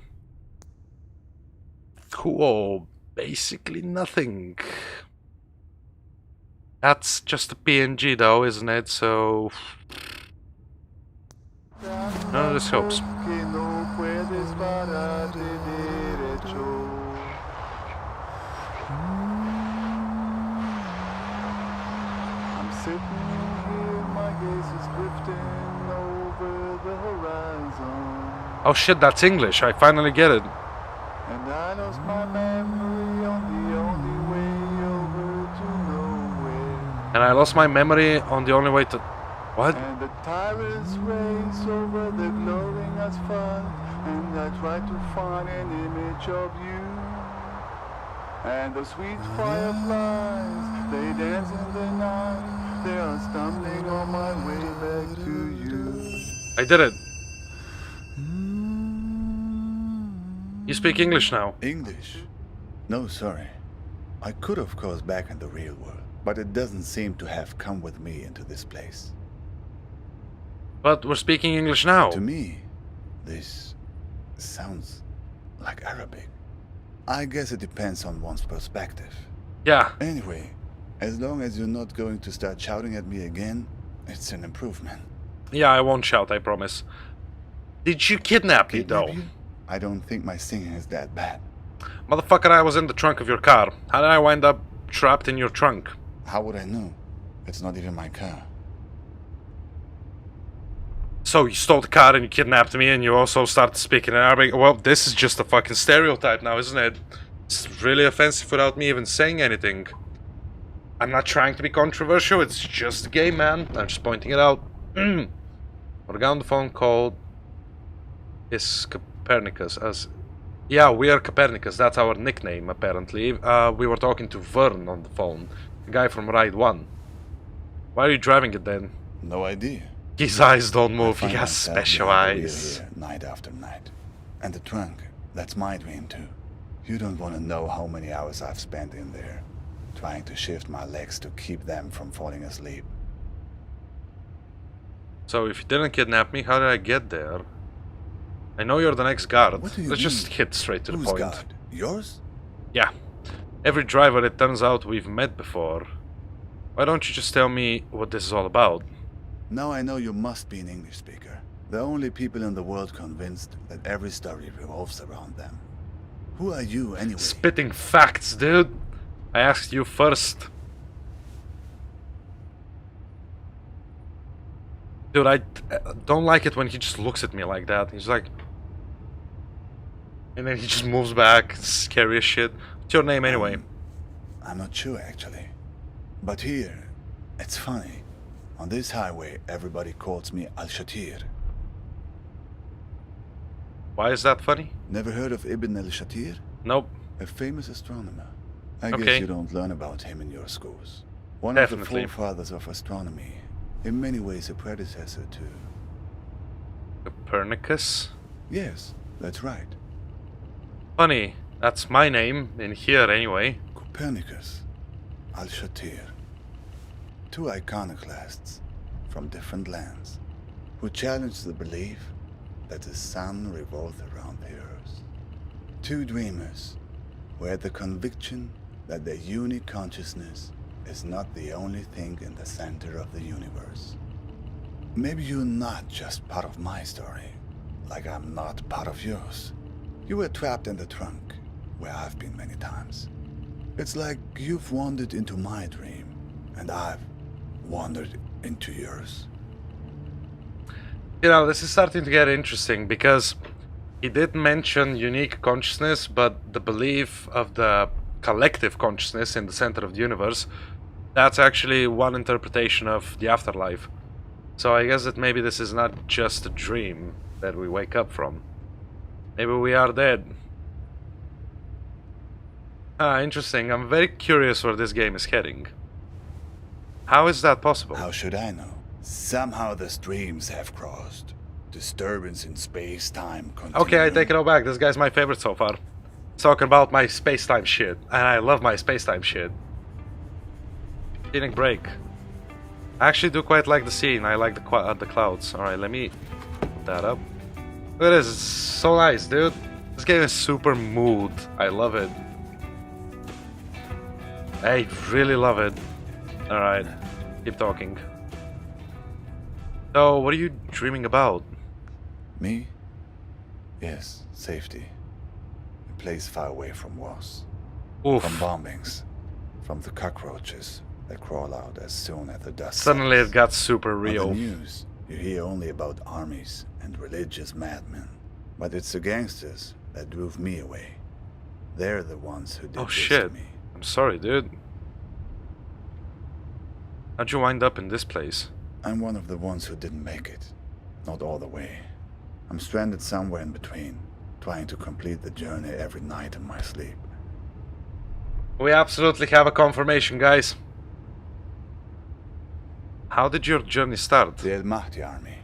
Cool, basically nothing. That's just a PNG though, isn't it? So... None of this helps. Sitting here, my gaze is drifting over the horizon. Oh shit, that's English. I finally get it. And I lost my memory on the only way over to nowhere. And I lost my memory on the only way to... What? And the tyrants race over the glowing asphalt. And I try to find an image of you. And the sweet fireflies, they dance in the night. They are stumbling on my way back to you. I did it. You speak English now. English? No, sorry. I could, of course, back in the real world, but it doesn't seem to have come with me into this place. But we're speaking English now. To me, this sounds like Arabic. I guess it depends on one's perspective. Yeah. Anyway, as long as you're not going to start shouting at me again, it's an improvement. Yeah, I won't shout, I promise. Did you kidnap me, though? You? I don't think my singing is that bad. Motherfucker, I was in the trunk of your car. How did I wind up trapped in your trunk? How would I know? It's not even my car. So you stole the car and you kidnapped me and you also started speaking in Arabic. Well, this is just a fucking stereotype now, isn't it? It's really offensive without me even saying anything. I'm not trying to be controversial, it's just a game, man. I'm just pointing it out. What a guy on the phone called is Copernicus. Yeah, we are Copernicus, that's our nickname apparently. We were talking to Vern on the phone, the guy from Ride 1. Why are you driving it then? No idea. His eyes don't move, he I find has myself special behind the wheel eyes. here, night after night. And the trunk, that's my dream too. You don't want to know how many hours I've spent in there, trying to shift my legs to keep them from falling asleep. So if you didn't kidnap me, how did I get there? I know you're the next guard. What do you Let's mean? just hit straight to the Who's point. guard? Yours? Yeah. Every driver, it turns out we've met before. Why don't you just tell me what this is all about? Now I know you must be an English speaker. The only people in the world convinced that every story revolves around them. Who are you anyway? Spitting facts, dude. I asked you first. Dude, I don't like it when he just looks at me like that. He's like... And then he just moves back. It's scary as shit. What's your name anyway? I'm not sure actually. But here, it's funny. On this highway, everybody calls me Al-Shatir. Why is that funny? Never heard of Ibn al-Shatir? Nope. A famous astronomer. I Okay. guess you don't learn about him in your schools. One Definitely. of the forefathers of astronomy. In many ways a predecessor to... Copernicus? Yes, that's right. Funny. That's my name, in here anyway. Copernicus. Al-Shatir. Two iconoclasts from different lands who challenged the belief that the sun revolves around the earth. Two dreamers who had the conviction that their unique consciousness is not the only thing in the center of the universe. Maybe you're not just part of my story, like I'm not part of yours. You were trapped in the trunk, where I've been many times. It's like you've wandered into my dream, and I've wandered into yours. You know, this is starting to get interesting because he did mention unique consciousness, but the belief of the collective consciousness in the center of the universe, that's actually one interpretation of the afterlife. So I guess that maybe this is not just a dream that we wake up from. Maybe we are dead. Interesting. I'm very curious where this game is heading. How is that possible? How should I know? Somehow the streams have crossed. Disturbance in space-time continuum. Okay, I take it all back. This guy's my favorite so far. He's talking about my space-time shit. And I love my space-time shit. Scenic break. I actually do quite like the scene. I like the clouds. Alright, let me put that up. Look at this. It's so nice, dude. This game is super mood. I love it. I really love it. Alright, keep talking. So, what are you dreaming about? Me? Yes, safety. A place far away from wars. Oof. From bombings. From the cockroaches that crawl out as soon as the dust Suddenly settles. it got super On real. the news, you hear only about armies and religious madmen. But it's the gangsters that drove me away. They're the ones who did Oh this shit. to me. I'm sorry, dude. How'd you wind up in this place? I'm one of the ones who didn't make it. Not all the way. I'm stranded somewhere in between, trying to complete the journey every night in my sleep. We absolutely have a confirmation, guys. How did your journey start? The El Mahdi army.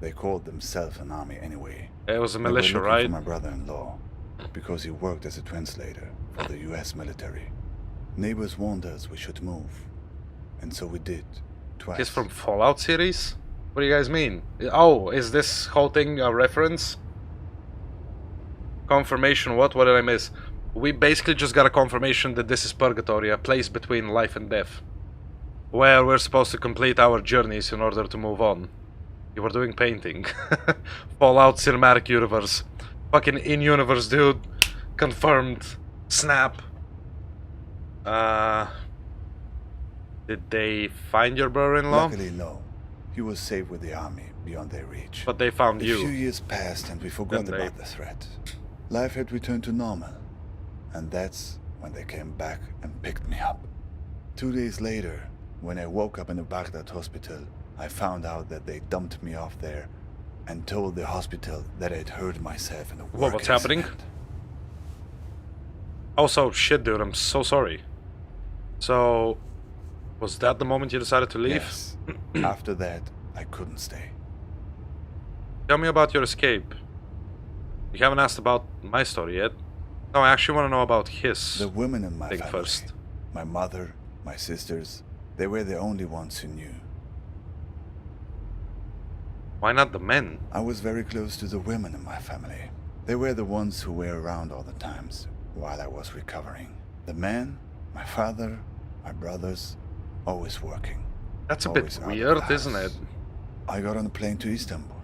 They called themselves an army anyway. It was a They were militia, looking right? for my brother-in-law, because he worked as a translator for the US military. Neighbors warned us we should move, and so we did. Twice. He's from Fallout series? What do you guys mean? Oh, is this whole thing a reference? Confirmation what? What did I miss? We basically just got a confirmation that this is Purgatory, a place between life and death, where we're supposed to complete our journeys in order to move on. You were doing painting. Fallout Cinematic Universe. Fucking in-universe, dude. Confirmed. Snap. Did they find your brother-in-law? Luckily, no. He was safe with the army, beyond their reach. But they found A you. few years passed and we forgot Then they- about the threat. Life had returned to normal. And that's when they came back and picked me up. 2 days later, when I woke up in a Baghdad hospital, I found out that they dumped me off there and told the hospital that I'd hurt myself in a work What's happening? accident. Also, shit, dude, I'm so sorry. So, was that the moment you decided to leave? Yes. After that, I couldn't stay. Tell me about your escape. You haven't asked about my story yet. No, I actually want to know about his The women in my thing family, first. my mother, my sisters, they were the only ones who knew. Why not the men? I was very close to the women in my family. They were the ones who were around all the times while I was recovering. The men, my father, my brothers, always working. That's a Always bit out of the weird, house. isn't it? I got on a plane to Istanbul.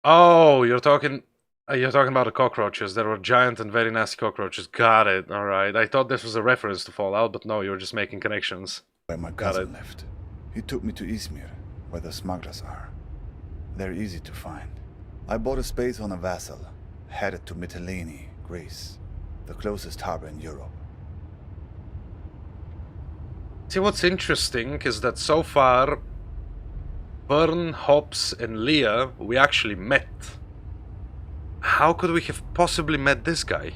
Oh, you're talking about the cockroaches. There were giant and very nasty cockroaches. Got it. All right. I thought this was a reference to Fallout, but no, you were just making connections. Where my Got cousin it. lived. He took me to Izmir, where the smugglers are. They're easy to find. I bought a space on a vessel, headed to Mytilene, Greece, the closest harbor in Europe. See, what's interesting is that so far, Vern, Hobbs, and Leah, we actually met. How could we have possibly met this guy?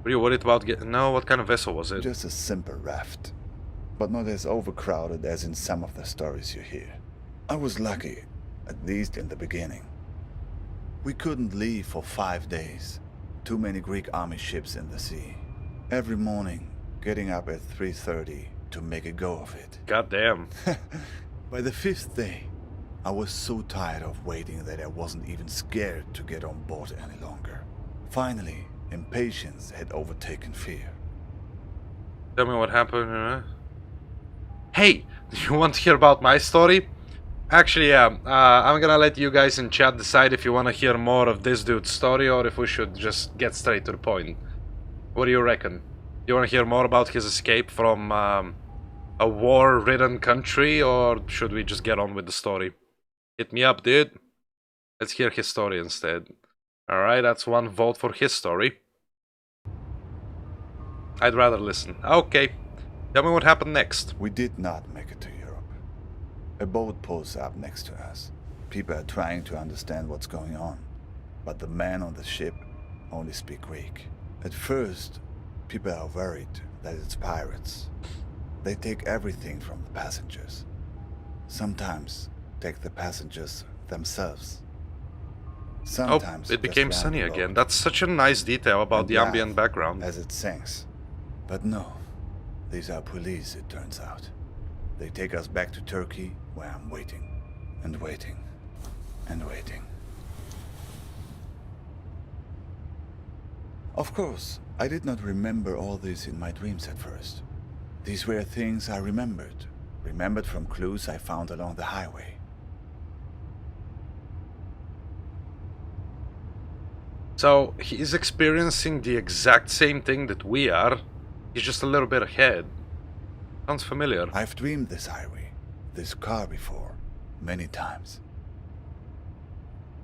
Were you worried about getting... No, what kind of vessel was it? Just a simple raft, but not as overcrowded as in some of the stories you hear. I was lucky, at least in the beginning. We couldn't leave for 5 days. Too many Greek army ships in the sea. Every morning, getting up at 3:30 to make a go of it. God damn. By the 5th day, I was so tired of waiting that I wasn't even scared to get on board any longer. Finally, impatience had overtaken fear. Tell me what happened. Hey, do you want to hear about my story? Actually, yeah. I'm gonna let you guys in chat decide if you want to hear more of this dude's story or if we should just get straight to the point. What do you reckon? You want to hear more about his escape from a war-ridden country, or should we just get on with the story? Hit me up, dude. Let's hear his story instead. Alright, that's 1 vote for his story. I'd rather listen. Okay. Tell me what happened next. We did not make it to Europe. A boat pulls up next to us. People are trying to understand what's going on, but the men on the ship only speak Greek. At first, people are worried that it's pirates. They take everything from the passengers. Sometimes take the passengers themselves. Sometimes it became just sunny round the again. boat That's such a nice detail about and the ambient laugh background. as it sinks. But no, these are police, it turns out. They take us back to Turkey, where I'm waiting, and waiting, and waiting. Of course, I did not remember all this in my dreams at first. These were things I remembered from clues I found along the highway. So, he's experiencing the exact same thing that we are. He's just a little bit ahead. Sounds familiar. I've dreamed this highway, this car before, many times.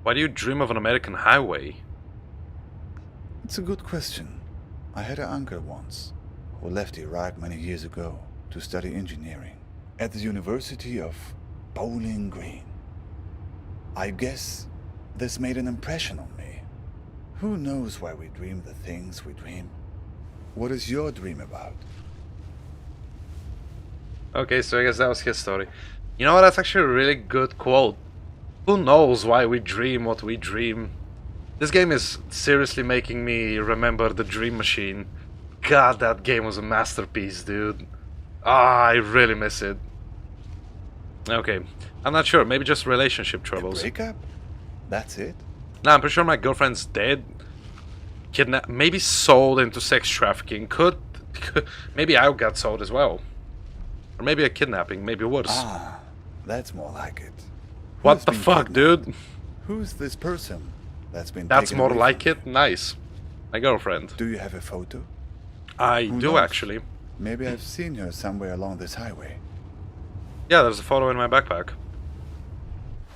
Why do you dream of an American highway? It's a good question. I had an uncle once who left Iraq many years ago to study engineering at the University of Bowling Green. I guess this made an impression on me. Who knows why we dream the things we dream? What is your dream about? Okay, so I guess that was his story. You know what? That's actually a really good quote. Who knows why we dream what we dream? This game is seriously making me remember the Dream Machine. God, that game was a masterpiece, dude. Ah, I really miss it. Okay, I'm not sure. Maybe just relationship A troubles. breakup? That's it? Nah, I'm pretty sure my girlfriend's dead. Maybe sold into sex trafficking. Could maybe I got sold as well. Or maybe a kidnapping, maybe worse. Ah, that's more like it. What Who's the been fuck, kidnapped? dude? Who's this person that's been That's taken more away like from it. Nice. My girlfriend. you? Do you have a photo? I Who do knows? actually. Maybe I've seen her somewhere along this highway. Yeah, there's a photo in my backpack.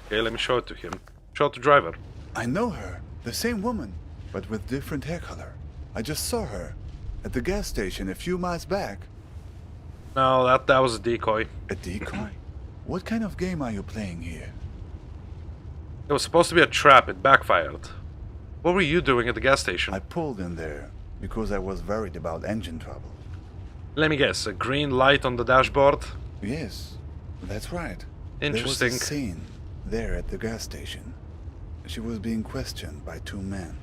Okay, let me show it to him. Show it to driver. I know her. The same woman, but with different hair color. I just saw her at the gas station a few miles back. No, that was a decoy. A decoy? What kind of game are you playing here? It was supposed to be a trap. It backfired. What were you doing at the gas station? I pulled in there because I was worried about engine trouble. Let me guess. A green light on the dashboard? Yes, that's right. Interesting. There was a scene there at the gas station. She was being questioned by 2 men.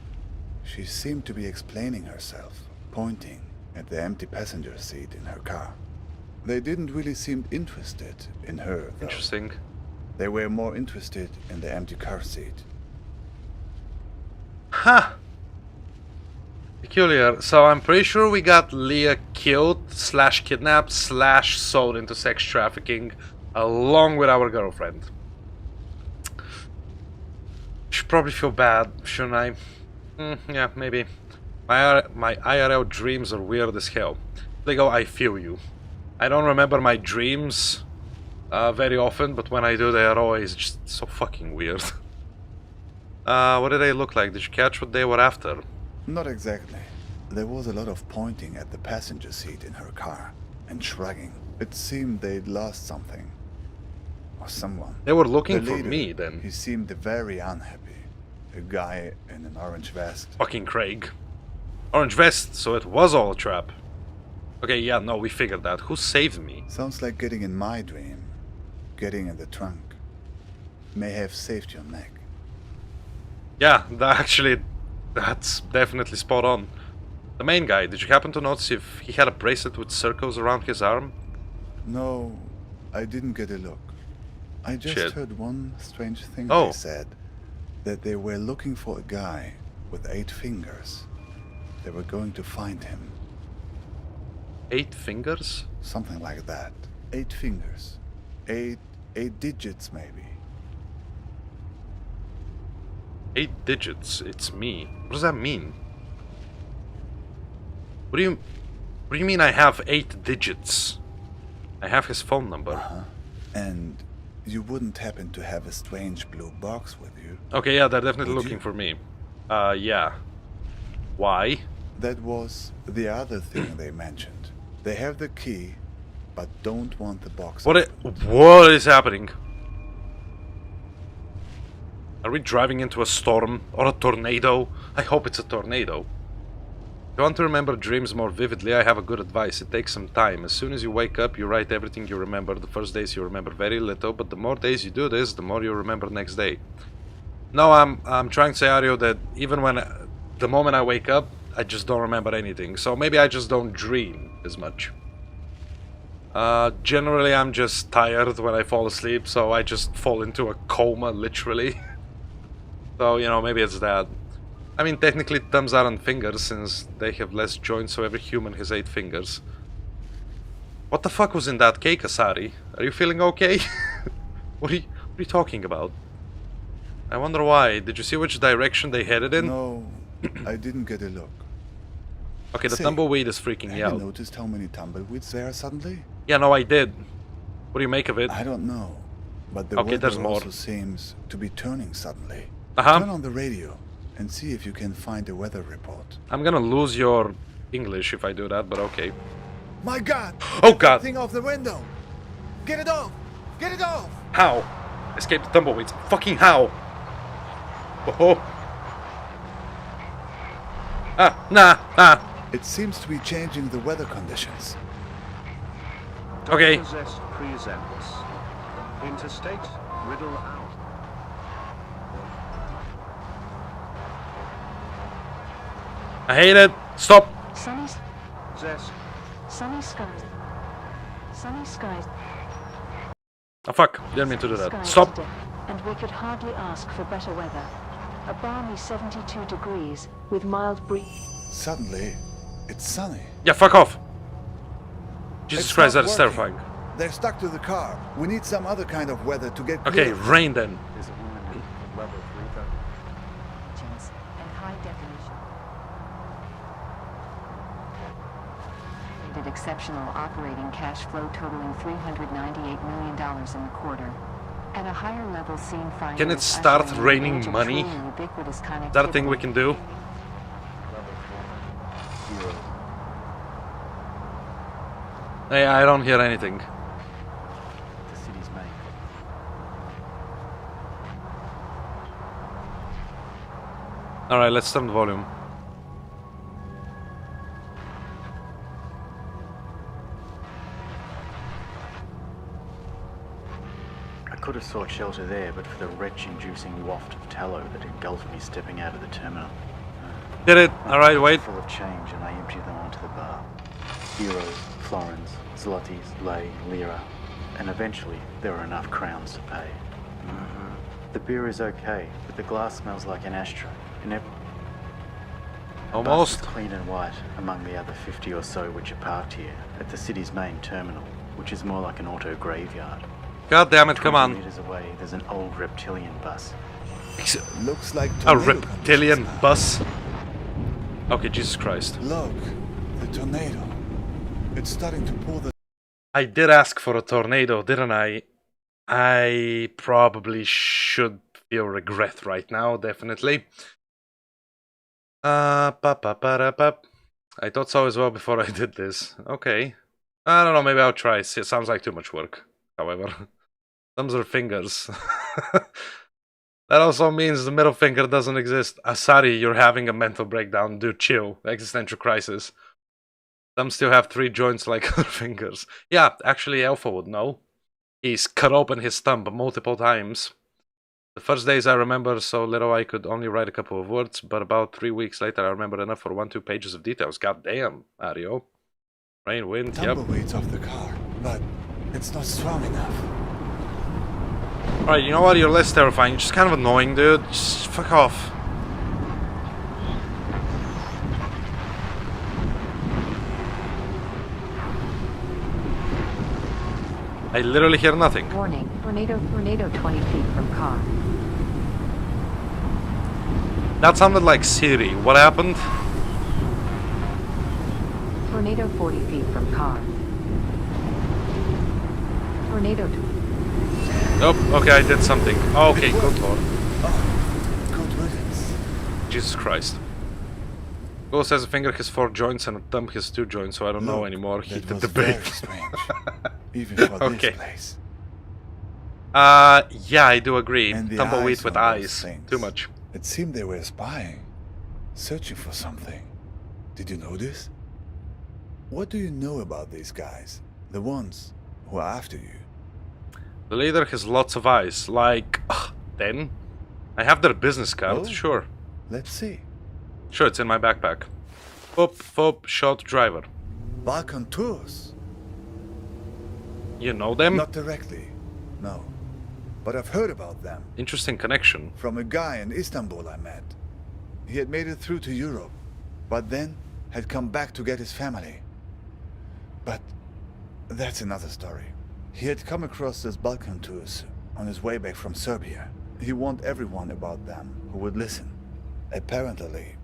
She seemed to be explaining herself, pointing at the empty passenger seat in her car. They didn't really seem interested in her, though. Interesting. They were more interested in the empty car seat. Huh. Peculiar. So I'm pretty sure we got Leah killed, / kidnapped, / sold into sex trafficking, along with our girlfriend. Should probably feel bad, shouldn't I? Yeah, maybe. My IRL dreams are weird as hell. They go, I feel you. I don't remember my dreams very often, but when I do, they are always just so fucking weird. What did they look like? Did you catch what they were after? Not exactly. There was a lot of pointing at the passenger seat in her car and shrugging. It seemed they'd lost something. Or someone. They were looking The for leader, me then. He seemed very unhappy. A guy in an orange vest. Fucking Craig. Orange vest, so it was all a trap. Okay, yeah, no, we figured that. Who saved me? Sounds like getting in my dream. Getting in the trunk. May have saved your neck. Yeah, that's definitely spot on. The main guy, did you happen to notice if he had a bracelet with circles around his arm? No, I didn't get a look. I just Shit. heard one strange thing Oh. they said. That they were looking for a guy with 8 fingers. They were going to find him. 8 fingers? Something like that. 8 fingers. 8 digits, maybe. 8 digits, it's me. What does that mean? What do you mean I have 8 digits? I have his phone number. And you wouldn't happen to have a strange blue box with you? Okay, yeah, they're definitely Would looking you? for me. Yeah. Why? That was the other thing they mentioned. They have the key, but don't want the box What is happening? Are we driving into a storm or a tornado? I hope it's a tornado. If you want to remember dreams more vividly, I have a good advice. It takes some time. As soon as you wake up, you write everything you remember. The first days you remember very little, but the more days you do this, the more you remember next day. No, I'm trying to say, Ario, that even when the moment I wake up, I just don't remember anything. So maybe I just don't dream as much. Generally, I'm just tired when I fall asleep, so I just fall into a coma, literally. So, you know, maybe it's that. I mean, technically thumbs are on fingers, since they have less joints, so every human has 8 fingers. What the fuck was in that cake, Asari? Are you feeling okay? What are you talking about? I wonder why. Did you see which direction they headed in? No, I didn't get a look. Okay, the Say, tumbleweed is freaking me have you out. noticed how many tumbleweeds there are suddenly? Yeah, no, I did. What do you make of it? I don't know, but the Okay, there's weather more. also seems to be turning suddenly. Uh-huh. Turn on the radio and see if you can find a weather report. I'm gonna lose your English if I do that, but okay. My God! Oh God! Thing off the window! Get it off! Get it off! How? Escape the tumbleweeds. Fucking how? Oh. Nah. It seems to be changing the weather conditions. Okay. Possessed presents Interstate Riddle Out. I hate it. Stop. Sunny Zest skies. Sunny skies. Oh fuck. Didn't mean to do that. Skies Stop. today, and we could hardly ask for better weather. A balmy 72 degrees with mild breeze. Suddenly, it's sunny. Yeah, fuck off. Jesus It's Christ, not that is working. terrifying. They're stuck to the car. We need some other kind of weather to get Okay, clear. rain then. is a woman in level 3. Images and high definition. Did exceptional operating cash flow totaling $398 million in the quarter. At a higher level scene findings. Can it start ushering in raining age of money? truly ubiquitous Is that a thing we connectivity. can do? Hey, I don't hear anything. The city's main. Alright, let's turn the volume. I could have sought shelter there, but for the wretch-inducing waft of tallow that engulfed me stepping out of the terminal. Did it? My Alright, pockets wait. are full of change, and I empty them onto the bar. Euros, florins, zlotys, lei, lira, and eventually there are enough crowns to pay. The beer is okay, but the glass smells like an ashtray. And bus Almost. is clean and white among the other 50 or so which are parked here at the city's main terminal, which is more like an auto graveyard. God damn it, come 20 on. meters away, there's an old reptilian bus. Looks like A tornado reptilian conditions now. bus. Okay, Jesus Christ. Look, the tornado. It's starting to pour the... I did ask for a tornado, didn't I? I probably should feel regret right now, definitely. I thought so as well before I did this. Okay. I don't know, maybe I'll try. It sounds like too much work, however. Thumbs are fingers. That also means the middle finger doesn't exist. Asari, you're having a mental breakdown. Dude, chill. Existential crisis. Thumbs still have 3 joints like other fingers. Yeah, actually Alpha would know. He's cut open his thumb multiple times. The first days I remember so little I could only write a couple of words, but about 3 weeks later I remember enough for 1-2 pages of details. God damn, Ario. Rain, wind, yep. Tumbleweeds off the car, but it's not strong enough. Alright, you know what? You're less terrifying. You're just kind of annoying, dude. Just fuck off. I literally hear nothing. Warning, tornado 20 feet from car. That sounded like Siri. What happened? Tornado 40 feet from car. Tornado. Oh, okay, I did something. Okay, good lord. Oh, good riddance. Jesus Christ. Lola says a finger has 4 joints and a thumb has 2 joints, so I don't know anymore. Heated That was debate. very strange, even for Okay. this place. Yeah, I do agree. And the Tumbleweed eyes with on those eyes. things. Too much. It seemed they were spying, searching for something. Did you notice? What do you know about these guys? The ones who are after you? The leader has lots of eyes. Like, 10? I have their business card, Oh. sure. Let's see. Sure, it's in my backpack. Fob, shot driver. Balkan tours. You know them? Not directly, no. But I've heard about them. Interesting connection. From a guy in Istanbul I met. He had made it through to Europe, but then had come back to get his family. But that's another story. He had come across those Balkan tours on his way back from Serbia. He warned everyone about them who would listen. Apparently,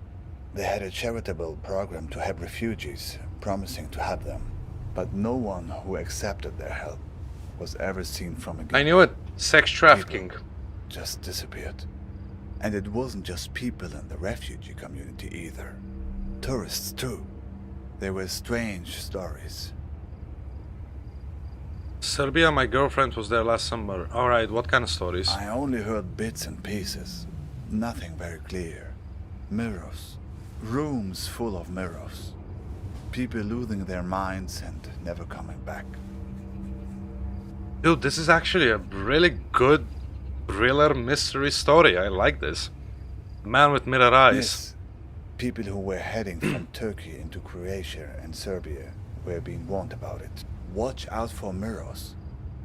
they had a charitable program to help refugees, promising to help them. But no one who accepted their help was ever seen from again. I knew it. Sex trafficking. People just disappeared. And it wasn't just people in the refugee community either. Tourists too. There were strange stories. Serbia, my girlfriend was there last summer. Alright, what kind of stories? I only heard bits and pieces. Nothing very clear. Mirrors. Rooms full of mirrors. People losing their minds and never coming back. Dude, this is actually a really good thriller mystery story. I like this. Man with mirror eyes. Yes. People who were heading from Turkey into Croatia and Serbia were being warned about it. Watch out for mirrors.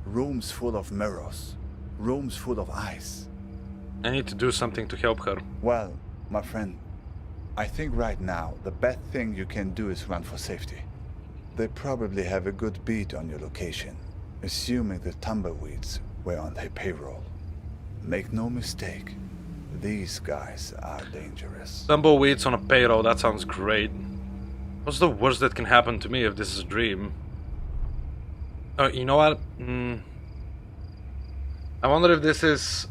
Rooms full of mirrors. Rooms full of eyes. I need to do something to help her. Well, my friend, I think right now the best thing you can do is run for safety. They probably have a good beat on your location, assuming the tumbleweeds were on their payroll. Make no mistake, these guys are dangerous. Tumbleweeds on a payroll, that sounds great. What's the worst that can happen to me if this is a dream? Oh, you know what? I wonder if this is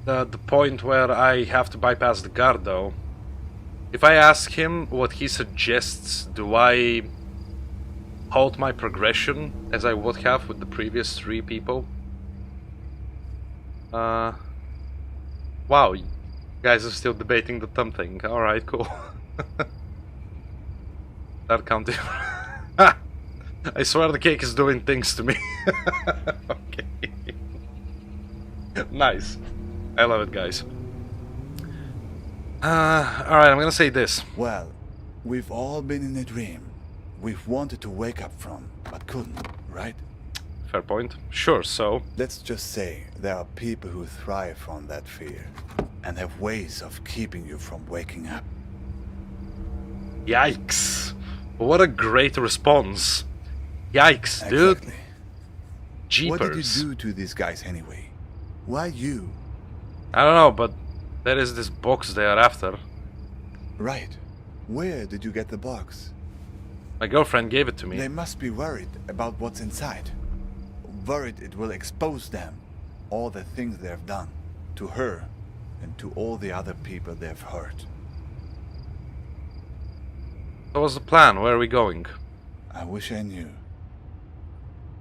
the point where I have to bypass the guard, though. If I ask him what he suggests, do I halt my progression as I would have with the previous 3 people? Wow, you guys are still debating the thumb thing. Alright, cool. That counted. I swear the cake is doing things to me. Okay. Nice. I love it, guys. Alright, I'm gonna say this. Well, we've all been in a dream. We've wanted to wake up from, but couldn't, right? Fair point. Sure, so... Let's just say there are people who thrive on that fear and have ways of keeping you from waking up. Yikes. What a great response. Yikes, dude. Exactly. Jeepers. What did you do to these guys anyway? Why you? I don't know, but there is this box they are after. Right. Where did you get the box? My girlfriend gave it to me. They must be worried about what's inside. Worried it will expose them. All the things they have done. To her and to all the other people they've hurt. What was the plan? Where are we going? I wish I knew.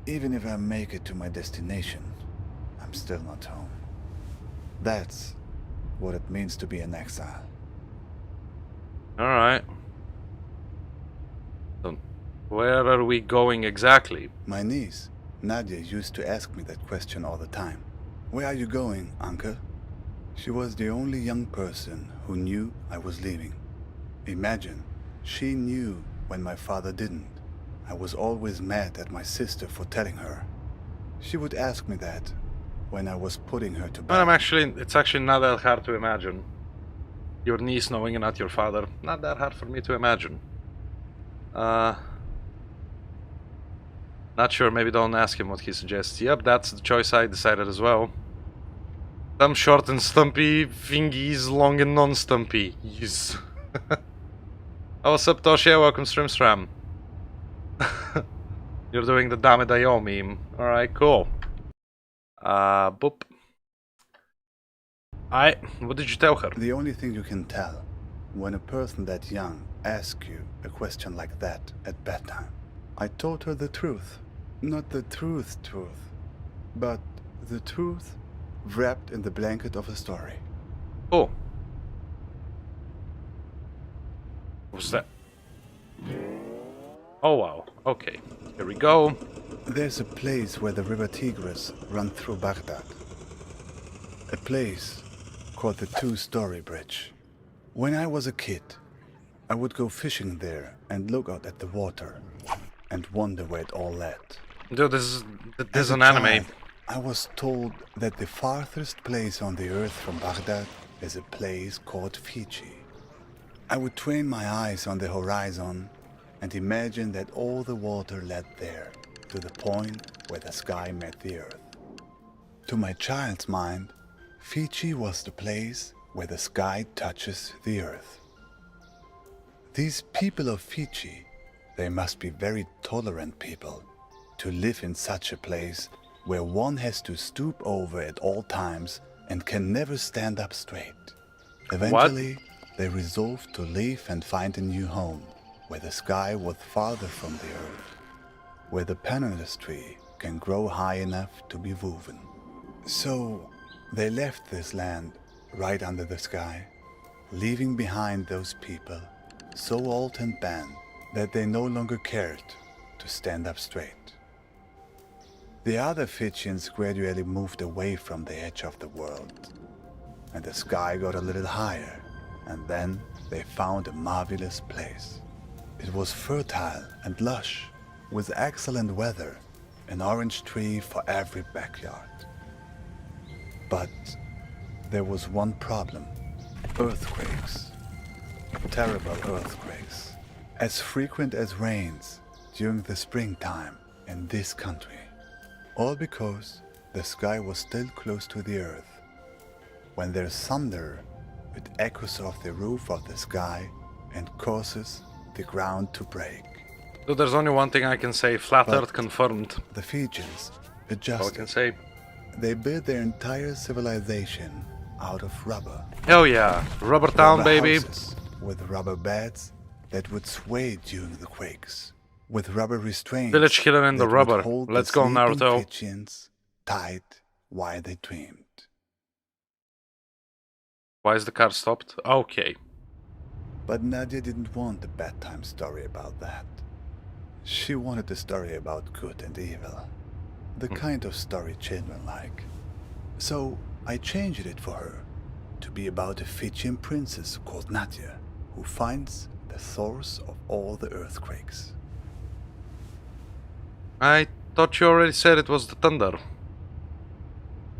Even if I make it to my destination, I'm still not home. That's what it means to be an exile. Alright. So, where are we going exactly? My niece, Nadia, used to ask me that question all the time. Where are you going, Uncle? She was the only young person who knew I was leaving. Imagine, she knew when my father didn't. I was always mad at my sister for telling her. She would ask me that when I was putting her to bed. It's actually not that hard to imagine. Your niece knowing and not your father. Not that hard for me to imagine. Not sure, maybe don't ask him what he suggests. Yep, that's the choice I decided as well. Some short and stumpy, thingies long and non-stumpy. Yes. Oh, what's up, Toshia? Welcome, Stream. You're doing the Dame Dayo meme. Alright, cool. Boop. What did you tell her? The only thing you can tell when a person that young asks you a question like that at bedtime. I told her the truth. Not the truth, but the truth wrapped in the blanket of a story. Oh. What's that? Oh wow, okay. Here we go. There's a place where the river Tigris runs through Baghdad. A place called the Two-Story Bridge. When I was a kid, I would go fishing there and look out at the water and wonder where it all led. Dude, this is an child, anime. I was told that the farthest place on the earth from Baghdad is a place called Fiji. I would train my eyes on the horizon and imagine that all the water led there, to the point where the sky met the earth. To my child's mind, Fiji was the place where the sky touches the earth. These people of Fiji, they must be very tolerant people to live in such a place where one has to stoop over at all times and can never stand up straight. Eventually, they resolved to leave and find a new home, where the sky was farther from the earth, where the pandanus tree can grow high enough to be woven. So, they left this land right under the sky, leaving behind those people so old and bent that they no longer cared to stand up straight. The other Fijians gradually moved away from the edge of the world, and the sky got a little higher, and then they found a marvelous place. It was fertile and lush, with excellent weather, an orange tree for every backyard. But there was one problem: earthquakes. Terrible earthquakes, as frequent as rains during the springtime in this country. All because the sky was still close to the earth. When there's thunder, it echoes off the roof of the sky and causes the ground to break. So there's only one thing I can say: flat But Earth confirmed. The Fijians All I adjusted. can say. They built their entire civilization out of rubber. Hell yeah, Rubber Town, Rubber baby. houses with rubber beds that would sway during the quakes, with rubber restraints. Village killer in the that would rubber. hold Let's the go, sleeping Naruto. Fijians tight while they dreamed. Why is the car stopped? Okay. But Nadia didn't want a bedtime story about that. She wanted a story about good and evil, the kind of story children like. So I changed it for her to be about a Fijian princess called Nadia, who finds the source of all the earthquakes. I thought you already said it was the thunder.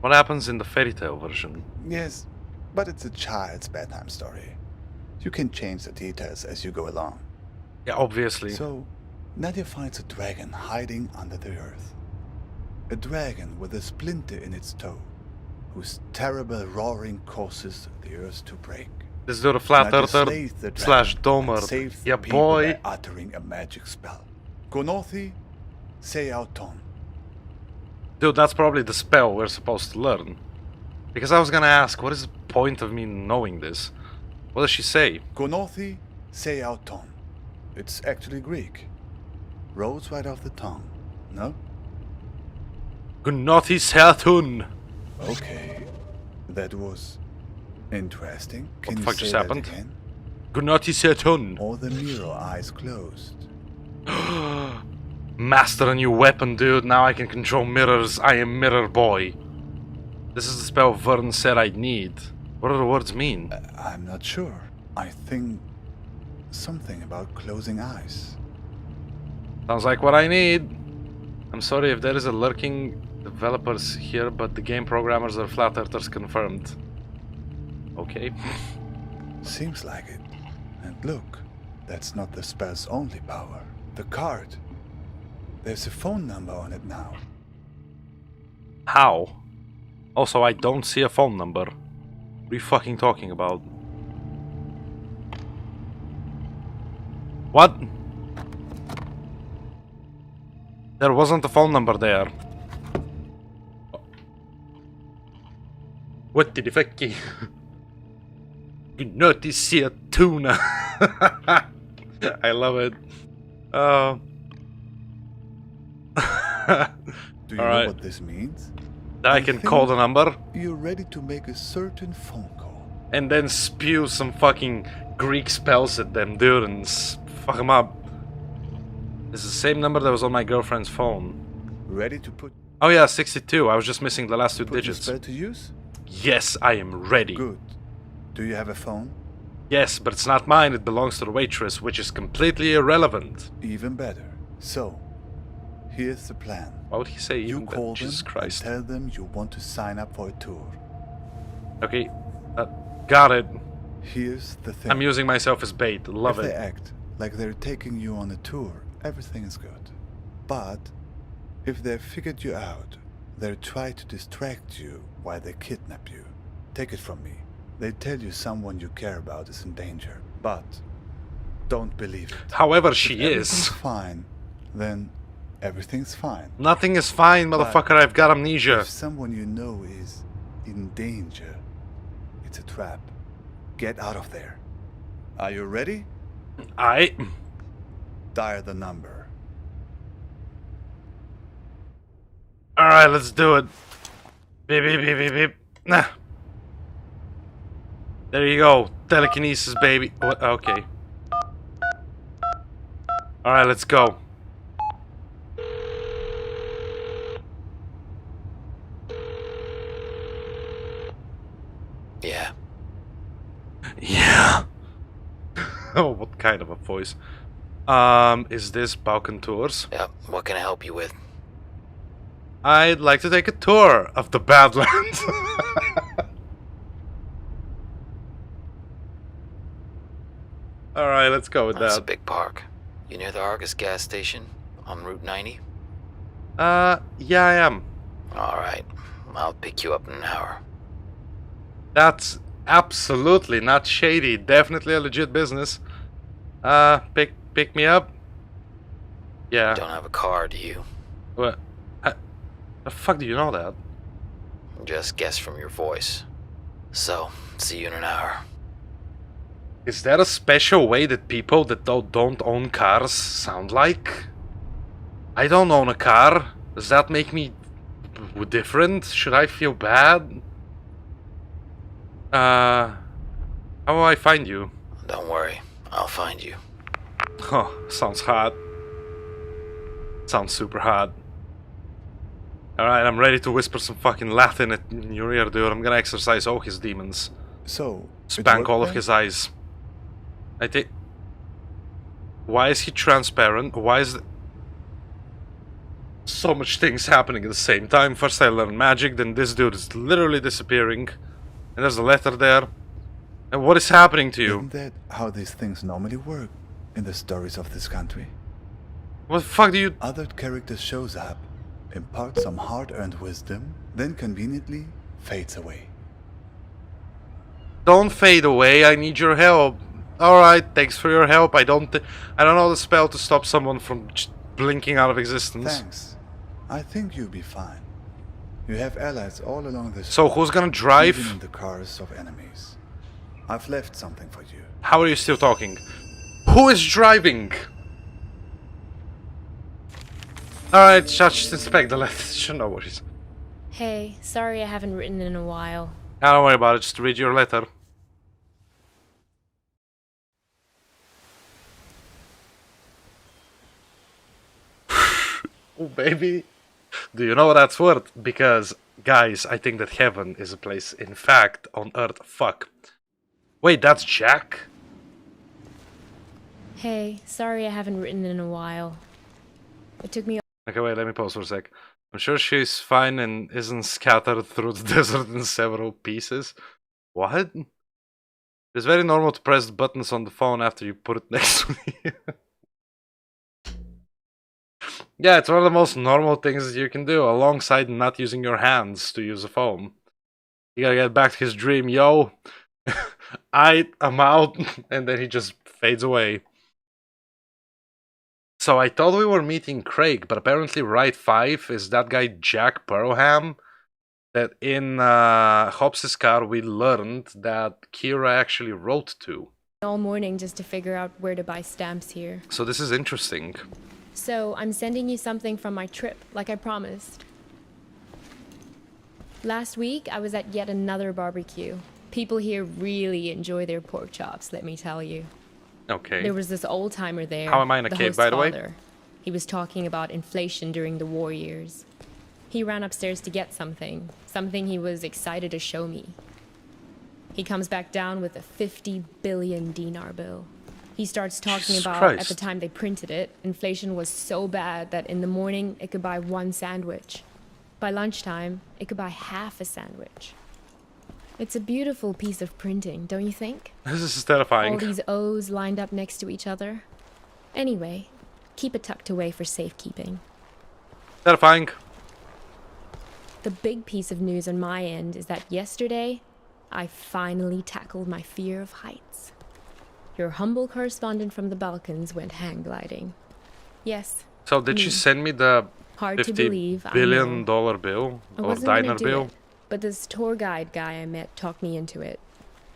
What happens in the fairy tale version? Yes, but it's a child's bedtime story. You can change the details as you go along. Yeah, obviously. So, Nadia finds a dragon hiding under the earth. A dragon with a splinter in its toe, whose terrible roaring causes the earth to break. This dude a flat Nadia earther slays the dragon slash domer. and saves the Yeah, people boy. by uttering a magic spell. Gonothi Seauton. Dude, that's probably the spell we're supposed to learn. Because I was gonna ask, what is the point of me knowing this? What does she say? Gonothi Seauton. It's actually Greek. Rolls right off the tongue, no? Gunnothi Seatun! Okay, that was interesting. Can the you fuck say just that happened? again? Gunnothi Seatun! Or the mirror eyes closed. Master a new weapon, dude. Now I can control mirrors. I am Mirror Boy. This is the spell Vern said I'd need. What do the words mean? I'm not sure. I think something about closing eyes. Sounds like what I need. I'm sorry if there is a lurking developers here, but the game programmers are flat earthers confirmed. Okay. Seems like it. And look, that's not the spell's only power. The card. There's a phone number on it now. How? Also, I don't see a phone number. What are you fucking talking about? What? There wasn't a phone number there. What the fucky? You notice see a tuna. I love it. Do you All know right. what this means? I can call the number You're ready to make a certain phone call. and then spew some fucking Greek spells at them, dude, and fuck them up. This is the same number that was on my girlfriend's phone. Ready to put Oh yeah, 62. I was just missing the last two the digits. spell to use? Yes, I am ready. Good. Do you have a phone? Yes, but it's not mine. It belongs to the waitress, which is completely irrelevant. Even better. So, here's the plan. Why would he say You even call better? Jesus them Christ. and tell them you want to sign up for a tour. Okay, got it. Here's the thing. I'm using myself as bait. Love if it. they act like they're taking you on a tour, everything is good. But if they've figured you out, they'll try to distract you while they kidnap you. Take it from me. They tell you someone you care about is in danger, but don't believe it. However, she If is. everything's fine, then everything's fine. Nothing is fine, But motherfucker. I've got amnesia. If someone you know is in danger, it's a trap. Get out of there. Are you ready? Dial the number. Alright, let's do it. Beep, beep, beep, beep, beep. Nah. There you go. Telekinesis, baby. What? Okay. Alright, let's go. Yeah. Yeah. Oh, what kind of a voice? Is this Balkan Tours? Yep. What can I help you with? I'd like to take a tour of the Badlands. Alright, let's go with That's a that. big park. You near the Argus gas station on Route 90? Yeah, I am. Alright. I'll pick you up in an hour. That's absolutely not shady. Definitely a legit business. Pick me up? Yeah. Don't have a car, do you? What? The fuck do you know that? Just guess from your voice. So, see you in an hour. Is there a special way that people that don't own cars sound like? I don't own a car. Does that make me different? Should I feel bad? How will I find you? Don't worry. I'll find you. Huh, sounds hot. Sounds super hot. Alright, I'm ready to whisper some fucking Latin in your ear, dude. I'm gonna exercise all his demons. So, it Spank worked all of then? his eyes. I think. Why is he transparent? Why is so much things happening at the same time? First I learn magic, then this dude is literally disappearing. And there's a letter there. And what is happening to you? Isn't that how these things normally work in the stories of this country? What the fuck do you... Other characters shows up, imparts some hard-earned wisdom, then conveniently fades away. Don't fade away, I need your help. Alright, thanks for your help. I don't know the spell to stop someone from just blinking out of existence. Thanks. I think you'll be fine. You have allies all along this So road, who's gonna even drive? in the cars of enemies. I've left something for you. How are you still talking? Who is driving? Alright, just inspect the letter. No worries. Hey, sorry I haven't written in a while. Don't worry about it, just read your letter. Oh, baby. Do you know what that's worth? Because Guys, I think that heaven is a place, in fact, on Earth. Fuck. Wait, that's Jack? Hey, sorry I haven't written in a while. It took me. Okay, wait, let me pause for a sec. I'm sure she's fine and isn't scattered through the desert in several pieces. What? It's very normal to press the buttons on the phone after you put it next to you. Yeah, it's one of the most normal things that you can do, alongside not using your hands to use a phone. You gotta get back to his dream, yo. I'm out, and then he just fades away. So I thought we were meeting Craig, but apparently Ride 5 is that guy Jack Perlham that in Hobbs's car we learned that Kira actually wrote to. All morning just to figure out where to buy stamps here. So this is interesting. So I'm sending you something from my trip, like I promised. Last week I was at yet another barbecue. People here really enjoy their pork chops, let me tell you. Okay. There was this old-timer there. How am I in a cave, by the way? Father. He was talking about inflation during the war years. He ran upstairs to get something he was excited to show me. He comes back down with a 50 billion dinar bill. He starts talking about, at the time they printed it, inflation was so bad that in the morning it could buy one sandwich. By lunchtime, it could buy half a sandwich. It's a beautiful piece of printing, don't you think? This is terrifying. All these O's lined up next to each other. Anyway, keep it tucked away for safekeeping. Terrifying. The big piece of news on my end is that yesterday, I finally tackled my fear of heights. Your humble correspondent from the Balkans went hang gliding. Yes. So did she send me the Hard to $50 believe, billion bill or diner bill? But this tour guide guy I met talked me into it,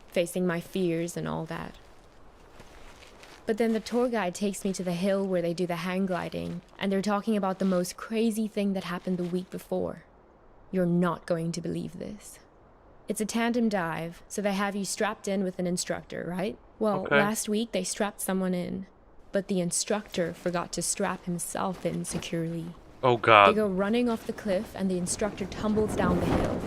facing my fears and all that. But then the tour guide takes me to the hill where they do the hang gliding, and they're talking about the most crazy thing that happened the week before. You're not going to believe this. It's a tandem dive, so they have you strapped in with an instructor, right? Well, last week they strapped someone in, but the instructor forgot to strap himself in securely. Oh god. They go running off the cliff and the instructor tumbles down the hill.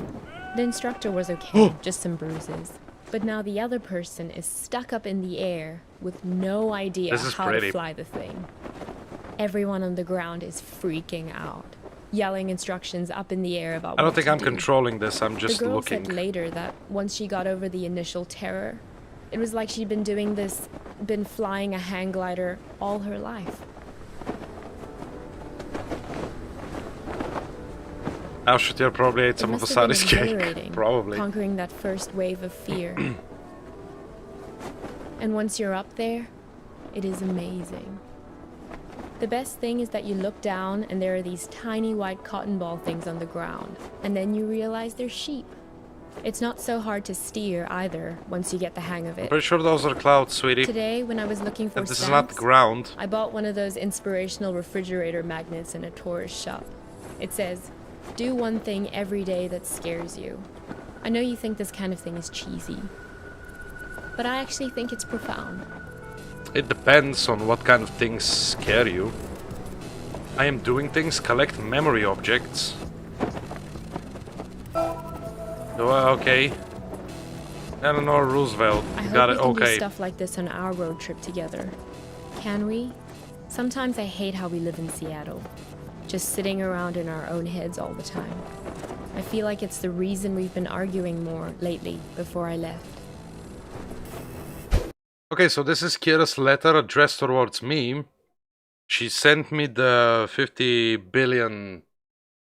The instructor was okay, just some bruises. But now the other person is stuck up in the air with no idea how to fly the thing. Everyone on the ground is freaking out, yelling instructions up in the air about I don't what think to I'm do. controlling this, I'm just the girl looking. said later that once she got over the initial terror, it was like she'd been flying a hang glider all her life. Now Shatir probably ate some of Asadi's cake. Probably. Conquering that first wave of fear. And once you're up there, it is amazing. The best thing is that you look down and there are these tiny white cotton ball things on the ground, and then you realize they're sheep. It's not so hard to steer either once you get the hang of it. I'm pretty sure those are clouds, sweetie. Today, when I was looking for this stamps, is not the ground. I bought one of those inspirational refrigerator magnets in a tourist shop. It says, "Do one thing every day that scares you." I know you think this kind of thing is cheesy, but I actually think it's profound. It depends on what kind of things scare you. I am doing things, collect memory objects. Oh, okay. Eleanor Roosevelt. I hope Got we it. can Okay. do stuff like this on our road trip together. Can we? Sometimes I hate how we live in Seattle. Just sitting around in our own heads all the time. I feel like it's the reason we've been arguing more lately before I left. Okay, so this is Kira's letter addressed towards me. She sent me the 50 billion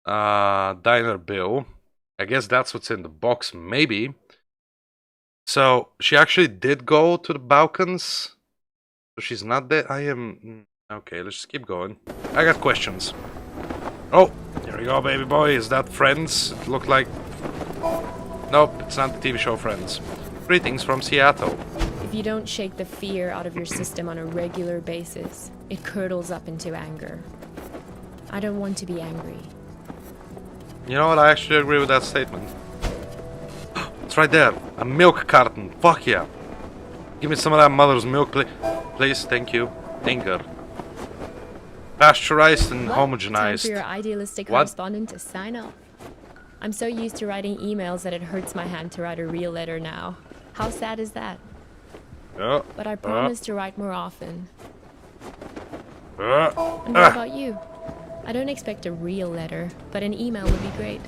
diner bill. I guess that's what's in the box, maybe. So she actually did go to the Balkans. So she's not there. I am... Okay, let's just keep going. I got questions. Oh, here we go, baby boy. Is that Friends? It looked like... Nope, it's not the TV show Friends. Greetings from Seattle. If you don't shake the fear out of your system on a regular basis, it curdles up into anger. I don't want to be angry. You know what? I actually agree with that statement. It's right there. A milk carton. Fuck yeah. Give me some of that mother's milk, please. Thank you. Anger. Pasteurized and homogenized. Time for your idealistic correspondent to sign up. I'm so used to writing emails that it hurts my hand to write a real letter now. How sad is that? But I promise to write more often. And what about you? I don't expect a real letter, but an email would be great.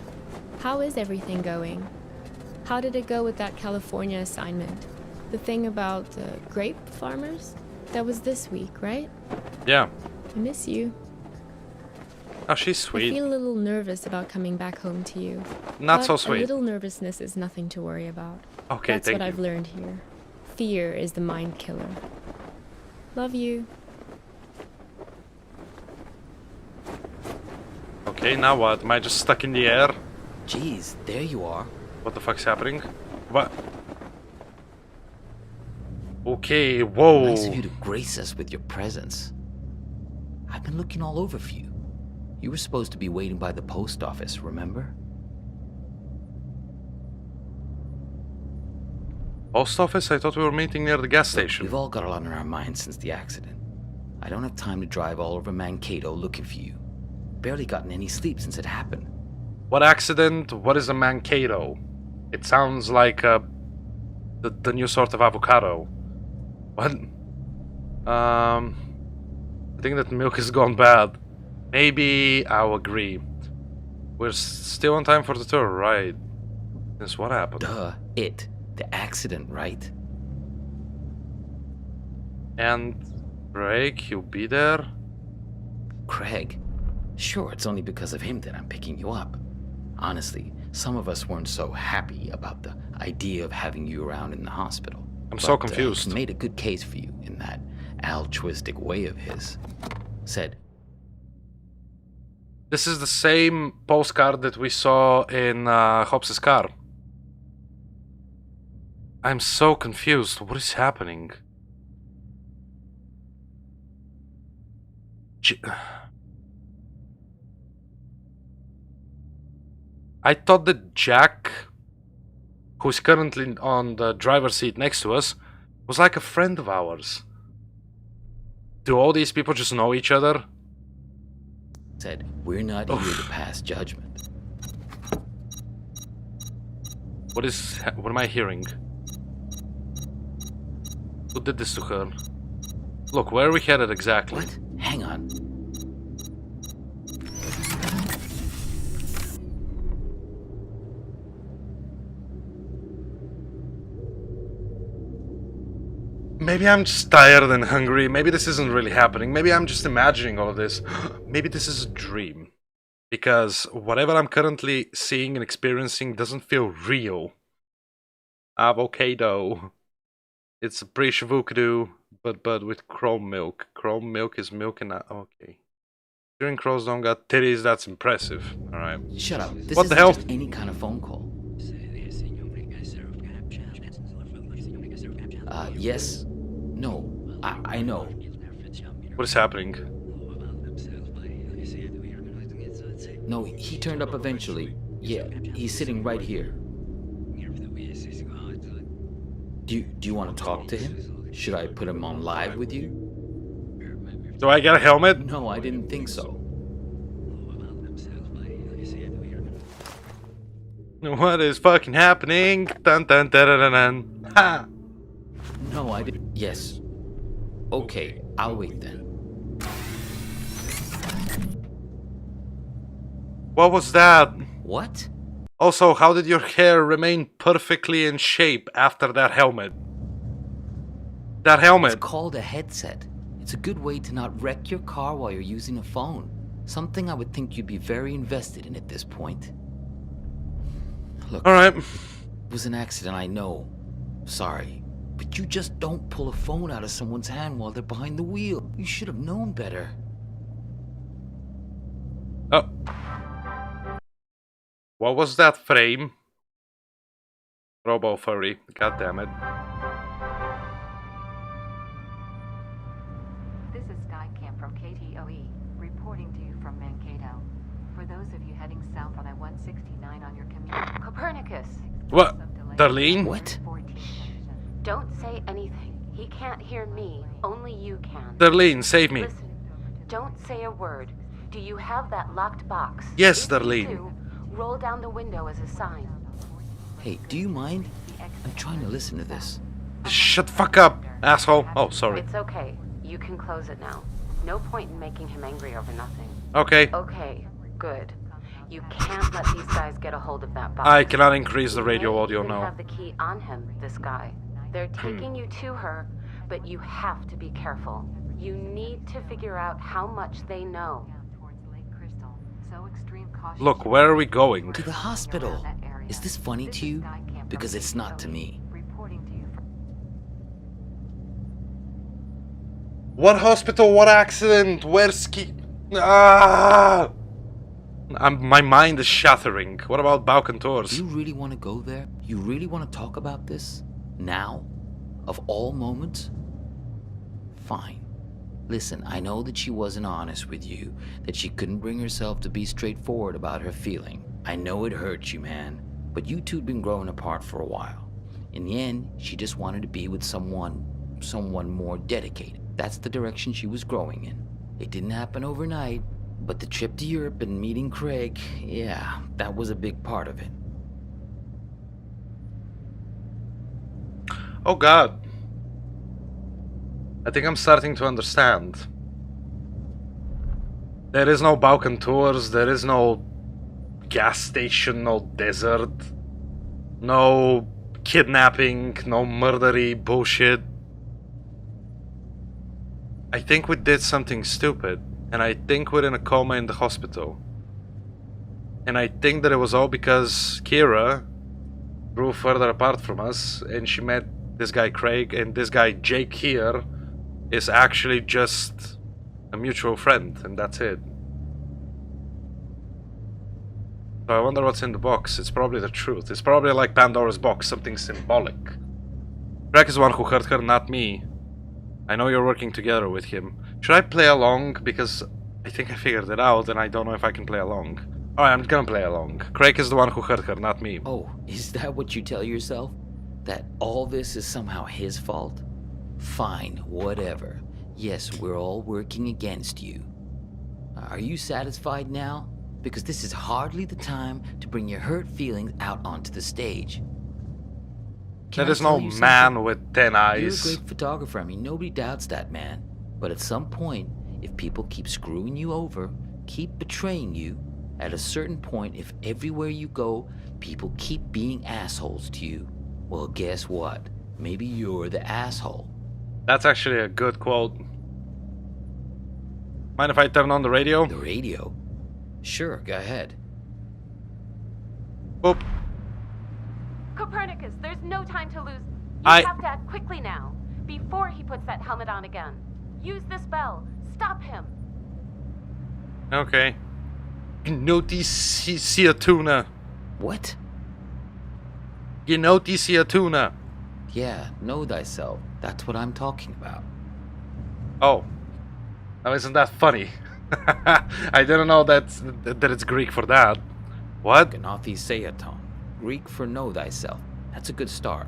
How is everything going? How did it go with that California assignment? The thing about grape farmers? That was this week, right? Yeah. I miss you. Oh, she's sweet. I feel a little nervous about coming back home to you. Not so But sweet. A little nervousness is nothing to worry about. Okay, That's thank what you. I've learned here. Fear is the mind killer. Love you. Okay, now what? Am I just stuck in the air? Jeez, there you are. What the fuck's happening? What? Okay, whoa. Nice of you to grace us with your presence. I've been looking all over for you. You were supposed to be waiting by the post office, remember? Post office? I thought we were meeting near the gas station. We've all got a lot on our minds since the accident. I don't have time to drive all over Mankato looking for you. Barely gotten any sleep since it happened. What accident? What is a Mankato? It sounds like the new sort of avocado. What? I think that milk has gone bad. Maybe I'll agree. We're still on time for the tour, right? Since what happened? Duh, the accident, right? And Craig, you'll be there? Craig? Sure, it's only because of him that I'm picking you up. Honestly, some of us weren't so happy about the idea of having you around in the hospital. I'm so confused. He made a good case for you in that altruistic way of his. Said, This is the same postcard that we saw in Hobbs's car. I'm so confused. What is happening? I thought that Jack, who's currently on the driver's seat next to us, was like a friend of ours. Do all these people just know each other? said, we're not here to pass judgment. What am I hearing? Who did this to her? Look, where are we headed exactly? What? Hang on. Maybe I'm just tired and hungry. Maybe this isn't really happening. Maybe I'm just imagining all of this. Maybe this is a dream. Because whatever I'm currently seeing and experiencing doesn't feel real. Avocado. It's a pre-voodoo, but with chrome milk. Chrome milk is milk and okay. Hearing crows don't got titties, that's impressive. Alright. Shut up. This What the isn't hell? just any kind of phone call. Yes? No. I know. What is happening? No, he turned up eventually. Yeah, he's sitting right here. Do you want to talk to him? Should I put him on live with you? Do I get a helmet? No, I didn't think so. What is fucking happening? Dun dun dun dun dun dun. Ha! No, I didn't. Yes. Okay, I'll wait then. What was that? What? Also, how did your hair remain perfectly in shape after that helmet? That helmet. It's called a headset. It's a good way to not wreck your car while you're using a phone. Something I would think you'd be very invested in at this point. Look, Alright. it was an accident, I know. Sorry. But you just don't pull a phone out of someone's hand while they're behind the wheel. You should have known better. Oh. What was that frame? Robo furry. God damn it. This is Skycam from KTOE, reporting to you from Mankato. For those of you heading south on I-169 on your commute, Copernicus, What? Darlene? What? don't say anything. He can't hear me. Only you can. Darlene, save me. Listen, don't say a word. Do you have that locked box? Yes, If you Darlene. do, Roll down the window as a sign. Hey, do you mind? I'm trying to listen to this. Shut the fuck up, asshole. Oh, sorry. It's okay. You can close it now. No point in making him angry over nothing. Okay. Okay, good. You can't let these guys get a hold of that box. I cannot increase the radio They audio even now. have the key on him, this guy. They're taking you to her, but you have to be careful. You need to figure out how much they know. Look, where are we going? To the hospital. Is this funny to you? Because it's not to me. What hospital? What accident? Where's Ah! My mind is shattering. What about Balkan Do Tours? you really want to go there? You really want to talk about this? Now? Of all moments? Fine. Listen, I know that she wasn't honest with you, that she couldn't bring herself to be straightforward about her feeling. I know it hurts you, man, but you two'd been growing apart for a while. In the end, she just wanted to be with someone more dedicated. That's the direction she was growing in. It didn't happen overnight, but the trip to Europe and meeting Craig, yeah, that was a big part of it. Oh god. I think I'm starting to understand. There is no Balkan Tours, there is no gas station, no desert, no kidnapping, no murdery bullshit. I think we did something stupid, and I think we're in a coma in the hospital. And I think that it was all because Kira grew further apart from us, and she met this guy Craig, and this guy Jake here is actually just a mutual friend, and that's it. So I wonder what's in the box. It's probably the truth. It's probably like Pandora's box, something symbolic. Craig is the one who hurt her, not me. I know you're working together with him. Should I play along? Because I think I figured it out, and I don't know if I can play along. Alright, I'm gonna play along. Craig is the one who hurt her, not me. Oh, is that what you tell yourself? That all this is somehow his fault? Fine, whatever. Yes, we're all working against you. Are you satisfied now? Because this is hardly the time to bring your hurt feelings out onto the stage. There is no man with 10 You're a eyes. great photographer, I mean, nobody doubts that, man. But at some point, if people keep screwing you over, keep betraying you, at a certain point, if everywhere you go, people keep being assholes to you, well, guess what? Maybe you're the asshole. That's actually a good quote. Mind if I turn on the radio? The radio? Sure, go ahead. Boop. Copernicus, there's no time to lose. You I- have to act quickly now, before he puts that helmet on again. Use this bell. Stop him. Okay. Noticia tuna. What? You noticia tuna. Yeah, know thyself. That's what I'm talking about. Oh. Now isn't that funny? I didn't know that it's Greek for that. What? Gnothiseaton. Greek for know thyself. That's a good start.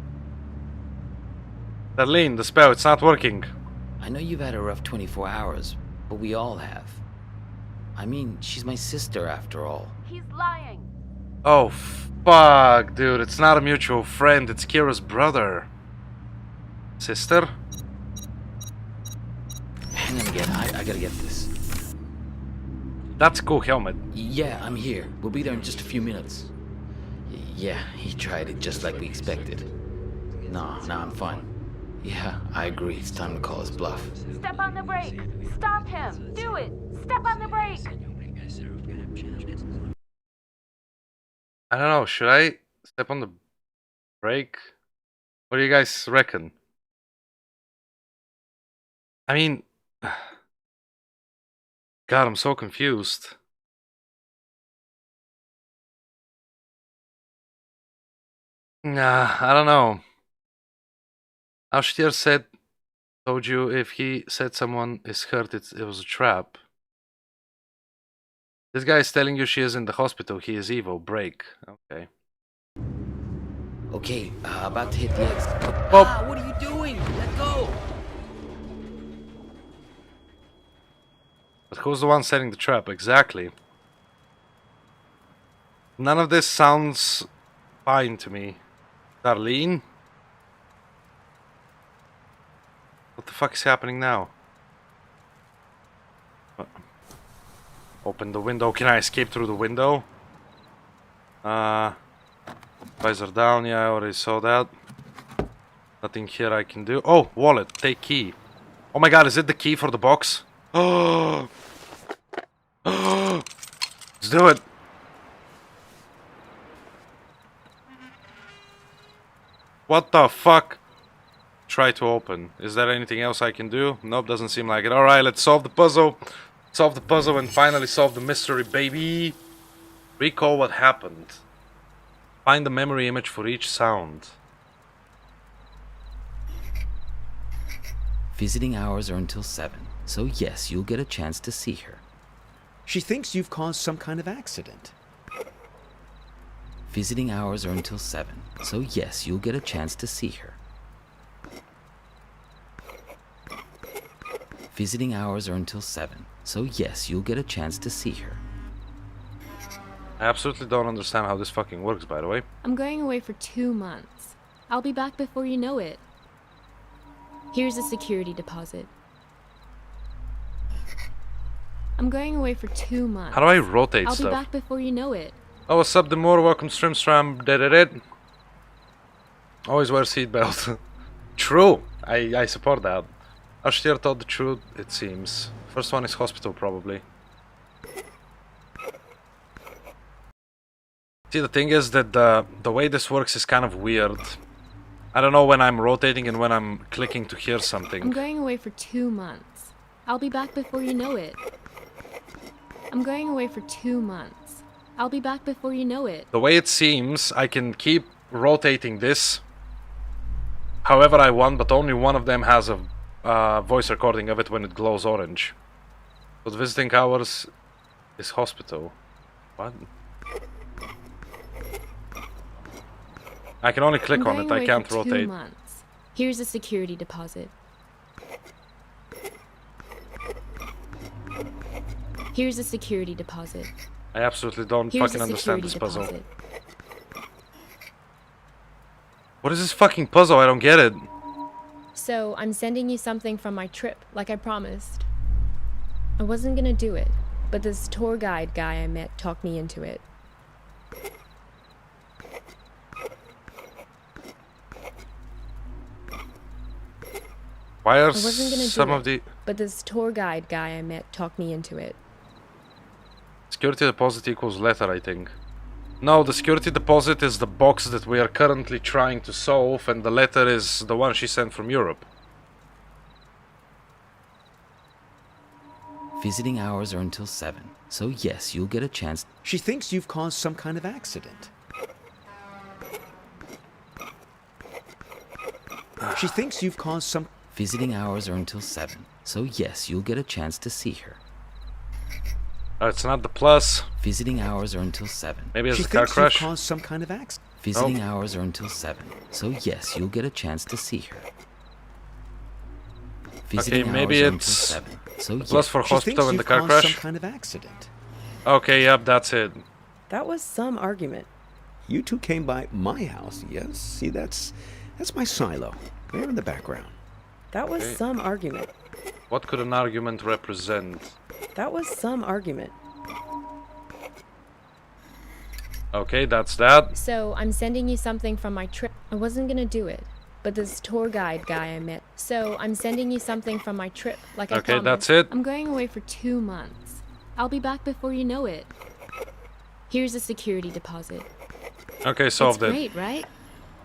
Darlene, the spell, it's not working. I know you've had a rough 24 hours, but we all have. I mean, she's my sister after all. He's lying. Oh, fuck, dude. It's not a mutual friend. It's Kira's brother. Sister? Hang on again, I gotta get this. That's a cool helmet. Yeah, I'm here. We'll be there in just a few minutes. Yeah, he tried it just like we expected. No, I'm fine. Yeah, I agree. It's time to call his bluff. Step on the brake. Stop him. Do it. Step on the brake. I don't know. Should I step on the brake? What do you guys reckon? I mean... God, I'm so confused. Nah, I don't know. Ashtier told you if he said someone is hurt, it was a trap. This guy is telling you she is in the hospital. He is evil. Break. Okay. Okay, about to hit the exit. Well, What are you doing? Let go! but who's the one setting the trap? Exactly. None of this sounds fine to me. Darlene? What the fuck is happening now? Open the window. Can I escape through the window? Visor down. Yeah, I already saw that. Nothing here I can do. Oh, wallet. Take key. Oh my god, is it the key for the box? Oh! Let's do it. What the fuck? Try to open. Is there anything else I can do? Nope, doesn't seem like it. Alright, let's solve the puzzle. Solve the puzzle and finally solve the mystery, baby. Recall what happened. Find the memory image for each sound. Visiting hours are until 7, so yes, you'll get a chance to see her. She thinks you've caused some kind of accident. Visiting hours are until 7, so yes, you'll get a chance to see her. Visiting hours are until 7, so yes, you'll get a chance to see her. I absolutely don't understand how this fucking works, by the way. I'm going away for 2 months. I'll be back before you know it. Here's a security deposit. I'm going away for 2 months. How do I rotate I'll stuff? be back before you know it. Oh, what's up, Demore? Welcome, Stream. Always wear seatbelt. True. I support that. Ashtir told the truth, it seems. First one is hospital, probably. See, the thing is that the way this works is kind of weird. I don't know when I'm rotating and when I'm clicking to hear something. I'm going away for 2 months. I'll be back before you know it. I'm going away for 2 months. I'll be back before you know it. The way it seems, I can keep rotating this however I want, but only one of them has a voice recording of it when it glows orange. But visiting hours is hospital. What? I can only click on it, I can't rotate. 2 months. Here's a security deposit. Here's a security deposit. I absolutely don't Here's fucking a understand security this puzzle. deposit. What is this fucking puzzle? I don't get it. So, I'm sending you something from my trip, like I promised. I wasn't gonna do it, but this tour guide guy I met talked me into it. Why are I wasn't gonna some do of the it, but this tour guide guy I met talked me into it. security deposit equals letter, I think. No, the security deposit is the box that we are currently trying to solve, and the letter is the one she sent from Europe. Visiting hours are until 7, so yes, you'll get a chance. She thinks you've caused some kind of accident. She thinks you've caused some... Visiting hours are until 7, so yes, you'll get a chance to see her. It's not the plus. Visiting hours are until 7. Maybe it's She a car thinks you've crash. caused some kind of accident. Visiting hours are until 7, so yes, you'll get a chance to see her. Visiting maybe hours are it's until 7, so plus yes. for She hospital thinks and the you've car caused crash. some kind of accident. Okay, yep, that's it. That was some argument. You two came by my house, yes? See, that's my silo. There in the background. That was some argument. What could an argument represent? That was some argument. Okay, that's that. So, I'm sending you something from my trip. I wasn't gonna do it, but this tour guide guy I met. So, I'm sending you something from my trip, like I Okay, promised. that's it. I'm going away for 2 months. I'll be back before you know it. Here's a security deposit. Okay, solved It's it. great, right?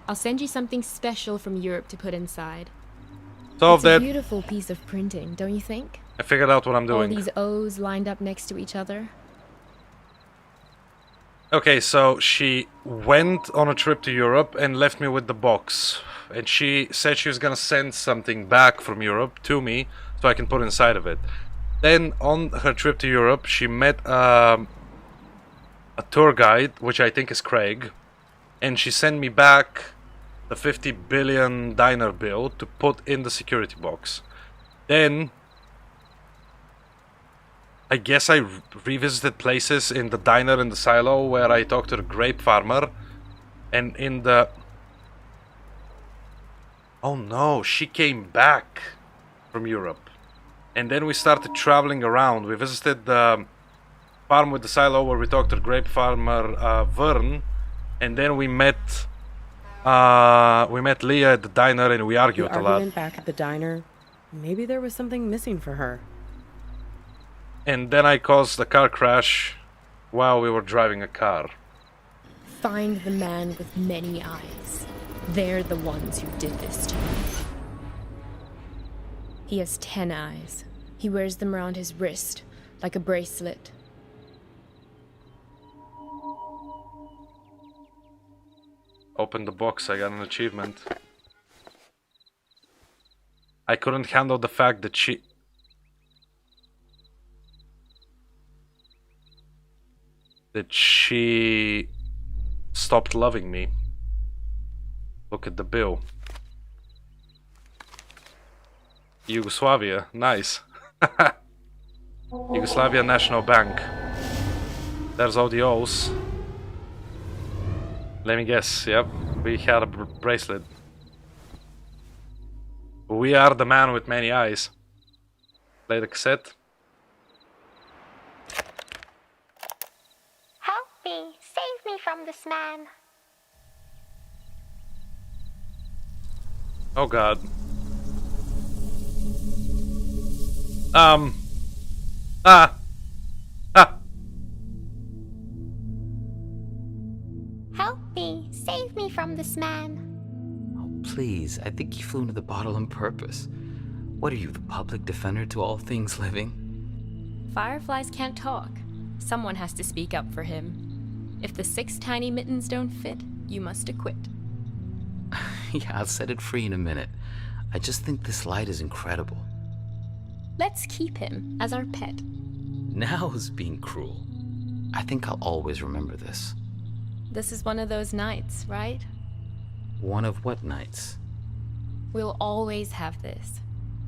I'll send you something special from Europe to put inside. Solved It's a it. beautiful piece of printing, don't you think? I figured out what I'm All doing. these O's lined up next to each other. Okay, so she went on a trip to Europe and left me with the box. And she said she was gonna send something back from Europe to me so I can put inside of it. Then on her trip to Europe, she met a tour guide, which I think is Craig. And she sent me back the 50 billion diner bill to put in the security box. Then I guess I revisited places in the diner in the silo where I talked to the grape farmer. And in the... Oh no, she came back from Europe. And then we started traveling around. We visited the farm with the silo where we talked to the grape farmer Vern. And then we met Leah at the diner and we argued a lot. Argument back at the diner. Maybe there was something missing for her. And then I caused a car crash while we were driving a car. Find the man with many eyes. They're the ones who did this to me. He has 10 eyes. He wears them around his wrist, like a bracelet. Open the box, I got an achievement. I couldn't handle the fact that she stopped loving me. Look at the bill. Yugoslavia, nice. Yugoslavia National Bank. There's all the O's. Let me guess, yep, we had a bracelet. We are the man with many eyes. Play the cassette. Help me! Save me from this man! Oh god. Help me! Save me from this man! Oh, please, I think you flew into the bottle on purpose. What are you, the public defender to all things living? Fireflies can't talk. Someone has to speak up for him. If the 6 tiny mittens don't fit, you must acquit. Yeah, I'll set it free in a minute. I just think this light is incredible. Let's keep him as our pet. Now is being cruel. I think I'll always remember this. This is one of those nights, right? One of what nights? We'll always have this.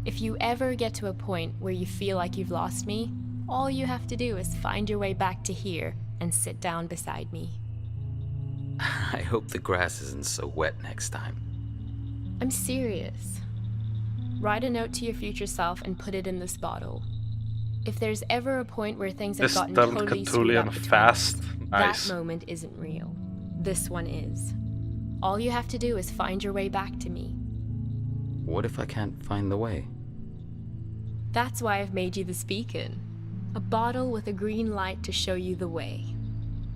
If you ever get to a point where you feel like you've lost me, all you have to do is find your way back to here and sit down beside me. I hope the grass isn't so wet next time. I'm serious. Write a note to your future self and put it in this bottle. If there's ever a point where things have gotten totally screwed up between us, nice. that moment isn't real. This one is. All you have to do is find your way back to me. What if I can't find the way? That's why I've made you this beacon. A bottle with a green light to show you the way.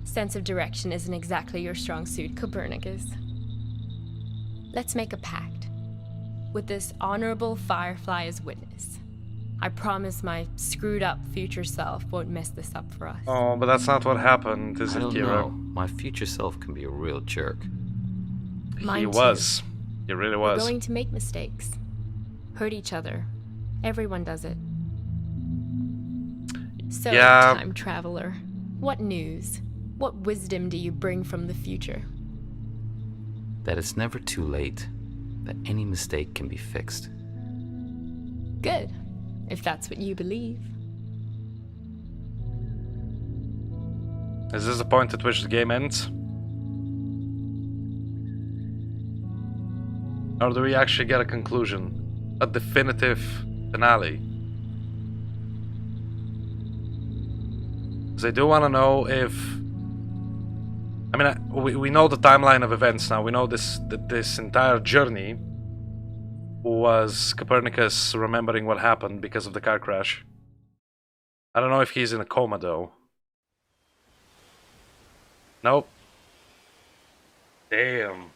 Sense of direction isn't exactly your strong suit, Copernicus. Let's make a pact. With this honorable firefly as witness. I promise my screwed up future self won't mess this up for us. Oh, but that's not what happened, is I it, don't Kira? know. My future self can be a real jerk. Mine He too. was. He really was. We're going to make mistakes. Hurt each other. Everyone does it. So, Yeah. time traveler, what news? What wisdom do you bring from the future? That it's never too late. That any mistake can be fixed. Good, if that's what you believe. Is this the point at which the game ends? Or do we actually get a conclusion? A definitive finale? Because I do want to know if... I mean, we know the timeline of events now. We know this entire journey was Copernicus remembering what happened because of the car crash. I don't know if he's in a coma, though. Nope. Damn.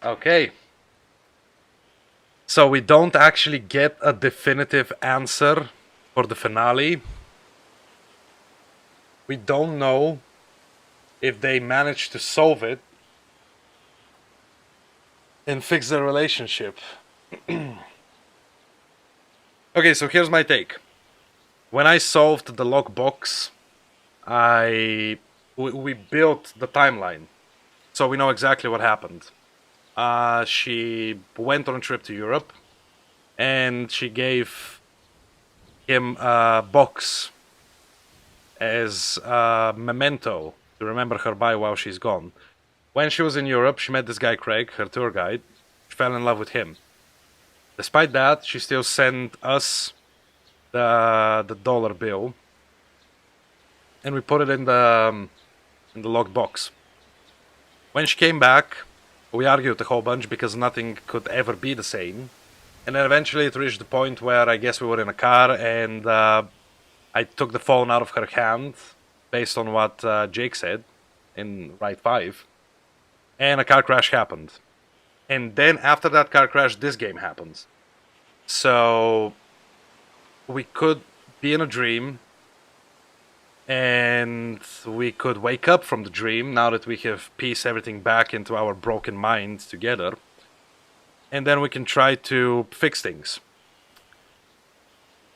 Okay. So we don't actually get a definitive answer for the finale. We don't know if they managed to solve it and fix their relationship. Okay, so here's my take. When I solved the lockbox, we built the timeline, so we know exactly what happened. She went on a trip to Europe, and she gave him a box as a memento to remember her by while she's gone. When she was in Europe, she met this guy Craig, her tour guide. She fell in love with him. Despite that, she still sent us the dollar bill, and we put it in the locked box. When she came back, we argued a whole bunch because nothing could ever be the same. And then eventually it reached the point where I guess we were in a car, and I took the phone out of her hand based on what Jake said in Ride 5. And a car crash happened. And then after that car crash, this game happens. So we could be in a dream, and we could wake up from the dream now that we have pieced everything back into our broken minds together. And then we can try to fix things.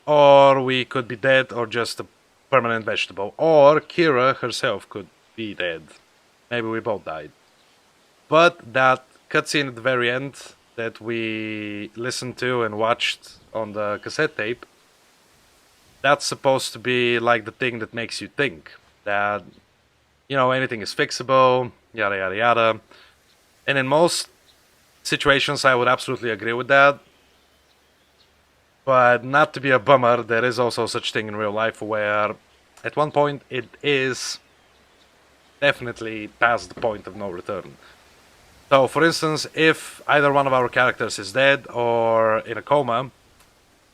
Or we could be dead, or just a permanent vegetable. Or Kira herself could be dead. Maybe we both died. But that cutscene at the very end that we listened to and watched on the cassette tape, that's supposed to be like the thing that makes you think that, you know, anything is fixable, yada yada yada. And in most situations I would absolutely agree with that. But not to be a bummer, there is also such thing in real life where at one point it is definitely past the point of no return. So, for instance, if either one of our characters is dead or in a coma,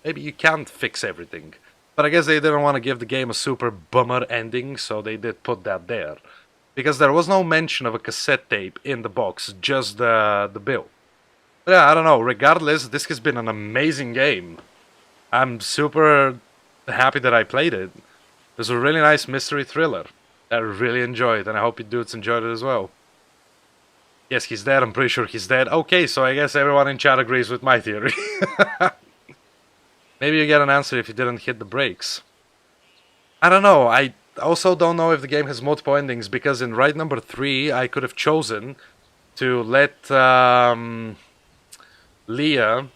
maybe you can't fix everything. But I guess they didn't want to give the game a super bummer ending, so they did put that there. Because there was no mention of a cassette tape in the box, just the bill. But yeah, I don't know, regardless, this has been an amazing game. I'm super happy that I played it. It was a really nice mystery thriller that I really enjoyed, and I hope you dudes enjoyed it as well. Yes, he's dead. I'm pretty sure he's dead. Okay, so I guess everyone in chat agrees with my theory. Maybe you get an answer if you didn't hit the brakes. I don't know. I also don't know if the game has multiple endings, because in ride number 3, I could have chosen to let Leah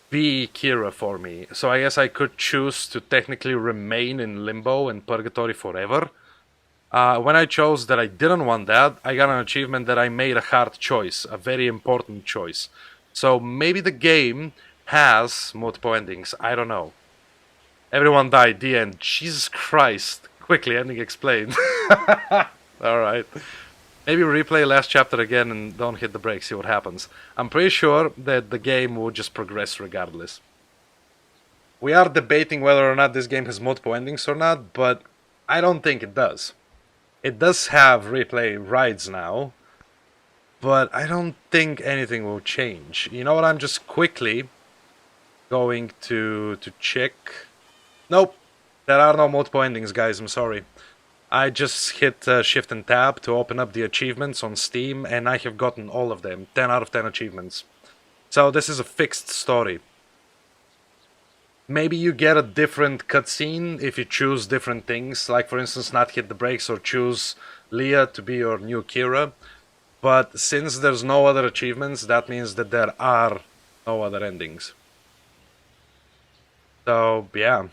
be Kira for me. So I guess I could choose to technically remain in limbo and purgatory forever. When I chose that I didn't want that, I got an achievement that I made a hard choice, a very important choice. So maybe the game has multiple endings, I don't know. Everyone died, the end. Jesus Christ. Quickly, ending explained. Alright. Maybe replay last chapter again and don't hit the brakes, see what happens. I'm pretty sure that the game will just progress regardless. We are debating whether or not this game has multiple endings or not, but I don't think it does. It does have replay rides now, but I don't think anything will change. You know what, I'm just quickly going to check. Nope, there are no multiple endings, guys, I'm sorry. I just hit Shift and Tab to open up the achievements on Steam, and I have gotten all of them, 10 out of 10 achievements. So this is a fixed story. Maybe you get a different cutscene if you choose different things, like for instance not hit the brakes or choose Leah to be your new Kira. But since there's no other achievements, that means that there are no other endings. So, yeah.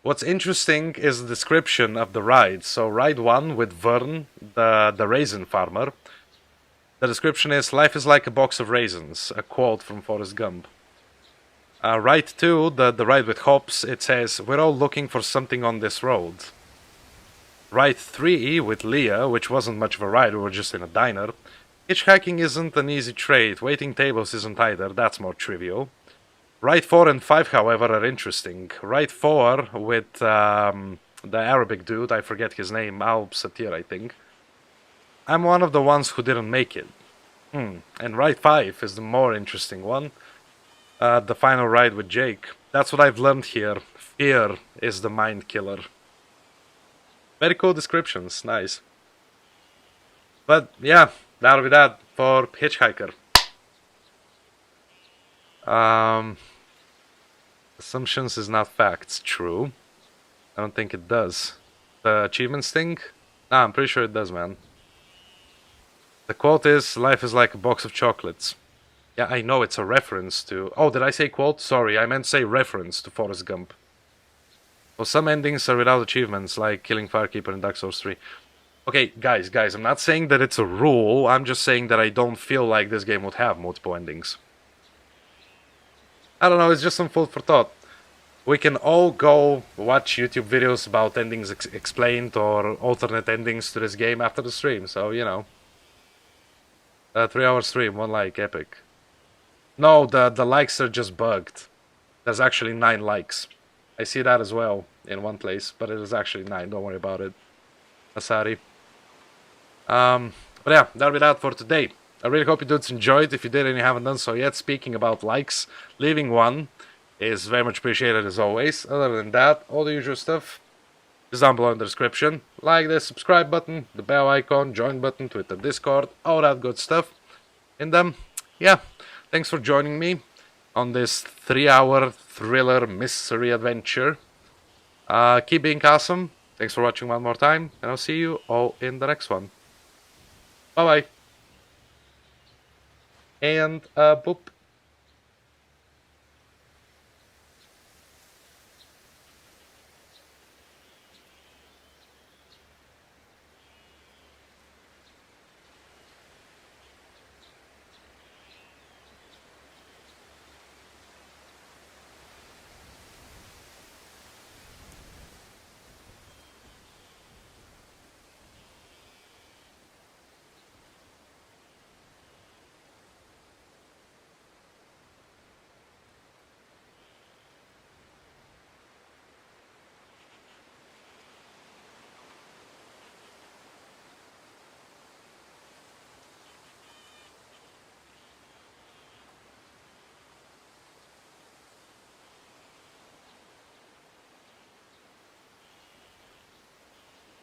What's interesting is the description of the ride. So, ride 1 with Vern, the raisin farmer. The description is, "Life is like a box of raisins," a quote from Forrest Gump. Ride 2, the ride with Hops, it says, "We're all looking for something on this road." Ride 3 with Leah, which wasn't much of a ride, we were just in a diner. "Hitchhiking isn't an easy trade, waiting tables isn't either, that's more trivial." Ride 4 and 5, however, are interesting. Ride 4 with the Arabic dude, I forget his name, Al Satir, I think. I'm one of the ones who didn't make it. And Ride 5 is the more interesting one. The final ride with Jake. That's what I've learned here. Fear is the mind killer. Very cool descriptions, nice. But yeah, that'll be that for Hitchhiker. Assumptions is not facts, true. I don't think it does. The achievements thing? Nah, I'm pretty sure it does, man. The quote is, "Life is like a box of chocolates." Yeah, I know it's a reference to... Oh, did I say quote? Sorry, I meant say reference to Forrest Gump. Well, some endings are without achievements, like killing Firekeeper in Dark Souls 3. Okay, guys, I'm not saying that it's a rule, I'm just saying that I don't feel like this game would have multiple endings. I don't know, it's just some food for thought. We can all go watch YouTube videos about endings explained or alternate endings to this game after the stream, so, you know. 3-hour stream, 1 like, epic. No, the likes are just bugged. There's actually 9 likes. I see that as well in one place, but it is actually 9, don't worry about it. Sorry. But yeah, that'll be that for today. I really hope you dudes enjoyed. If you did and you haven't done so yet, speaking about likes, leaving one is very much appreciated as always. Other than that, all the usual stuff is down below in the description. Like the subscribe button, the bell icon, join button, Twitter, Discord, all that good stuff. And yeah, thanks for joining me on this 3-hour thriller mystery adventure. Keep being awesome. Thanks for watching one more time, and I'll see you all in the next one. Bye bye. And boop.